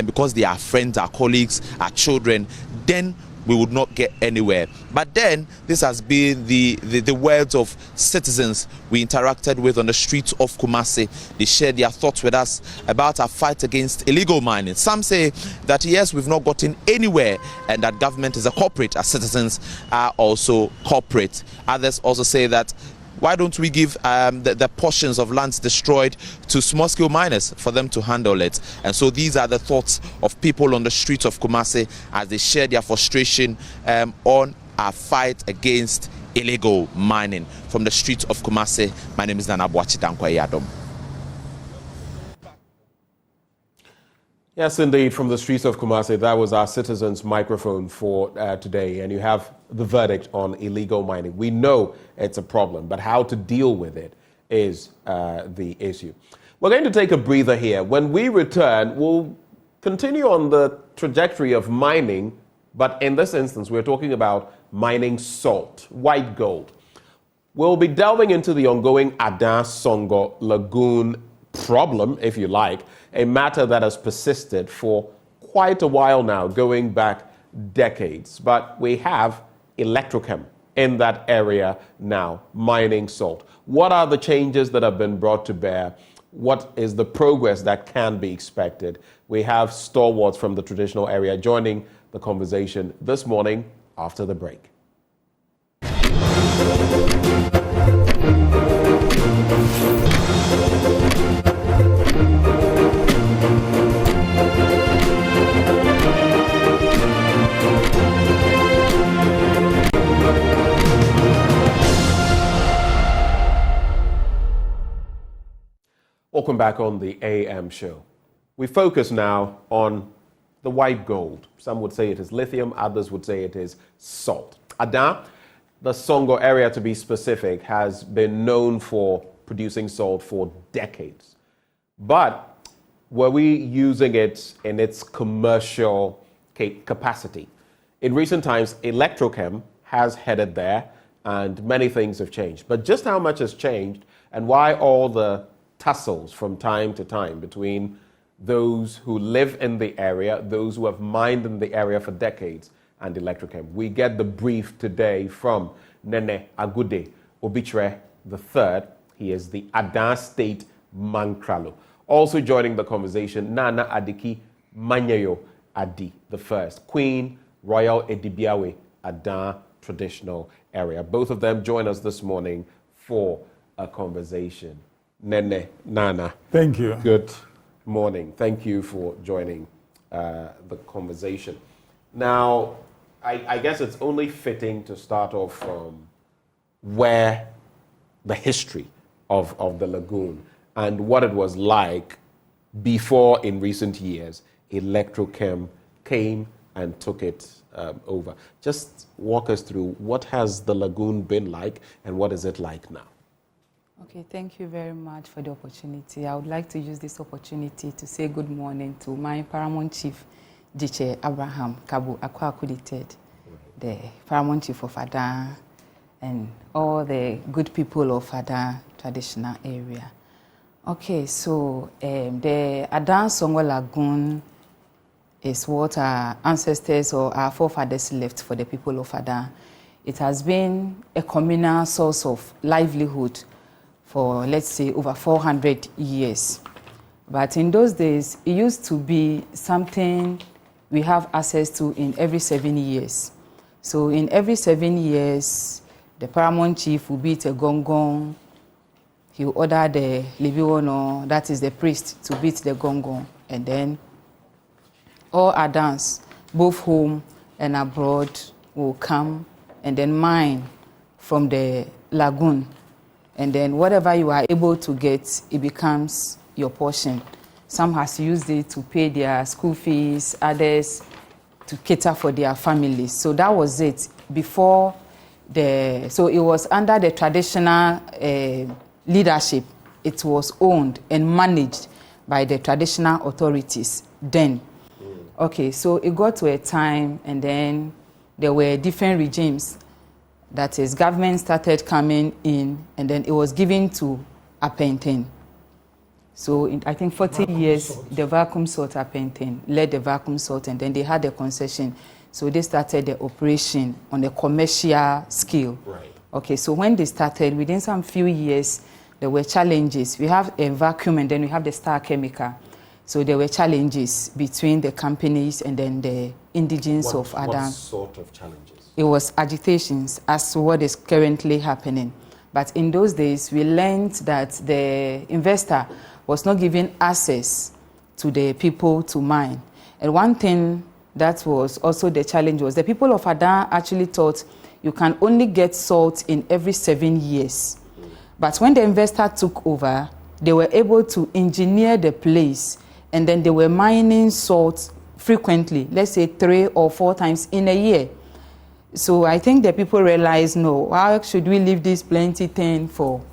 because they are friends, our colleagues, our children, then we would not get anywhere. But then this has been the words of citizens we interacted with on the streets of Kumasi. They shared their thoughts with us about our fight against illegal mining. Some say that yes, we've not gotten anywhere and that government is a corporate, as citizens are also corporate. Others also say that why don't we give the portions of lands destroyed to small-scale miners for them to handle it? And so these are the thoughts of people on the streets of Kumasi as they share their frustration on our fight against illegal mining. From the streets of Kumasi, my name is Nana Boachi Dankwa-Yadom. Yes, indeed, from the streets of Kumasi, that was our citizens' microphone for today. And you have the verdict on illegal mining. We know it's a problem, but how to deal with it is the issue. We're going to take a breather here. When we return, we'll continue on the trajectory of mining, but in this instance, we're talking about mining salt, white gold. We'll be delving into the ongoing Adan Songo Lagoon problem, if you like, a matter that has persisted for quite a while now, going back decades. But we have Electrochem in that area now, mining salt. What are the changes that have been brought to bear? What is the progress that can be expected? We have stalwarts from the traditional area joining the conversation this morning after the break. Welcome back on the AM show. We focus now on the white gold. Some would say it is lithium, others would say it is salt. Adan, the Songo area to be specific, has been known for producing salt for decades. But were we using it in its commercial capacity? In recent times, Electrochem has headed there and many things have changed. But just how much has changed and why all the tussles from time to time between those who live in the area, those who have mined in the area for decades, and Electrochem. We get the brief today from Nene Agude Obitre III. He is the Adan State Mankralo. Also joining the conversation, Nana Adiki Manyayo Adi I, Queen Royal Edibiawe Adan Traditional Area. Both of them join us this morning for a conversation. Nene Nana. Thank you. Good morning. Thank you for joining the conversation. Now, I guess it's only fitting to start off from where the history of the lagoon and what it was like before, in recent years, Electrochem came and took it over. Just walk us through what has the lagoon been like and what is it like now? Okay, thank you very much for the opportunity. I would like to use this opportunity to say good morning to my Paramount Chief, Jiche Abraham Kabu Akwaku III, the Paramount Chief of Adan, and all the good people of Adan traditional area. Okay, so the Adan Songwe Lagoon is what our ancestors or our forefathers left for the people of Adan. It has been a communal source of livelihood for, let's say, over 400 years. But in those days, it used to be something we have access to in every 7 years. So in every 7 years, the Paramount Chief will beat a gong. He will order the Libiwono, that is the priest, to beat the gong. And then all Adans, both home and abroad, will come and then mine from the lagoon. And then whatever you are able to get, it becomes your portion. Some has used it to pay their school fees, others to cater for their families. So that was it before so it was under the traditional leadership. It was owned and managed by the traditional authorities then. Okay, so it got to a time and then there were different regimes. That is, government started coming in, and then it was given to Apenten. So in, I think 40 years, the vacuum salt Apenten led the vacuum salt, and then they had a concession. So they started the operation on a commercial scale. Right. Okay, so when they started, within some few years, there were challenges. We have a vacuum, and then we have the Star Chemical. So there were challenges between the companies and then the indigenes of Adan. What sort of challenges? It was agitations as to what is currently happening. But in those days, we learned that the investor was not giving access to the people to mine. And one thing that was also the challenge was the people of Adan actually thought you can only get salt in every 7 years. But when the investor took over, they were able to engineer the place, and then they were mining salt frequently, let's say 3 or 4 times in a year. So I think the people realized, no, why should we leave this plenty thing for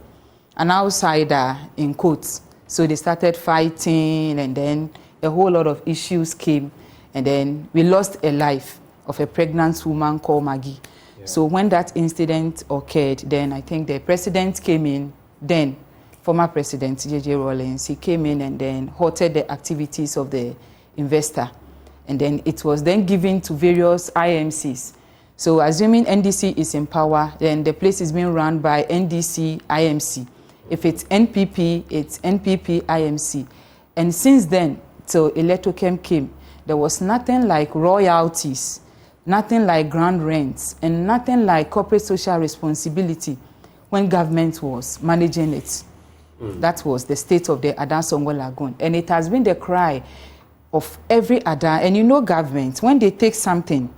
an outsider, in quotes? So they started fighting, and then a whole lot of issues came, and then we lost a life of a pregnant woman called Maggie. Yeah. So when that incident occurred, then I think the president came in, then former president J.J. Rawlings, he came in and then halted the activities of the investor. And then it was then given to various IMCs. So assuming NDC is in power, then the place is being run by NDC IMC. If it's NPP, it's NPP IMC. And since then, till Electrochem came, there was nothing like royalties, nothing like ground rents, and nothing like corporate social responsibility when government was managing it. That was the state of the Adan Songwe Lagoon. And it has been the cry of every Adan. And you know government, when they take something,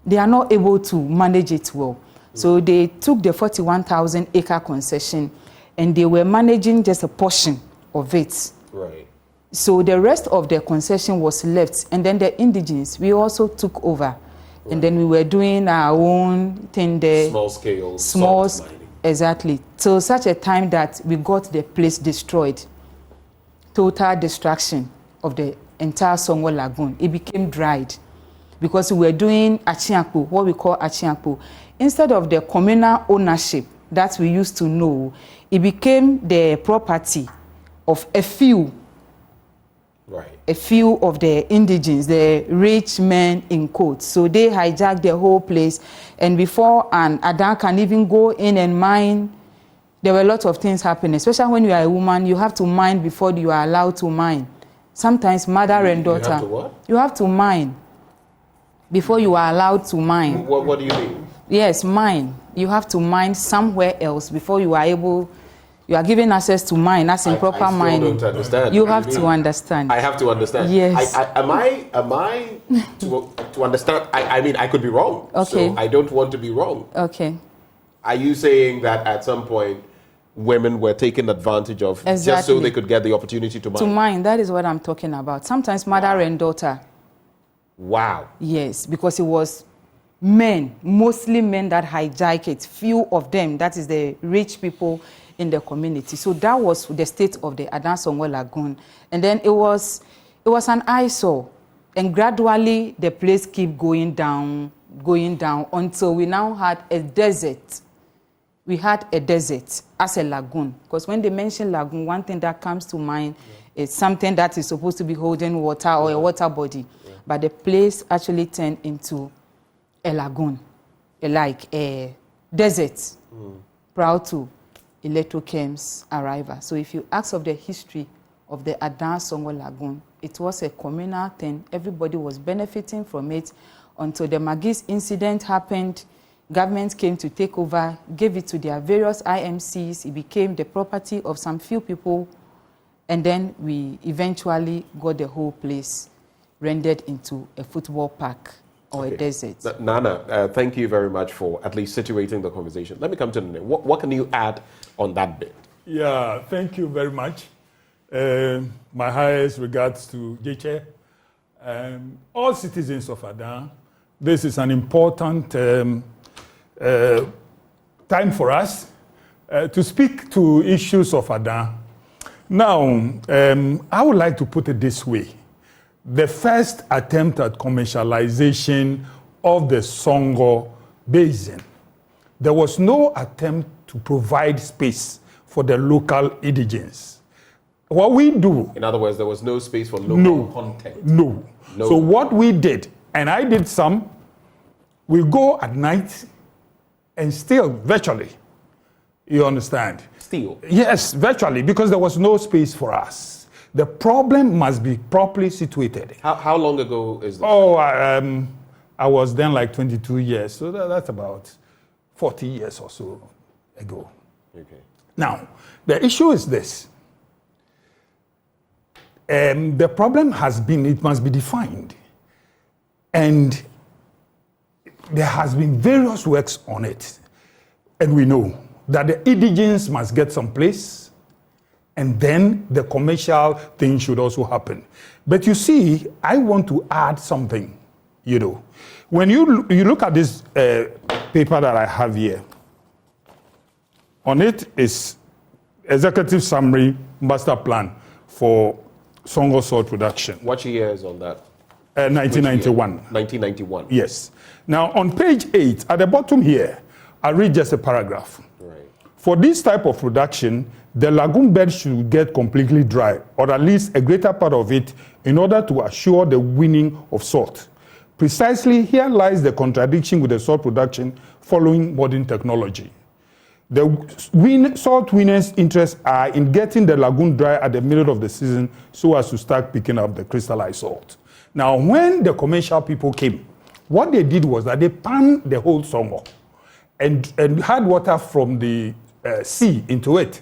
they are not able to manage it well. So they took the 41,000 acre concession and they were managing just a portion of it. Right. So the rest of the concession was left, and then the indigenes, we also took over. Right. And then we were doing our own thing there. Small scale. Small, salt mining. Exactly. Till such a time that we got the place destroyed. Total destruction of the entire Songwe Lagoon. It became dried. Because we were doing Achiankpo, what we call Achiankpo. Instead of the communal ownership that we used to know, it became the property of a few. Right. A few of the indigenes, the rich men in quotes. So they hijacked the whole place. And before an Adan can even go in and mine, there were a lot of things happening. Especially when you are a woman, you have to mine before you are allowed to mine. Sometimes mother and daughter. You have to what? You have to mine before you are allowed to mine. What do you mean? Yes, mine. You have to mine somewhere else before you are able You are given access to mine, as in proper mining. Don't understand. You have to understand. I have to understand. Yes. Am I to understand? I mean, I could be wrong. Okay. So I don't want to be wrong. Okay. Are you saying that at some point women were taken advantage of just so they could get the opportunity to mine? To mine, that is what I'm talking about. Sometimes mother and daughter. Wow. Yes, because it was men, mostly men that hijack it. Few of them, that is the rich people in the community. So that was the state of the Adan Songwe Lagoon. And then it was an eyesore. And gradually the place kept going down until we now had a desert. We had a desert as a lagoon. Because when they mention lagoon, one thing that comes to mind is something that is supposed to be holding water or a water body. But the place actually turned into a lagoon, like a desert, prior to Electrochem's arrival. So if you ask of the history of the Adan Songwe Lagoon, it was a communal thing. Everybody was benefiting from it until the Magis incident happened. Government came to take over, gave it to their various IMCs. It became the property of some few people. And then we eventually got the whole place rendered into a football park or a desert. Nana, thank you very much for at least situating the conversation. Let me come to Nene. What can you add on that bit? Yeah, thank you very much. My highest regards to Jeche. All citizens of Adan, this is an important time for us to speak to issues of Adan. Now, I would like to put it this way. The first attempt at commercialization of the Songo Basin, there was no attempt to provide space for the local indigenes. What we do... In other words, there was no space for local content. No. So what we did, and I did some, we go at night and steal virtually. You understand? Steal? Yes, virtually, because there was no space for us. The problem must be properly situated. How long ago is this? Oh, I was then like 22 years, so that's about 40 years or so ago. Okay. Now, the issue is this. The problem has been, it must be defined. And there has been various works on it. And we know that the indigenes must get some place, and then the commercial thing should also happen. But you see, I want to add something, you know. When you look at this paper that I have here, on it is Executive Summary Master Plan for Songo Salt Production. What year is on that? 1991. 1991. Yes. Now, on page 8, at the bottom here, I read just a paragraph. Right. For this type of production, the lagoon bed should get completely dry, or at least a greater part of it, in order to assure the winning of salt. Precisely here lies the contradiction with the salt production following modern technology. The salt winners' interests are in getting the lagoon dry at the middle of the season so as to start picking up the crystallized salt. Now, when the commercial people came, what they did was that they panned the whole Songo and had water from the sea into it.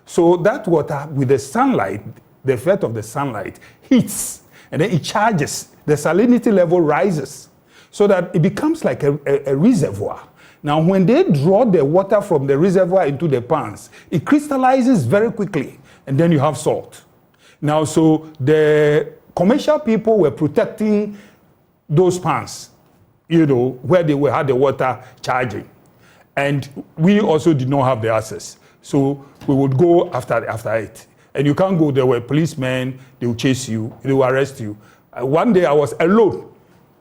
So that water, with the sunlight, the effect of the sunlight, heats, and then it charges. The salinity level rises, so that it becomes like a reservoir. Now, when they draw the water from the reservoir into the pans, it crystallizes very quickly, and then you have salt. Now, so the commercial people were protecting those pans, you know, where they had the water charging. And we also did not have the access. So we would go after it. And you can't go, there were policemen, they will chase you, they will arrest you. One day I was alone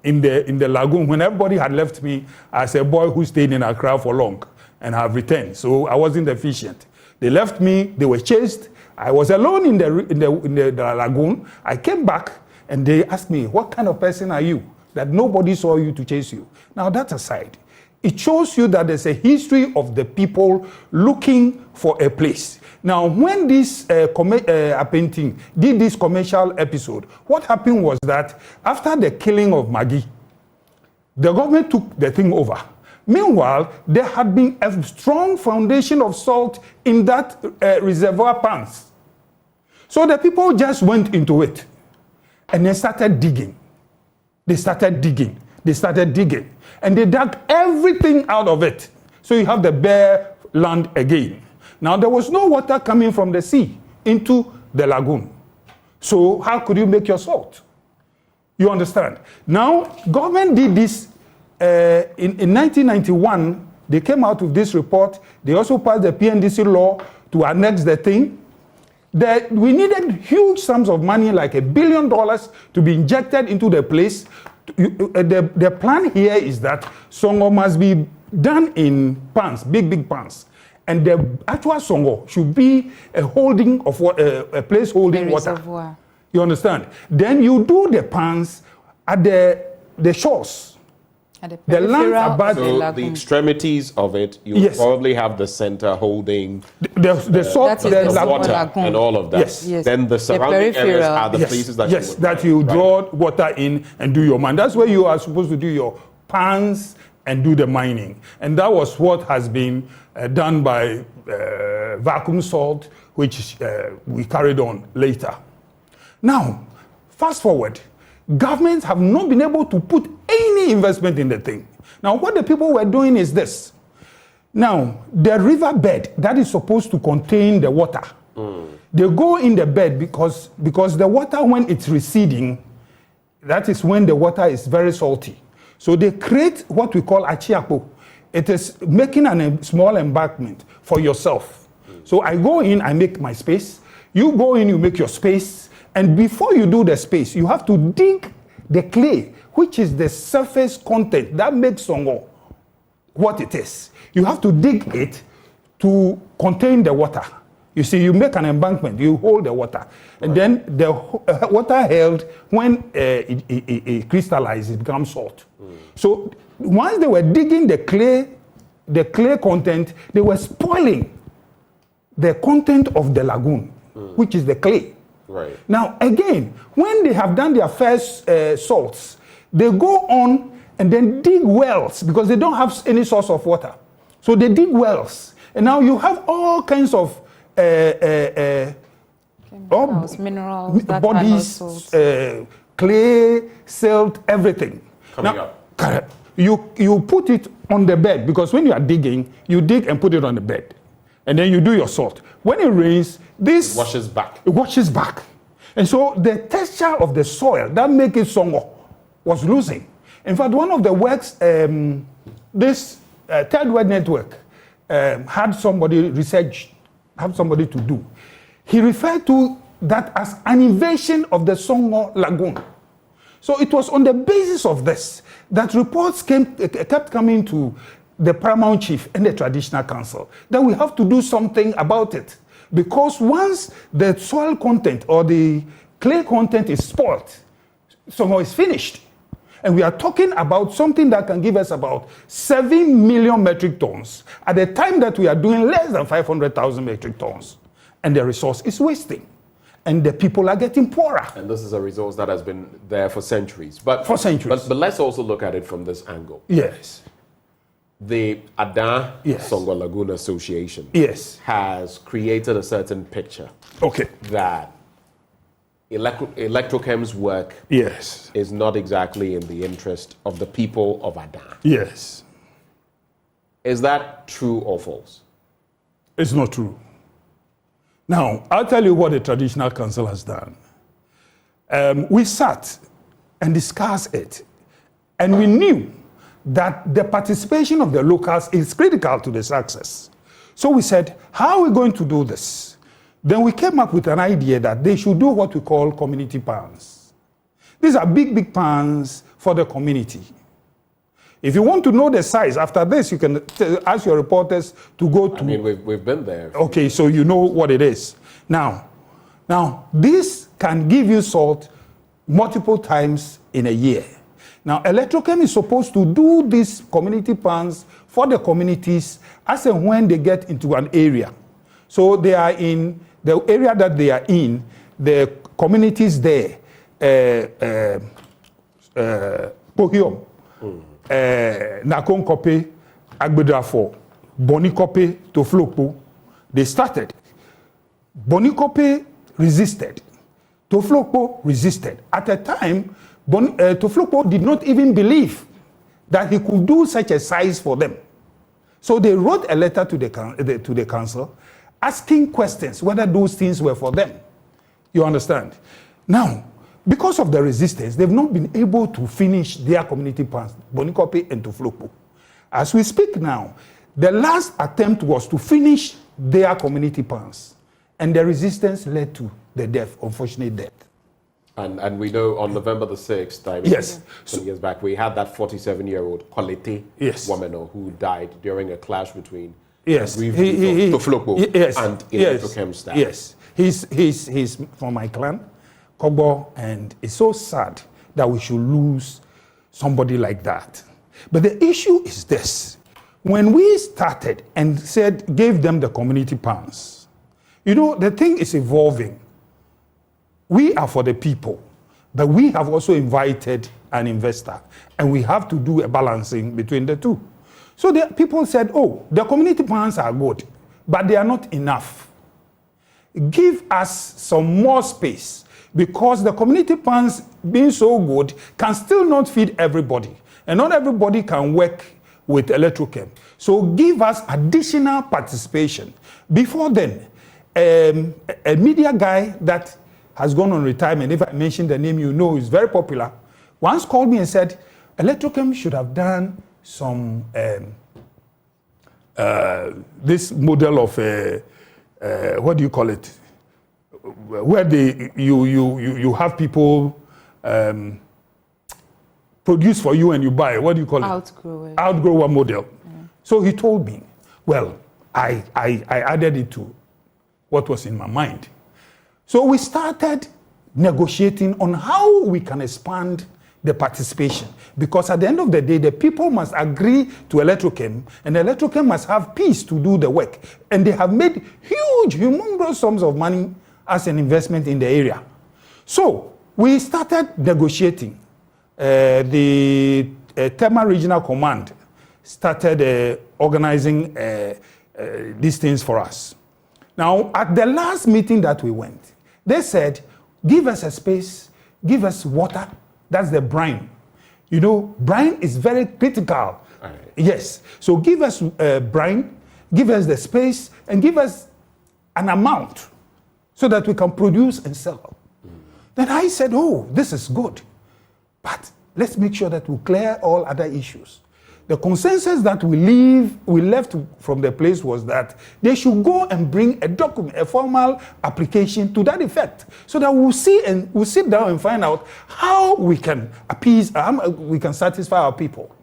in the lagoon. When everybody had left me as a boy who stayed in Accra for long and have returned. So I wasn't efficient. They left me, they were chased. I was alone in the lagoon. I came back and they asked me, what kind of person are you? That nobody saw you to chase you. Now that aside, it shows you that there's a history of the people looking for a place. Now, when this painting did this commercial episode, what happened was that after the killing of Maggie, the government took the thing over. Meanwhile, there had been a strong foundation of salt in that reservoir pans. So the people just went into it and they started digging. They started digging. And they dug everything out of it. So you have the bare land again. Now, there was no water coming from the sea into the lagoon. So how could you make your salt? You understand? Now, government did this in 1991. They came out with this report. They also passed the PNDC law to annex the thing. We needed huge sums of money, like $1 billion, to be injected into the place. The plan here is that Songo must be done in pans, big pans. And the actual Songo should be a holding of a place holding water. Reservoir. You understand? Then you do the pans at the shores. At the land about the extremities of it, you probably have the center holding the salt, the water, and all of that. Yes. Then the surrounding areas are the places that you draw water in and do your mine. That's where you are supposed to do your pans and do the mining. And that was what has been done by vacuum salt, which we carried on later. Now, fast forward. Governments have not been able to put any investment in the thing. Now, what the people were doing is this. Now, the riverbed that is supposed to contain the water, they go in the bed because the water, when it's receding, that is when the water is very salty. So they create what we call achiapo. It is making a small embankment for yourself. So I go in, I make my space. You go in, you make your space. And before you do the space, you have to dig the clay, which is the surface content that makes Songo what it is. You have to dig it to contain the water. You see, you make an embankment, you hold the water. And then the water held, when it crystallizes, it becomes salt. So once they were digging the clay content, they were spoiling the content of the lagoon, which is the clay. Right. Now, again, when they have done their first salts, they go on and then dig wells because they don't have any source of water. So they dig wells. And now you have all kinds of minerals, bodies, clay, silt, everything. Coming up. Correct. You put it on the bed because when you are digging, you dig and put it on the bed. And then you do your salt. When it rains, this washes back. It washes back. And so the texture of the soil that makes it Songo was losing. In fact, one of the works, this Third World Network had somebody to do. He referred to that as an invasion of the Songo Lagoon. So it was on the basis of this that reports kept coming to the paramount chief and the traditional council that we have to do something about it. Because once the soil content or the clay content is spoiled, Songo is finished. And we are talking about something that can give us about 7 million metric tons at the time that we are doing less than 500,000 metric tons. And the resource is wasting. And the people are getting poorer. And this is a resource that has been there for centuries. But let's also look at it from this angle. Yes. The Adan Songo Lagoon Association has created a certain picture that Electrochem's work is not exactly in the interest of the people of Adan. Yes. Is that true or false? It's not true. Now, I'll tell you what the Traditional Council has done. We sat and discussed it, and we knew that the participation of the locals is critical to the success. So we said, how are we going to do this? Then we came up with an idea that they should do what we call community pans. These are big pans for the community. If you want to know the size, after this, you can ask your reporters to go to... I mean, we've been there. Okay, so you know what it is. Now, this can give you salt multiple times in a year. Now, Electrochem is supposed to do these community pans for the communities as and when they get into an area. So they are in the area that they are in, the communities there, Pohiom, Nakonkope, Agbedrafo, Bonikope, Toflokpo, they started. Bonikope resisted. Toflokpo resisted. At a time, Toflokpo did not even believe that he could do such a size for them. So they wrote a letter to the council asking questions whether those things were for them. You understand? Now, because of the resistance, they've not been able to finish their community plans, Bonikope and Toflokpo. As we speak now, the last attempt was to finish their community plans, and the resistance led to the death, unfortunate death. And we know on November the 6th, I mean, yes, 20 years back, we had that 47-year-old Quality woman who died during a clash between Toflokpo and Electrochem staff. Yes, he's from my clan, Kobo, and it's so sad that we should lose somebody like that. But the issue is this. When we started and gave them the community plans, you know, the thing is evolving. We are for the people, but we have also invited an investor, and we have to do a balancing between the two. So the people said, oh, the community plans are good, but they are not enough. Give us some more space, because the community plans being so good can still not feed everybody, and not everybody can work with Electrochem. So give us additional participation. Before then, a media guy that has gone on retirement, if I mention the name, you know, is very popular, once called me and said, Electrochem should have done some, this model of, what do you call it? Where you have people produce for you and you buy. What do you call it? Outgrower model. Yeah. So he told me, well, I added it to what was in my mind. So we started negotiating on how we can expand the participation, because at the end of the day, the people must agree to Electrochem, and Electrochem must have peace to do the work. And they have made huge, humongous sums of money as an investment in the area. So we started negotiating. The Tema Regional Command started organizing these things for us. Now, at the last meeting that we went, they said, give us a space, give us water. That's the brine. You know, brine is very critical. Right. Yes. So give us brine, give us the space, and give us an amount so that we can produce and sell. Then I said, oh, this is good. But let's make sure that we clear all other issues. The consensus that we left from the place was that they should go and bring a document, a formal application to that effect, so that we'll sit down and find out how we can appease, we can satisfy our people.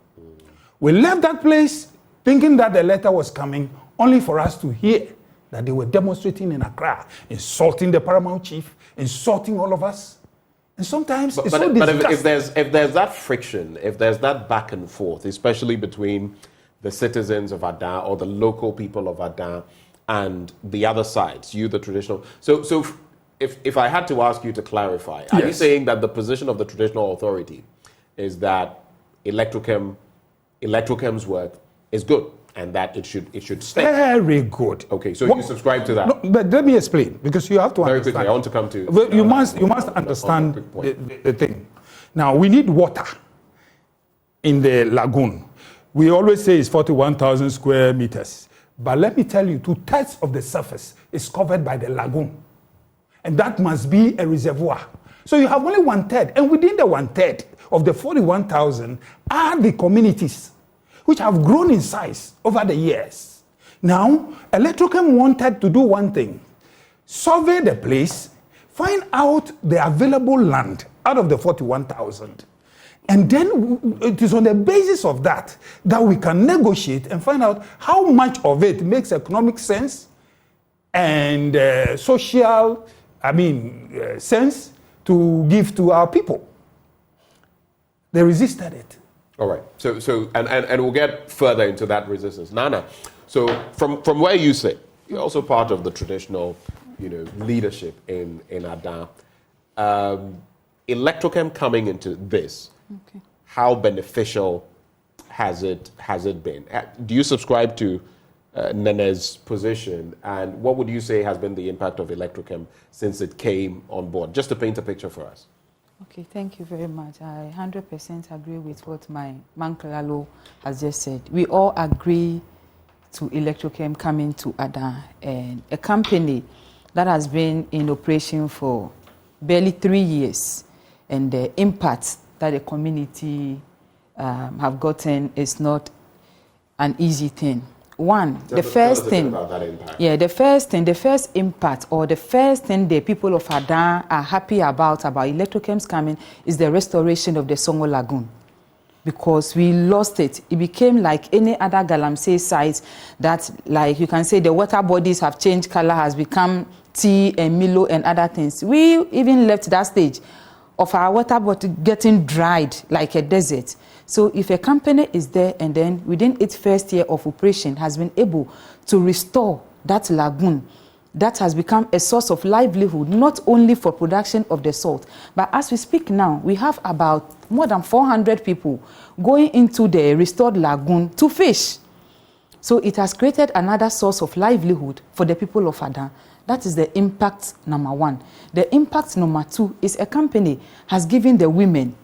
We left that place thinking that the letter was coming, only for us to hear that they were demonstrating in Accra, insulting the paramount chief, insulting all of us. And sometimes it's so disgusting. But if there's that friction, if there's that back and forth, especially between the citizens of Adan or the local people of Adan and the other sides, you, the traditional. So if I had to ask you to clarify, are you saying that the position of the traditional authority is that Electrochem's work is good and that it should stay? Very good. Okay, so you subscribe to that. No, but let me explain, because you have to very understand. Quickly, I want to come to. You must understand the thing. Now, we need water in the lagoon. We always say it's 41,000 square meters. But let me tell you, 2/3 of the surface is covered by the lagoon. And that must be a reservoir. So you have only 1/3. And within the 1/3 of the 41,000 are the communities, which have grown in size over the years. Now, Electrochem wanted to do one thing: survey the place, find out the available land out of the 41,000. And then it is on the basis of that we can negotiate and find out how much of it makes economic sense and social, sense to give to our people. They resisted it. All right. So and we'll get further into that resistance. Nana, so from where you sit, you're also part of the traditional, leadership in Adan. Electrochem coming into this, how beneficial has it been? Do you subscribe to Nene's position, and what would you say has been the impact of Electrochem since it came on board? Just to paint a picture for us. Okay, thank you very much. I 100% agree with what my man Kalalo has just said. We all agree to Electrochem coming to Adan, and a company that has been in operation for barely 3 years, and the impact that the community have gotten is not an easy thing. One, the first thing, the first impact, or the first thing the people of Adan are happy about Electrochem's coming is the restoration of the Songo Lagoon. Because we lost it. It became like any other Galamsey site that, like you can say, the water bodies have changed color, has become tea and Milo and other things. We even left that stage of our water body getting dried like a desert. So if a company is there and then within its first year of operation has been able to restore that lagoon, that has become a source of livelihood, not only for production of the salt, but as we speak now, we have about more than 400 people going into the restored lagoon to fish. So it has created another source of livelihood for the people of Adan. That is the impact number one. The impact number two is a company has given the women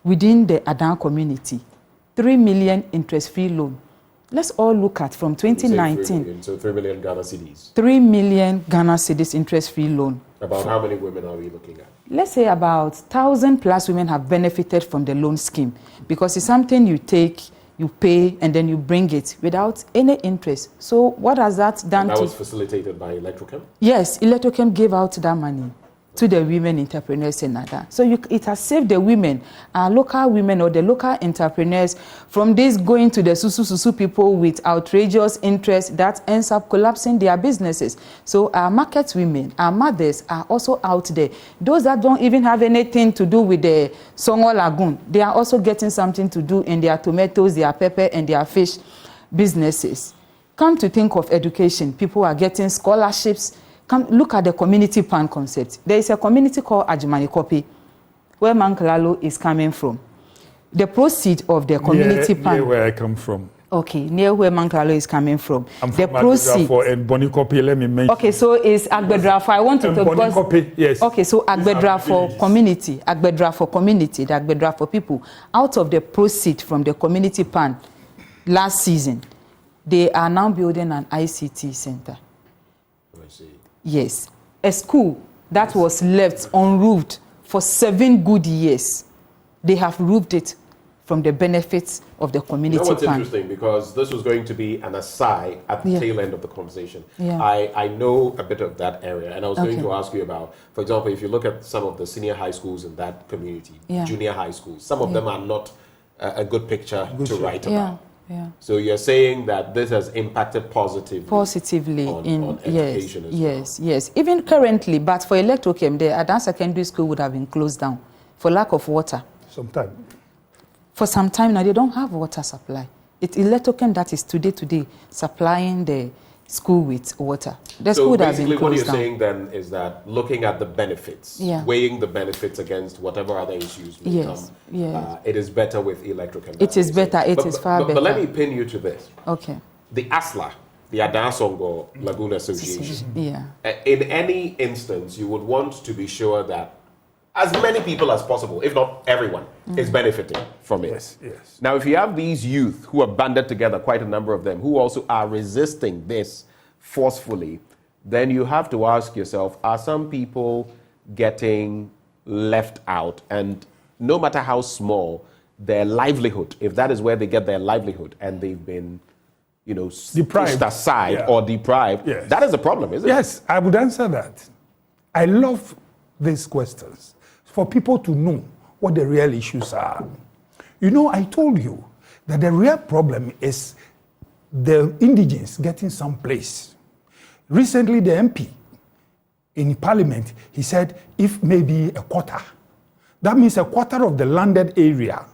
within the Adan community 3 million interest-free loan. Let's all look at from 2019. So 3 million Ghana cedis. 3 million Ghana cedis interest-free loan. About how many women are we looking at? Let's say about 1,000 plus women have benefited from the loan scheme, because it's something you take, you pay, and then you bring it without any interest. So what has that done? That was facilitated by Electrochem? Yes, Electrochem gave out that money to the women entrepreneurs in Adan. So it has saved the women, our local women or the local entrepreneurs, from this going to the susu people with outrageous interest that ends up collapsing their businesses. So our market women, our mothers are also out there. Those that don't even have anything to do with the Songo Lagoon, they are also getting something to do in their tomatoes, their pepper, and their fish businesses. Come to think of education, people are getting scholarships. Come look at the community pan concept. There is a community called Ajimani Kopi, where Mankalalo is coming from. The proceed of the community pan. Near where I come from. Okay, near where Mankalalo is coming from. I'm from Agbedrafo and Bonikopi, let me mention. Okay, so it's Agbedrafo. I want to talk about. Bonikopi, yes. Okay, so Agbedrafo community, the Agbedrafo people, out of the proceed from the community pan last season, they are now building an ICT center. Yes, a school that was left unroofed for 7 good years. They have roofed it from the benefits of the community. You know what's plan. interesting? Because this was going to be an aside at the tail end of the conversation. Yeah. I know a bit of that area, and I was going to ask you about, for example, if you look at some of the senior high schools in that community, junior high schools, some of them are not a good picture to write about. Yeah. So you're saying that this has impacted positively on education as well. Yes. Even currently, but for Electrochem, the Adan Secondary School would have been closed down for lack of water. For some time now, they don't have water supply. It's Electrochem that is today supplying the school with water. The school would have been closed what you're down. saying then is that looking at the benefits, weighing the benefits against whatever other issues may come, it is better with Electrochem. It is better. It is far better. But let me pin you to this. Okay. The ASLA, the Adan Songo Lagoon Association. Yeah. In any instance, you would want to be sure that as many people as possible, if not everyone, is benefiting from it. Yes. Now, if you have these youth who are banded together, quite a number of them, who also are resisting this forcefully, then you have to ask yourself, are some people getting left out? And no matter how small, their livelihood, if that is where they get their livelihood and they've been, pushed aside or deprived, that is a problem, isn't it? Yes, I would answer that. I love these questions for people to know what the real issues are. I told you that the real problem is the indigents getting some place. Recently, the MP in Parliament, he said, if maybe a quarter, that means a quarter of the landed area.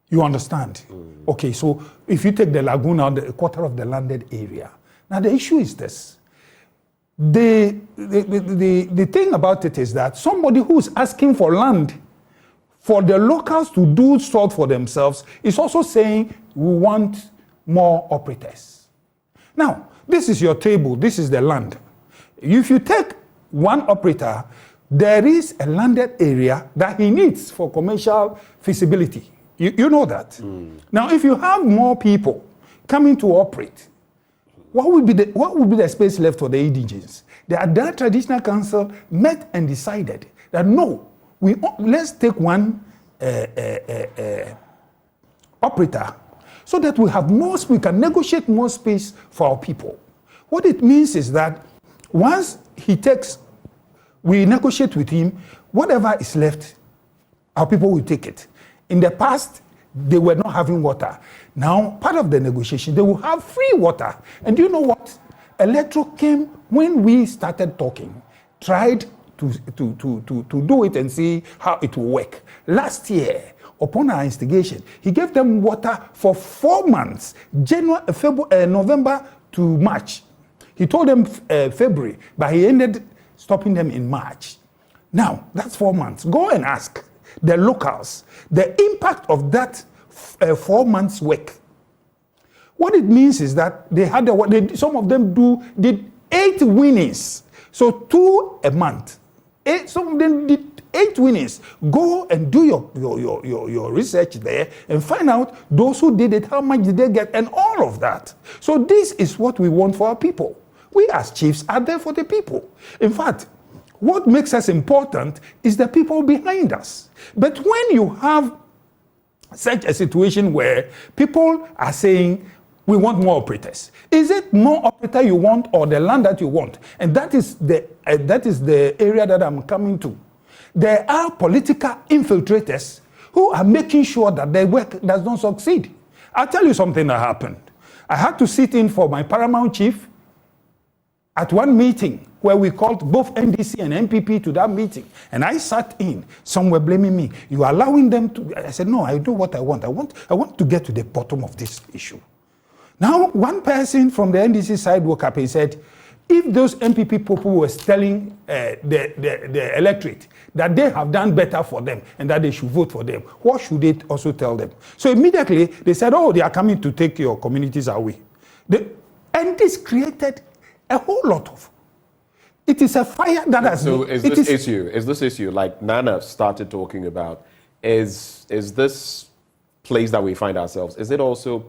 You understand? Okay, so if you take the lagoon out, a quarter of the landed area. Now, the issue is this. The thing about it is that somebody who's asking for land for the locals to do salt for themselves is also saying we want more operators. Now, this is your table, this is the land. If you take one operator, there is a landed area that he needs for commercial feasibility. You know that. Now, if you have more people coming to operate, what would be the space left for the indigenes? The Ada Traditional Council met and decided that no, let's take one operator so that we have more, we can negotiate more space for our people. What it means is that once we negotiate with him, whatever is left, our people will take it. In the past, they were not having water. Now, part of the negotiation, they will have free water. And do you know what? Electrochem, when we started talking, tried to do it and see how it will work. Last year, upon our instigation, he gave them water for 4 months, November to March. He told them February, but he ended stopping them in March. Now, that's 4 months. Go and ask the locals the impact of that 4 months work. What it means is that they had some of them did 8 winnings, so 2 a month. Some of them did 8 winnings. Go and do your research there and find out those who did it, how much did they get, and all of that. So this is what we want for our people. We as chiefs are there for the people. In fact, what makes us important is the people behind us. But when you have such a situation where people are saying, we want more operators. Is it more operator you want or the land that you want? And that is the area that I'm coming to. There are political infiltrators who are making sure that their work does not succeed. I'll tell you something that happened. I had to sit in for my paramount chief at one meeting where we called both NDC and MPP to that meeting. And I sat in. Some were blaming me. You are allowing them to... I said, no, I do what I want. I want to get to the bottom of this issue. Now, one person from the NDC side woke up and said, if those MPP people were telling the electorate that they have done better for them and that they should vote for them, what should they also tell them? So immediately they said, oh, they are coming to take your communities away. And this created a whole lot of... It is a fire that has... So is this issue, like Nana started talking about, is this place that we find ourselves, is it also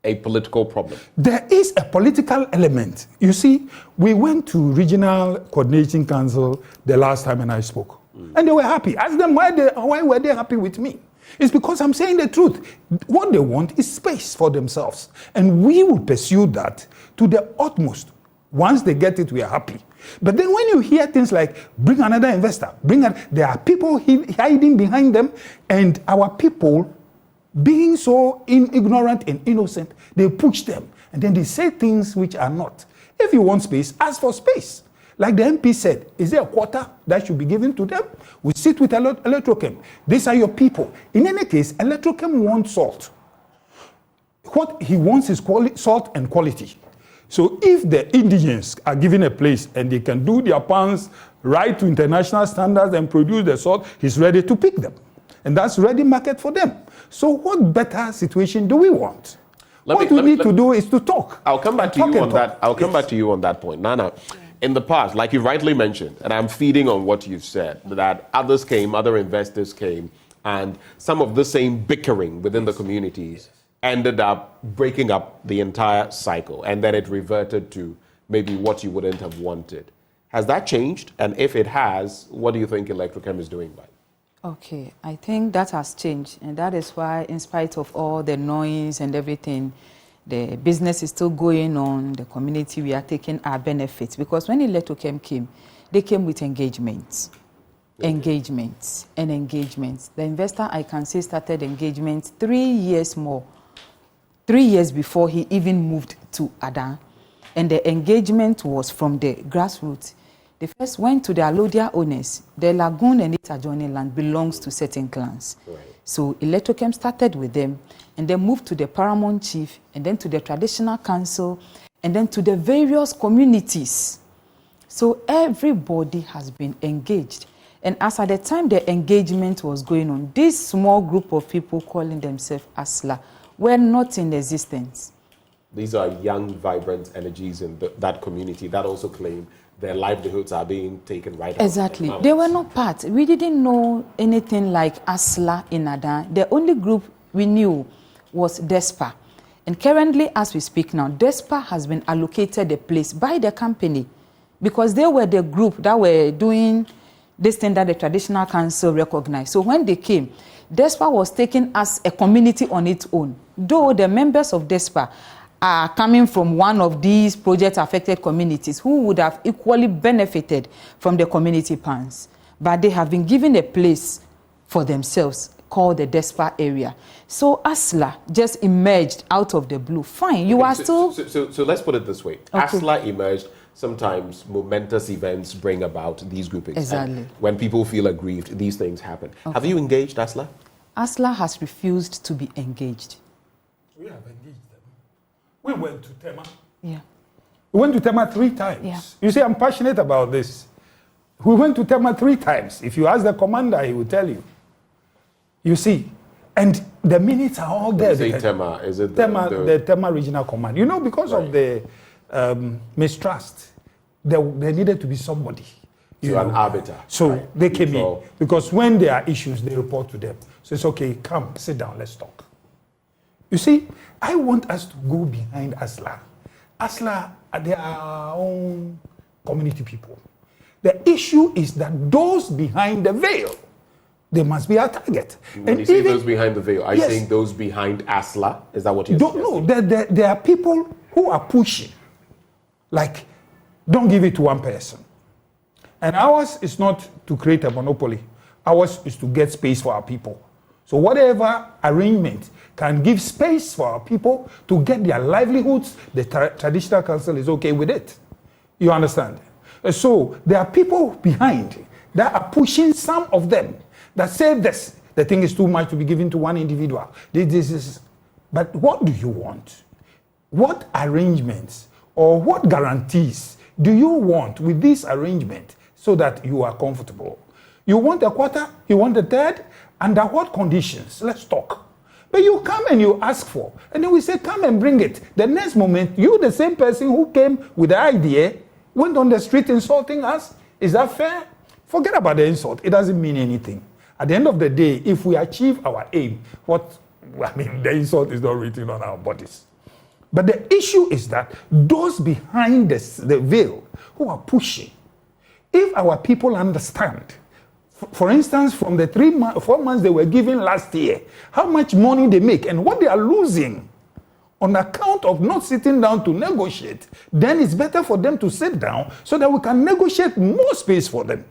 a political problem? There is a political element. You see, we went to Regional Coordinating Council the last time and I spoke. And they were happy. Ask them why were they happy with me? It's because I'm saying the truth. What they want is space for themselves. And we will pursue that to the utmost. Once they get it, we are happy. But then when you hear things like, bring another investor, there are people hiding behind them, and our people, being so ignorant and innocent, they push them. And then they say things which are not. If you want space, ask for space. Like the MP said, is there a quota that should be given to them? We sit with Electrochem. These are your people. In any case, Electrochem wants salt. What he wants is salt and quality. So if the indigents are given a place and they can do their pans right to international standards and produce the salt, he's ready to pick them. And that's ready market for them. So what better situation do we want? What we need to do is to talk. I'll come back to you on that. I'll come back to you on that point. Nana, in the past, like you rightly mentioned, and I'm feeding on what you said, that others came, other investors came, and some of the same bickering within the communities ended up breaking up the entire cycle, and then it reverted to maybe what you wouldn't have wanted. Has that changed? And if it has, what do you think Electrochem is doing by it? Okay, I think that has changed, and that is why, in spite of all the noise and everything, the business is still going on, the community, we are taking our benefits. Because when Electrochem came, they came with engagements. Engagements and engagements. The investor, I can say, started engagements 3 years more. 3 years before he even moved to Ada. And the engagement was from the grassroots. They first went to the Alodia owners. The lagoon and its adjoining land belongs to certain clans. Right. So Electrochem started with them and then moved to the paramount chief and then to the traditional council and then to the various communities. So everybody has been engaged. And as at the time the engagement was going on, this small group of people calling themselves ASLA were not in existence. These are young, vibrant energies in that community that also claim their livelihoods are being taken right out. Exactly. They were not part. We didn't know anything like ASLA in Adan. The only group we knew was DESPA. And currently, as we speak now, DESPA has been allocated a place by the company because they were the group that were doing this thing that the Traditional Council recognized. So when they came, DESPA was taken as a community on its own. Though the members of DESPA are coming from one of these project-affected communities who would have equally benefited from the community plans. But they have been given a place for themselves called the DESPA area. So ASLA just emerged out of the blue. Fine, you are still... So let's put it this way. Okay. ASLA emerged. Sometimes momentous events bring about these groupings. Exactly. And when people feel aggrieved, these things happen. Okay. Have you engaged ASLA? ASLA has refused to be engaged. We have engaged them. We went to Tema. Yeah. We went to Tema 3 times. Yeah. You see, I'm passionate about this. We went to Tema 3 times. If you ask the commander, he will tell you. You see, and the minutes are all there. Is it Tema? Is it the Tema Regional Command? You know, because of the mistrust, there needed to be somebody. An arbiter. So they came in. Because when there are issues, they report to them. So it's okay, come, sit down, let's talk. You see, I want us to go behind ASLA. ASLA, they are our own community people. The issue is that those behind the veil, they must be our target. When you say those behind the veil, are you saying those behind ASLA? Is that what you're saying? No, there are people who are pushing. Like, don't give it to one person. And ours is not to create a monopoly. Ours is to get space for our people. So whatever arrangement can give space for our people to get their livelihoods, the Traditional Council is okay with it. You understand? So there are people behind that are pushing, some of them, that say this, the thing is too much to be given to one individual. This is, but what do you want? What arrangements or what guarantees do you want with this arrangement so that you are comfortable? You want a quarter, you want a third, under what conditions? Let's talk. But you come and you ask for, and then we say, come and bring it. The next moment, you, the same person who came with the idea, went on the street insulting us. Is that fair? Forget about the insult. It doesn't mean anything. At the end of the day, if we achieve our aim, the insult is not written on our bodies. But the issue is that those behind the veil who are pushing, if our people understand, for instance, from the 4 months they were given last year, how much money they make and what they are losing on account of not sitting down to negotiate, then it's better for them to sit down so that we can negotiate more space for them.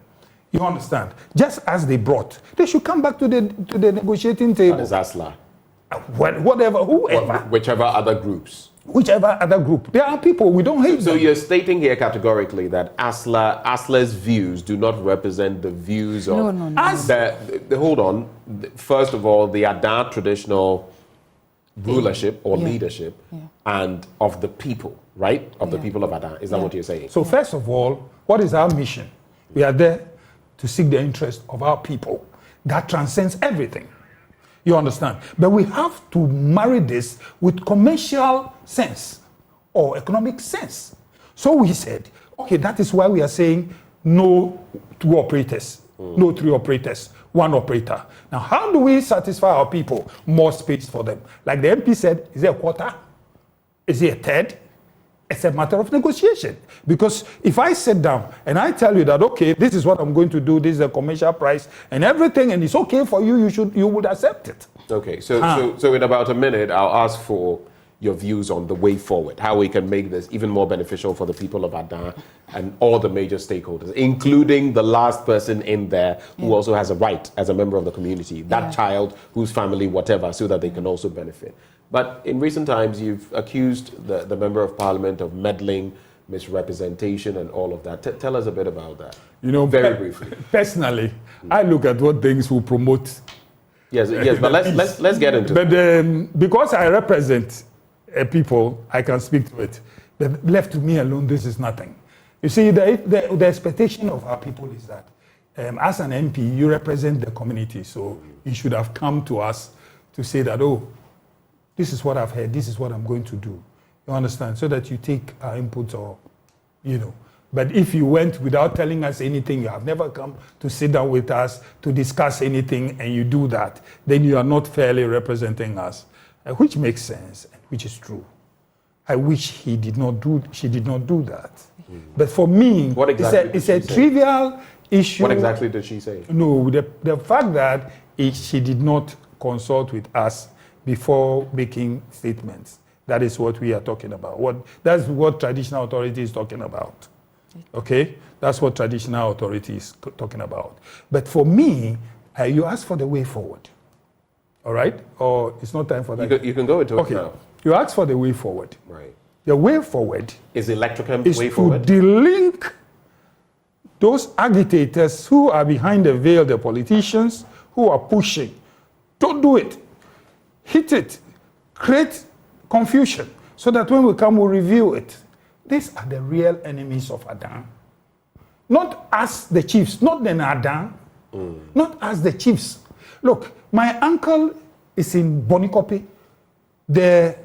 You understand? Just as they brought, they should come back to the negotiating table. That is ASLA. Whatever, whoever. Whichever other groups. Whichever other group. There are people, we don't hate them. So you're stating here categorically that ASLA's views do not represent the views of... No. Hold on. First of all, the Adan traditional rulership or leadership and of the people, right? Of the people of Adan. Is that what you're saying? So first of all, what is our mission? We are there to seek the interest of our people. That transcends everything. You understand? But we have to marry this with commercial sense or economic sense. So we said, okay, that is why we are saying no 2 operators, no 3 operators, 1 operator. Now, how do we satisfy our people? More space for them. Like the MP said, is it a quarter? Is it a third? It's a matter of negotiation. Because if I sit down and I tell you that, okay, this is what I'm going to do, this is a commercial price and everything, and it's okay for you, you would accept it. Okay, so in about a minute, I'll ask for your views on the way forward, how we can make this even more beneficial for the people of Adan and all the major stakeholders, including the last person in there who also has a right as a member of the community, that child whose family, whatever, so that they can also benefit. But in recent times, you've accused the Member of Parliament of meddling, misrepresentation, and all of that. Tell us a bit about that. You know, very briefly. Personally, I look at what things will promote. Yes, but let's get into it. But because I represent people, I can speak to it. But left to me alone, this is nothing. You see, the expectation of our people is that as an MP, you represent the community, so you should have come to us to say that, oh, this is what I've heard, this is what I'm going to do. You understand? So that you take our input or, you know. But if you went without telling us anything, you have never come to sit down with us to discuss anything, and you do that, then you are not fairly representing us, which makes sense, which is true. I wish she did not do that. But for me, what exactly it's a trivial issue. What exactly did she say? No, the fact that she did not consult with us before making statements. That is what we are talking about. That's what traditional authority is talking about. Okay? That's what traditional authority is talking about. But for me, you ask for the way forward. All right? Or it's not time for that? You can go into it now. You ask for the way forward. Right. The way forward is Electrochem is way forward? to delink those agitators who are behind the veil, the politicians who are pushing. Don't do it. Hit it. Create confusion so that when we come, we'll review it. These are the real enemies of Adan. Not us, the chiefs, not the Nadan, not us, the chiefs. Look, my uncle is in Bonikopi. The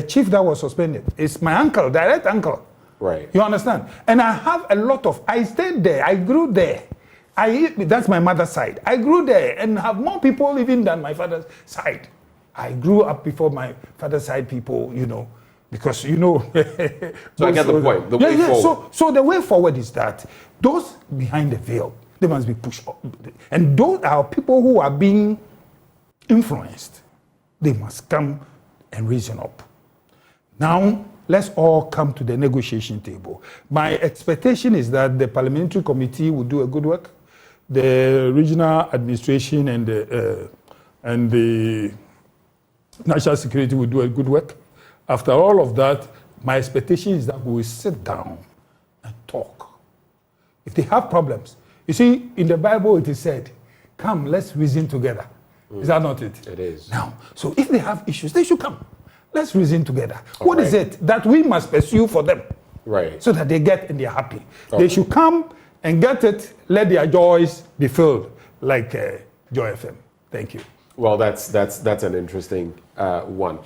chief that was suspended is my uncle, direct uncle. Right. You understand? And I have a lot of, I stayed there, I grew there. That's my mother's side. I grew there and have more people living than my father's side. I grew up before my father's side people, you know, because, you know. So I get the point. The way forward. So the way forward is that those behind the veil, they must be pushed up. And those are people who are being influenced. They must come and reason up. Now, let's all come to the negotiation table. My expectation is that the parliamentary committee will do a good work. The regional administration and the national security will do a good work. After all of that, my expectation is that we will sit down and talk. If they have problems, you see, in the Bible it is said, come, let's reason together. Is that not it? It is. Now, so if they have issues, they should come. Let's reason together. What is it that we must pursue for them? Right. So that they get and they're happy. Okay. They should come and get it, let their joys be filled, like Joy FM. Thank you. Well, that's an interesting one.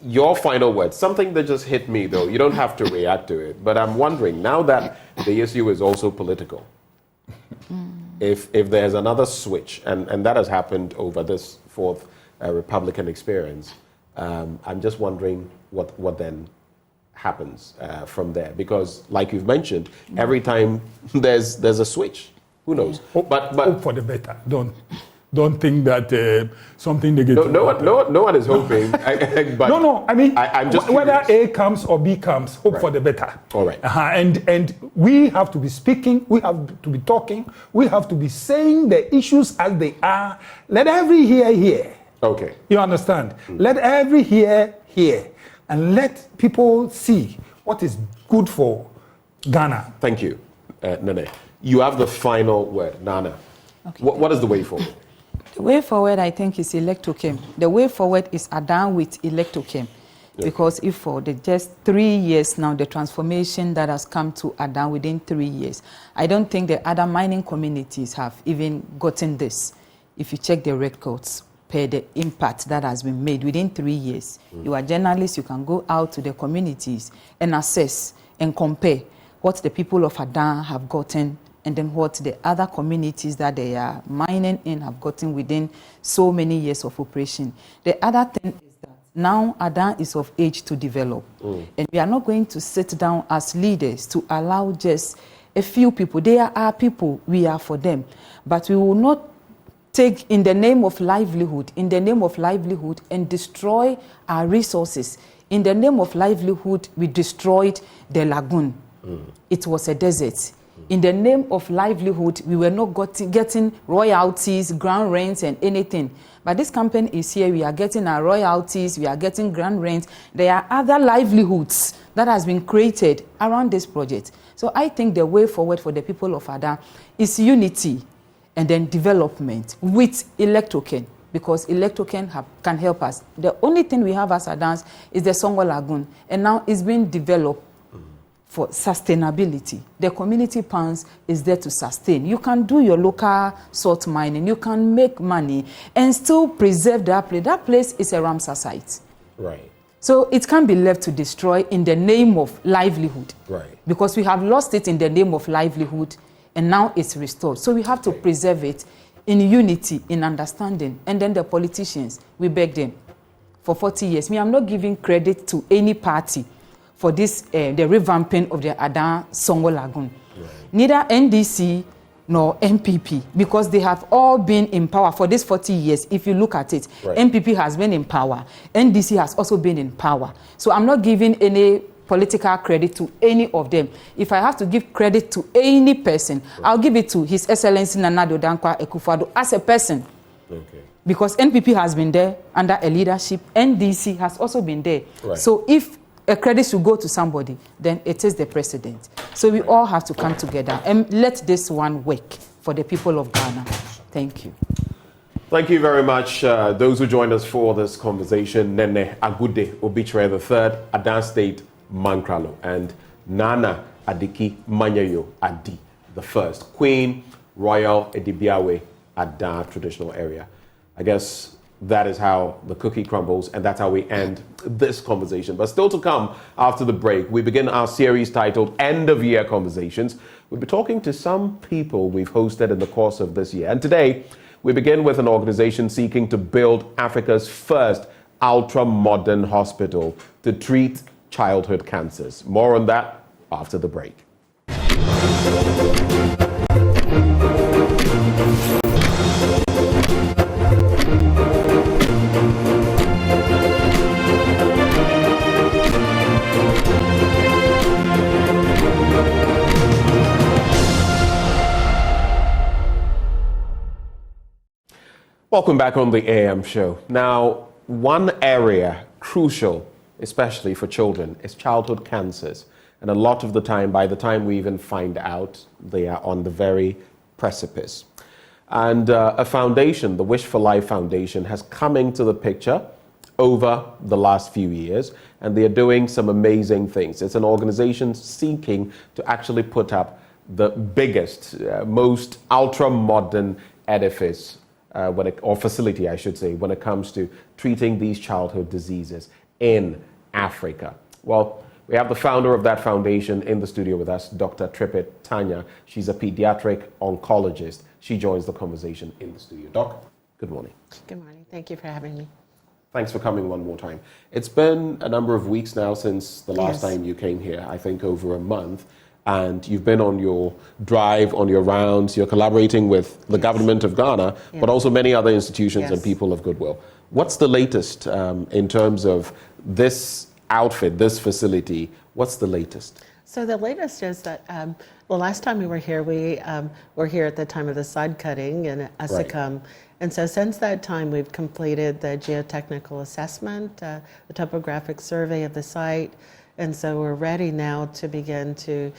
Your final word, something that just hit me though, you don't have to react to it, but I'm wondering, now that the issue is also political, if there's another switch, and that has happened over this fourth Republican experience, I'm just wondering what then happens from there, because like you've mentioned, every time there's a switch, who knows? But hope for the better. Don't think that something negative. No one is hoping. But no. I mean, I'm just whether curious. A comes or B comes, hope for the better. All right. And we have to be speaking. We have to be talking. We have to be saying the issues as they are. Let every hear. Okay. You understand? Let every hear, and let people see what is good for Ghana. Thank you, Nene. You have the final word, Nana. Okay. What is the way forward? The way forward, I think, is Electrochem. The way forward is Adan with Electrochem. Yeah. Because if for the just 3 years now, the transformation that has come to Adan within 3 years, I don't think the other mining communities have even gotten this. If you check the records, per the impact that has been made within 3 years. You are journalists, you can go out to the communities and assess and compare what the people of Adan have gotten and then what the other communities that they are mining in have gotten within so many years of operation. The other thing is that now Adan is of age to develop. And we are not going to sit down as leaders to allow just a few people. They are our people, we are for them. But we will not take in the name of livelihood and destroy our resources. In the name of livelihood, we destroyed the lagoon. It was a desert. In the name of livelihood, we were not getting royalties, ground rents, and anything. But this company is here, we are getting our royalties, we are getting ground rents. There are other livelihoods that has been created around this project. So I think the way forward for the people of Adan is unity and then development with Electrochem, because Electrochem can help us. The only thing we have as Adans is the Songo Lagoon, and now it's being developed for sustainability. The community ponds is there to sustain. You can do your local salt mining, you can make money and still preserve that place. That place is a Ramsar site. Right. So it can't be left to destroy in the name of livelihood. Right. Because we have lost it in the name of livelihood, and now it's restored. So we have to preserve it in unity, in understanding. And then the politicians, we beg them for 40 years. I'm not giving credit to any party for this, the revamping of the Adan Songo Lagoon. Right. Neither NDC nor MPP, because they have all been in power for these 40 years. If you look at it, right. MPP has been in power. NDC has also been in power. So I'm not giving any political credit to any of them. If I have to give credit to any person, right. I'll give it to His Excellency Nana Addo Dankwa Akufo-Addo as a person. Okay. Because NPP has been there under a leadership, NDC has also been there. Right. So if a credit should go to somebody, then it is the president. So we all have to come together and let this one work for the people of Ghana. Thank you. Thank you very much. Those who joined us for this conversation, Nene Agude Obichwe III, Adan State Mankralo, and Nana Adiki Manyayo Adi the First, Queen Royal Edibiawe Adan Traditional Area. I guess that is how the cookie crumbles, and that's how we end this conversation. But still to come after the break, we begin our series titled End of Year Conversations. We'll be talking to some people we've hosted in the course of this year. And today, we begin with an organization seeking to build Africa's first ultra-modern hospital to treat childhood cancers. More on that after the break. Welcome back on the AM show. Now, one area crucial, especially for children, is childhood cancers. And a lot of the time, by the time we even find out, they are on the very precipice. And a foundation, the Wish for Life Foundation, has come into the picture over the last few years, and they are doing some amazing things. It's an organization seeking to actually put up the biggest, most ultra-modern edifice or facility, I should say, when it comes to treating these childhood diseases in Africa. Well, we have the founder of that foundation in the studio with us, Dr. Tripit Tanya. She's a pediatric oncologist. She joins the conversation in the studio. Doc, good morning. Good morning. Thank you for having me. Thanks for coming one more time. It's been a number of weeks now since the last time you came here, I think over a month. And you've been on your drive, on your rounds, you're collaborating with the government of Ghana, but also many other institutions and people of goodwill. What's the latest in terms of this outfit, this facility? What's the latest? So the latest is that, well, last time we were here at the time of the sod cutting in Asikam. Right. And so since that time, we've completed the geotechnical assessment, the topographic survey of the site. And so we're ready now to begin to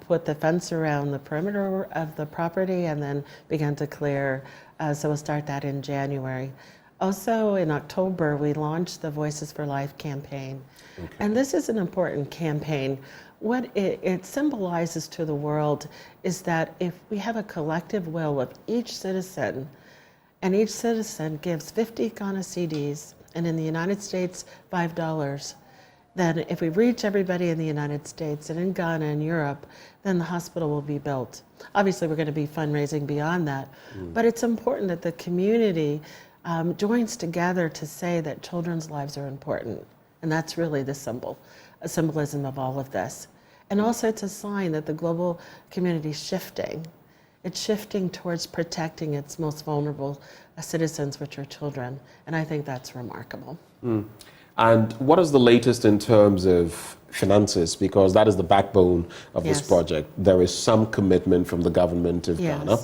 put the fence around the perimeter of the property and then begin to clear. So we'll start that in January. Also in October, we launched the Voices for Life campaign. Okay. And this is an important campaign. What it symbolizes to the world is that if we have a collective will of each citizen, and each citizen gives 50 Ghana cedis, and in the United States, $5, then if we reach everybody in the United States and in Ghana and Europe, then the hospital will be built. Obviously, we're going to be fundraising beyond that, but it's important that the community joins together to say that children's lives are important, and that's really the symbolism of all of this. And also it's a sign that the global community is shifting. It's shifting towards protecting its most vulnerable citizens, which are children, and I think that's remarkable. And what is the latest in terms of finances? Because that is the backbone of this project. There is some commitment from the government of Ghana,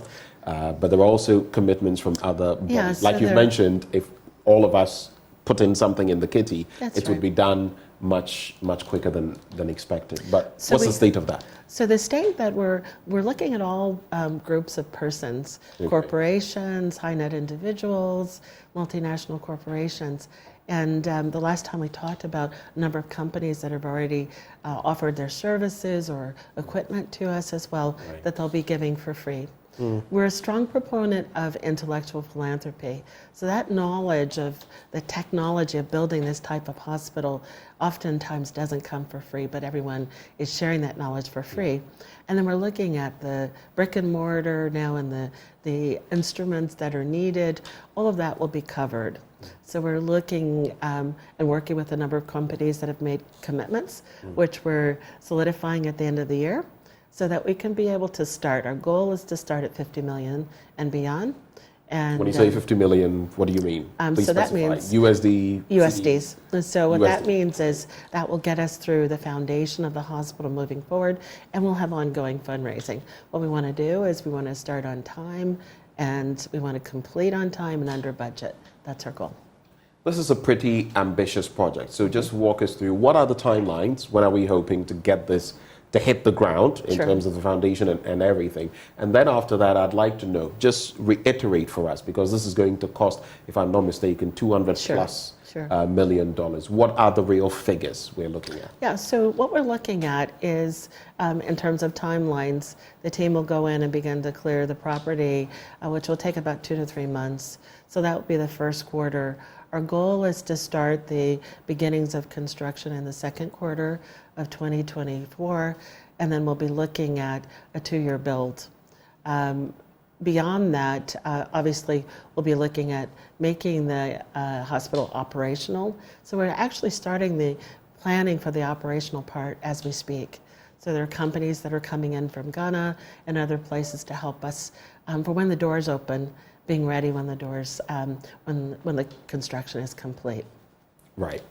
but there are also commitments from other bodies. Like you've mentioned, if all of us put in something in the kitty, it would be done much quicker than expected. But what's the state of that? So the state that we're looking at all groups of persons, corporations, high net individuals, multinational corporations. And the last time we talked about a number of companies that have already offered their services or equipment to us as well, that they'll be giving for free. We're a strong proponent of intellectual philanthropy. So that knowledge of the technology of building this type of hospital oftentimes doesn't come for free, but everyone is sharing that knowledge for free. And then we're looking at the brick and mortar now and the instruments that are needed. All of that will be covered. So we're looking and working with a number of companies that have made commitments, which we're solidifying at the end of the year, so that we can be able to start. Our goal is to start at 50 million and beyond. And when you say 50 million, what do you mean? Please so that specify. means USDs. And so what USD. that means is that will get us through the foundation of the hospital moving forward, and we'll have ongoing fundraising. What we want to do is we want to start on time, and we want to complete on time and under budget. That's our goal. This is a pretty ambitious project. So just walk us through, what are the timelines? When are we hoping to get this to hit the ground in terms of the foundation and everything? And then after that, I'd like to know, just reiterate for us, because this is going to cost, if I'm not mistaken, $200 plus million. What are the real figures we're looking at? Yeah, so what we're looking at is, in terms of timelines, the team will go in and begin to clear the property, which will take about 2 to 3 months. So that will be the first quarter. Our goal is to start the beginnings of construction in the second quarter of 2024, and then we'll be looking at a 2-year build. Beyond that, obviously, we'll be looking at making the hospital operational. So we're actually starting the planning for the operational part as we speak. So there are companies that are coming in from Ghana and other places to help us for when the doors open, being ready when the doors, when the construction is complete. Right.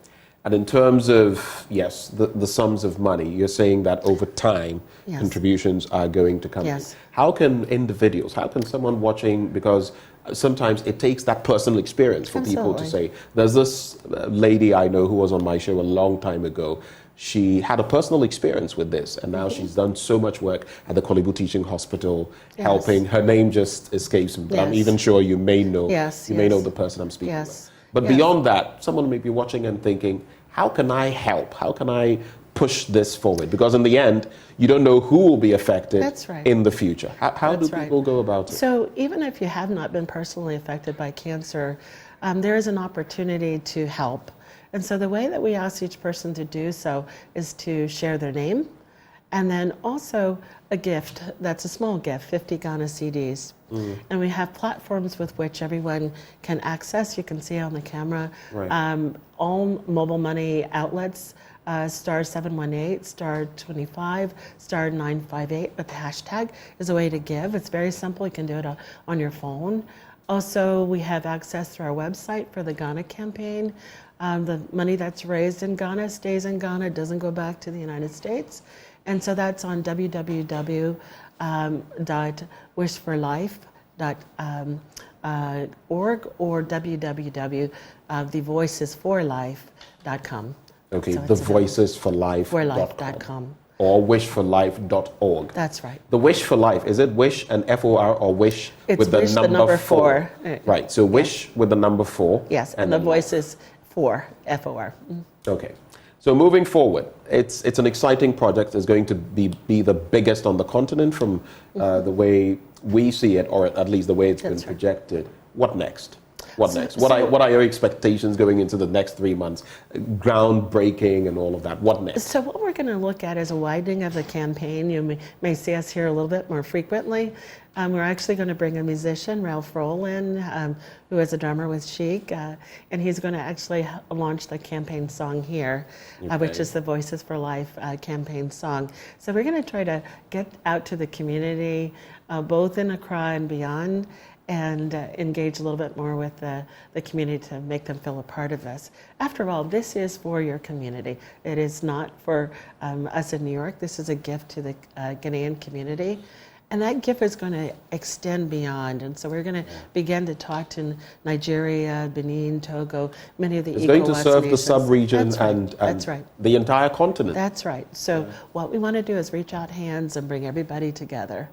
And in terms of, yes, the sums of money, you're saying that over time, contributions are going to come in. How can individuals, how can someone watching, because sometimes it takes that personal experience for people to say, there's this lady I know who was on my show a long time ago. She had a personal experience with this, and now she's done so much work at the Korle Bu Teaching Hospital, helping. Her name just escapes me, but I'm even sure you may know. You may know the person I'm speaking with. But beyond that, someone may be watching and thinking, how can I help? How can I push this forward? Because in the end, you don't know who will be affected in the future. How do people go about it? So even if you have not been personally affected by cancer, there is an opportunity to help. And so the way that we ask each person to do so is to share their name, and then also a gift that's a small gift, 50 Ghana cedis. And we have platforms with which everyone can access. You can see on the camera all mobile money outlets, star 718, star 25, star 958, but the hashtag is a way to give. It's very simple. You can do it on your phone. Also, we have access through our website for the Ghana campaign. The money that's raised in Ghana stays in Ghana, doesn't go back to the United States. And so that's on www.wishforlife.org or www.thevoicesforlife.com. Okay, thevoicesforlife.com. Or wishforlife.org. That's right. The Wish for Life, is it wish and F-O-R or wish with the number 4? Right, so wish with the number 4. Yes, and the voices for F-O-R. Okay. So moving forward, it's an exciting project. It's going to be the biggest on the continent from the way we see it, or at least the way it's been projected. What next? What next? What are your expectations going into the next 3 months? Groundbreaking and all of that. What next? So what we're going to look at is a widening of the campaign. You may see us here a little bit more frequently. We're actually going to bring a musician, Ralph Roll, in, who is a drummer with Chic, and he's going to actually launch the campaign song here, which is the Voices for Life campaign song. So we're going to try to get out to the community, both in Accra and beyond, and engage a little bit more with the community to make them feel a part of this. After all, this is for your community. It is not for us in New York. This is a gift to the Ghanaian community. And that gift is going to extend beyond. And so we're going to begin to talk to Nigeria, Benin, Togo, many of the ECOWAS nations. It's going to serve the sub-region and the entire continent. That's right. So what we want to do is reach out hands and bring everybody together.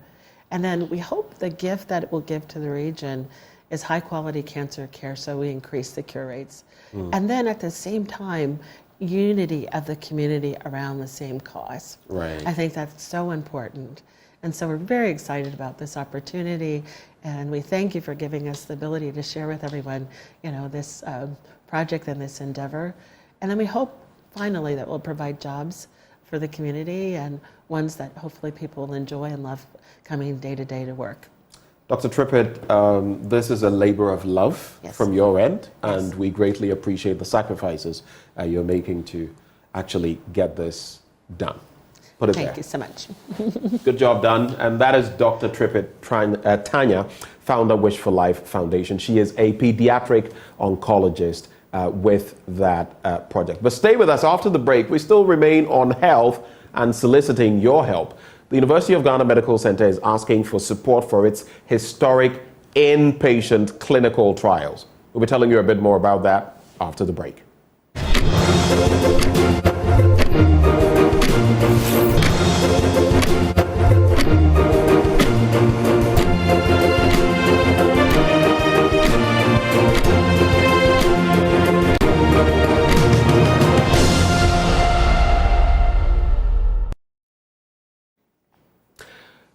And then we hope the gift that it will give to the region is high quality cancer care, so we increase the cure rates. And then at the same time, unity of the community around the same cause. Right. I think that's so important. And so we're very excited about this opportunity, and we thank you for giving us the ability to share with everyone, this project and this endeavor. And then we hope finally that we'll provide jobs for the community and ones that hopefully people will enjoy and love coming day to day to work. Dr. Trippett, this is a labor of love from your end, and we greatly appreciate the sacrifices you're making to actually get this done. Put it there. Thank you so much. Good job done. And that is Dr. Trippett Tanya, founder Wish for Life Foundation. She is a pediatric oncologist with that project. But stay with us after the break. We still remain on health and soliciting your help. The University of Ghana Medical Center is asking for support for its historic inpatient clinical trials. We'll be telling you a bit more about that after the break.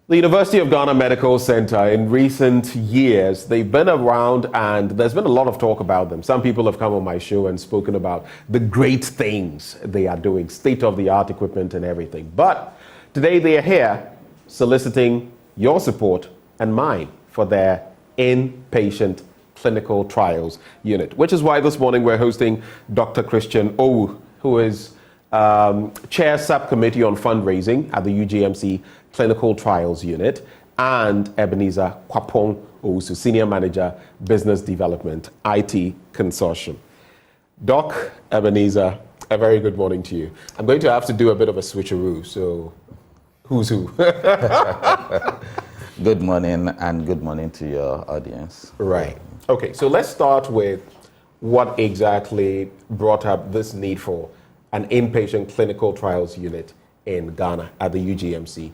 The University of Ghana Medical Center, in recent years, they've been around and there's been a lot of talk about them. Some people have come on my show and spoken about the great things they are doing, state-of-the-art equipment and everything. But today they are here soliciting your support and mine for their inpatient clinical trials unit, which is why this morning we're hosting Dr. Christian Owu, who is Chair Subcommittee on Fundraising at the UGMC Clinical Trials Unit, and Ebenezer Kwapong Owusu, Senior Manager, Business Development, IT Consortium. Doc, Ebenezer, a very good morning to you. I'm going to have to do a bit of a switcheroo, so who's who? Good morning, and good morning to your audience. Right. Okay, so let's start with what exactly brought up this need for an inpatient clinical trials unit in Ghana at the UGMC,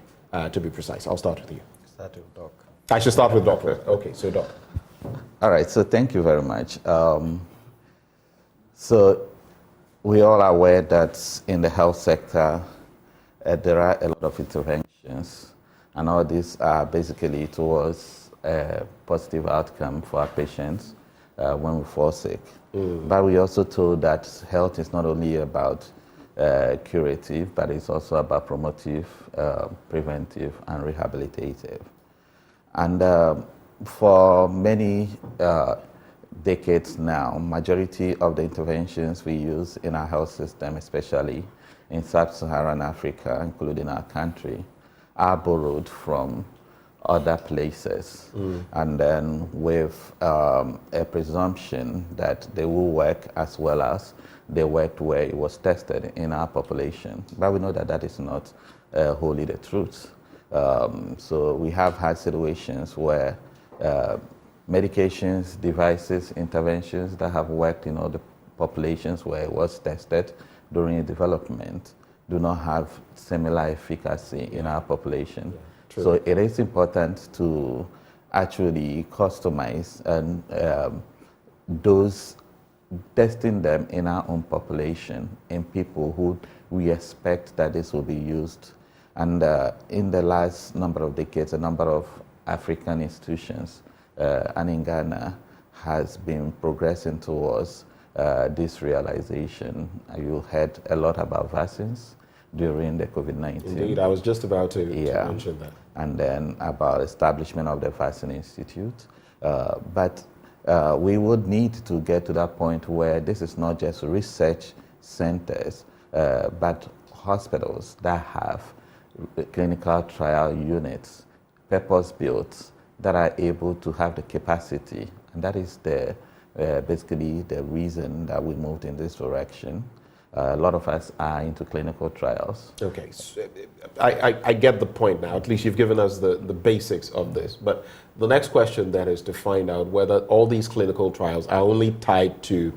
to be precise. I'll start with you. Start with Doc. I should start with Doc first. Okay, so Doc. All right, so thank you very much. So we all are aware that in the health sector, there are a lot of interventions, and all these are basically towards a positive outcome for our patients when we fall sick. But we also told that health is not only about curative, but it's also about promotive, preventive, and rehabilitative. And for many decades now, majority of the interventions we use in our health system, especially in sub-Saharan Africa, including our country, are borrowed from other places, and then with a presumption that they will work as well as they worked where it was tested in our population. But we know that that is not wholly the truth. So we have had situations where medications, devices, interventions that have worked in other populations where it was tested during development do not have similar efficacy in our population. True. So it is important to actually customize and those testing them in our own population, in people who we expect that this will be used. And in the last number of decades, a number of African institutions and in Ghana has been progressing towards this realization. You heard a lot about vaccines during the COVID-19. Indeed, I was just about to mention that. And then about establishment of the Vaccine Institute. But we would need to get to that point where this is not just research centers, but hospitals that have clinical trial units, purpose-built, that are able to have the capacity. And that is basically the reason that we moved in this direction. A lot of us are into clinical trials. Okay, so I get the point now. At least you've given us the basics of this. But the next question then is to find out whether all these clinical trials are only tied to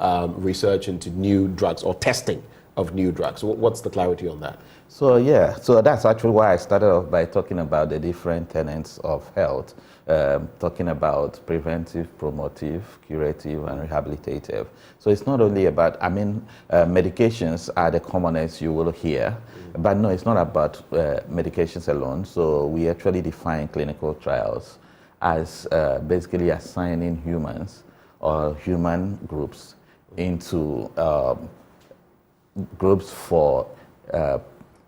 research into new drugs or testing of new drugs. What's the clarity on that? So yeah, so that's actually why I started off by talking about the different tenets of health, talking about preventive, promotive, curative, and rehabilitative. So it's not only about, medications are the commonest you will hear, but no, it's not about medications alone. So we actually define clinical trials as basically assigning humans or human groups into groups for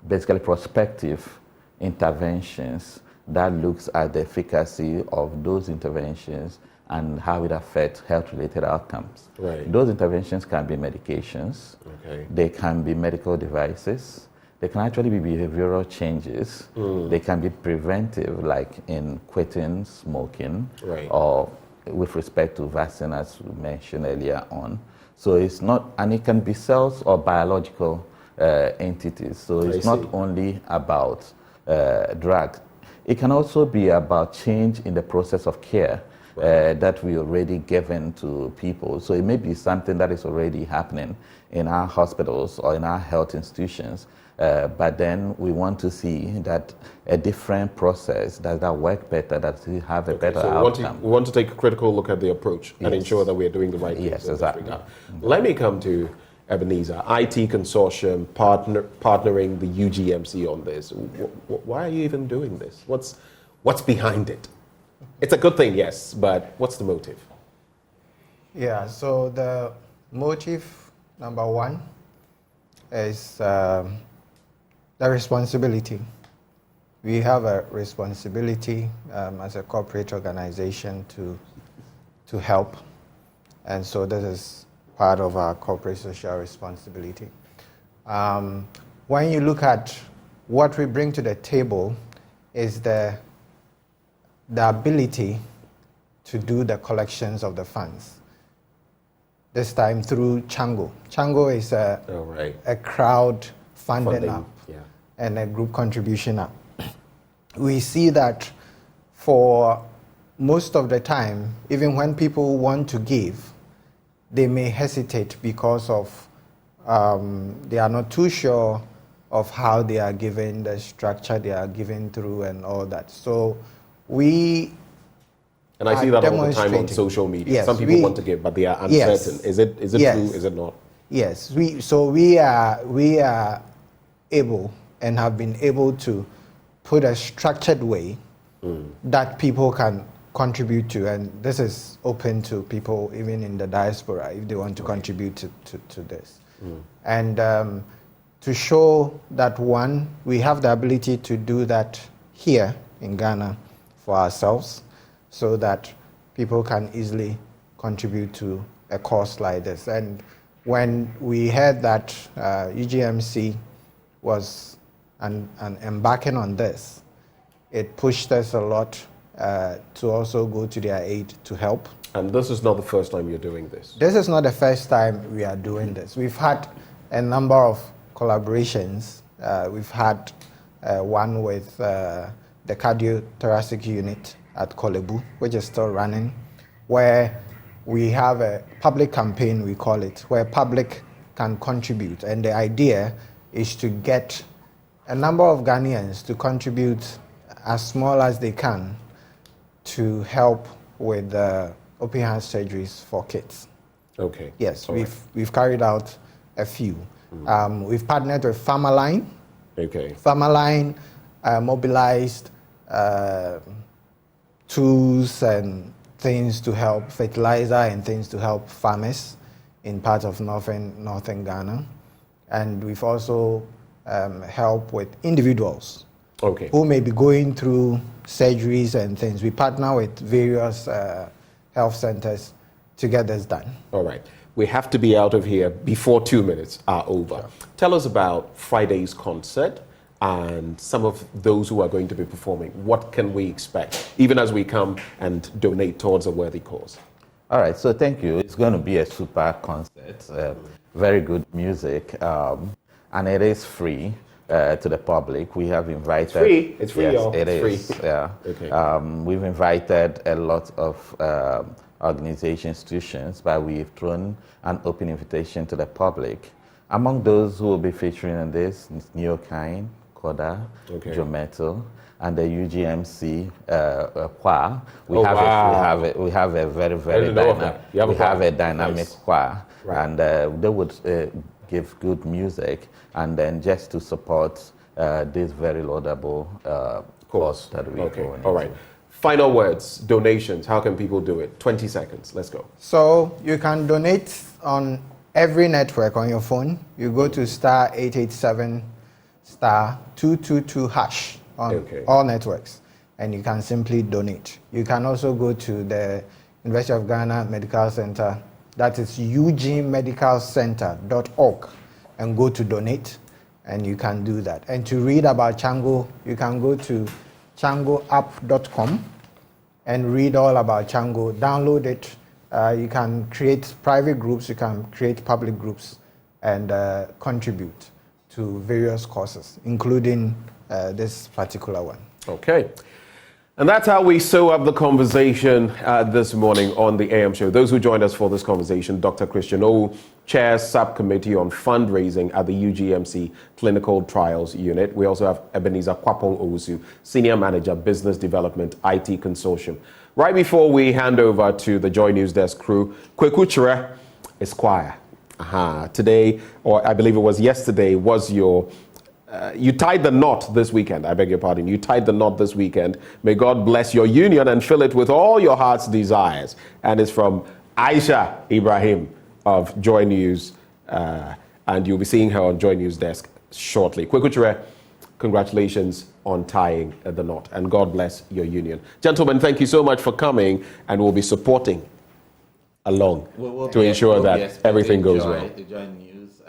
basically prospective interventions that looks at the efficacy of those interventions and how it affects health-related outcomes. Right. Those interventions can be medications, Okay. they can be medical devices, they can actually be behavioral changes, they can be preventive, like in quitting smoking, Right. or with respect to vaccine, as we mentioned earlier on. So it's not, and it can be cells or biological entities. So it's not only about drugs. It can also be about change in the process of care that we already given to people. So it may be something that is already happening in our hospitals or in our health institutions, but then we want to see that a different process, does that work better, that we have a better So outcome. we want to take a critical look at the approach and Yes. ensure that we are doing the right things. Yes, in that exactly. regard. Let me come to Ebenezer, IT consortium partnering the UGMC on this. Why are you even doing this? What's behind it? It's a good thing, yes, but what's the motive? Yeah, so the motive number one is the responsibility. We have a responsibility as a corporate organization to help, and so this is part of our corporate social responsibility. When you look at what we bring to the table is the ability to do the collections of the funds. This time through Chango. Chango is a crowd funding app and a group contribution app. We see that for most of the time, even when people want to give, they may hesitate because of they are not too sure of how they are given, the structure they are given through and all that. So we And I see that all the time on demonstrating. social media. Yes, Some people want to give, but they are uncertain. Yes. Is it Yes. true? Is it not? Yes, we are able and have been able to put a structured way that people can contribute to, and this is open to people even in the diaspora if they want to contribute to this. And to show that, one, we have the ability to do that here in Ghana for ourselves so that people can easily contribute to a cause like this. And when we heard that UGMC was embarking on this, it pushed us a lot to also go to their aid to help. And this is not the first time you're doing this. This is not the first time we are doing this. We've had a number of collaborations. We've had one with the cardiothoracic unit at Kolebu, which is still running, where we have a public campaign, we call it, where public can contribute. And the idea is to get a number of Ghanaians to contribute as small as they can to help with open heart surgeries for kids. Okay. Yes, we've carried out a few. We've partnered with Pharmaline. Okay. Pharmaline mobilized tools and things to help, fertilizer and things to help farmers in parts of northern Ghana. And we've also helped with individuals who may be going through surgeries and things. We partner with various health centers to get this done. All right. We have to be out of here before 2 minutes are over. Sure. Tell us about Friday's concert and some of those who are going to be performing. What can we expect, even as we come and donate towards a worthy cause? All right, so thank you. It's going to be a super concert, very good music, and it is free to the public. We have invited... It's free? It's free, yes, y'all. It it's is, free. yeah. Okay. We've invited a lot of organization institutions, but we've thrown an open invitation to the public Among those who will be featuring in this is Neokind, Koda, Okay. Jometo, and the UGMC choir. We Oh, have wow. we have a very didn't know of that. You have a choir. a dynamic Nice. choir, Right. and they would give good music, and then just to support this very laudable cause that we Okay, go in. all right. Final words, donations. How can people do it? 20 seconds. Let's go. So you can donate on every network on your phone. You go to star 887 star 222 hash on all networks, and you can simply donate. You can also go to the University of Ghana Medical Center, that is ugmedicalcenter.org, and go to donate, and you can do that. And to read about Chango, you can go to changoapp.com and read all about Chango. Download it. You can create private groups, you can create public groups, and contribute to various causes, including this particular one. Okay. And that's how we sew up the conversation this morning on the AM show. Those who joined us for this conversation, Dr. Christian O, chairs subcommittee on fundraising at the UGMC Clinical Trials Unit. We also have Ebenezer Kwapong Owusu, Senior Manager, Business Development, IT Consortium. Right before we hand over to the Joy News Desk crew, Kweku Chere Esquire. Today, or I believe it was yesterday, was your... you tied the knot this weekend. I beg your pardon. You tied the knot this weekend. May God bless your union and fill it with all your heart's desires. And it's from Aisha Ibrahim of Joy News. And you'll be seeing her on Joy News Desk shortly. Kweku Chere, congratulations on tying the knot. And God bless your union. Gentlemen, thank you so much for coming. And we'll be supporting along to ensure that everything goes well. Joy News.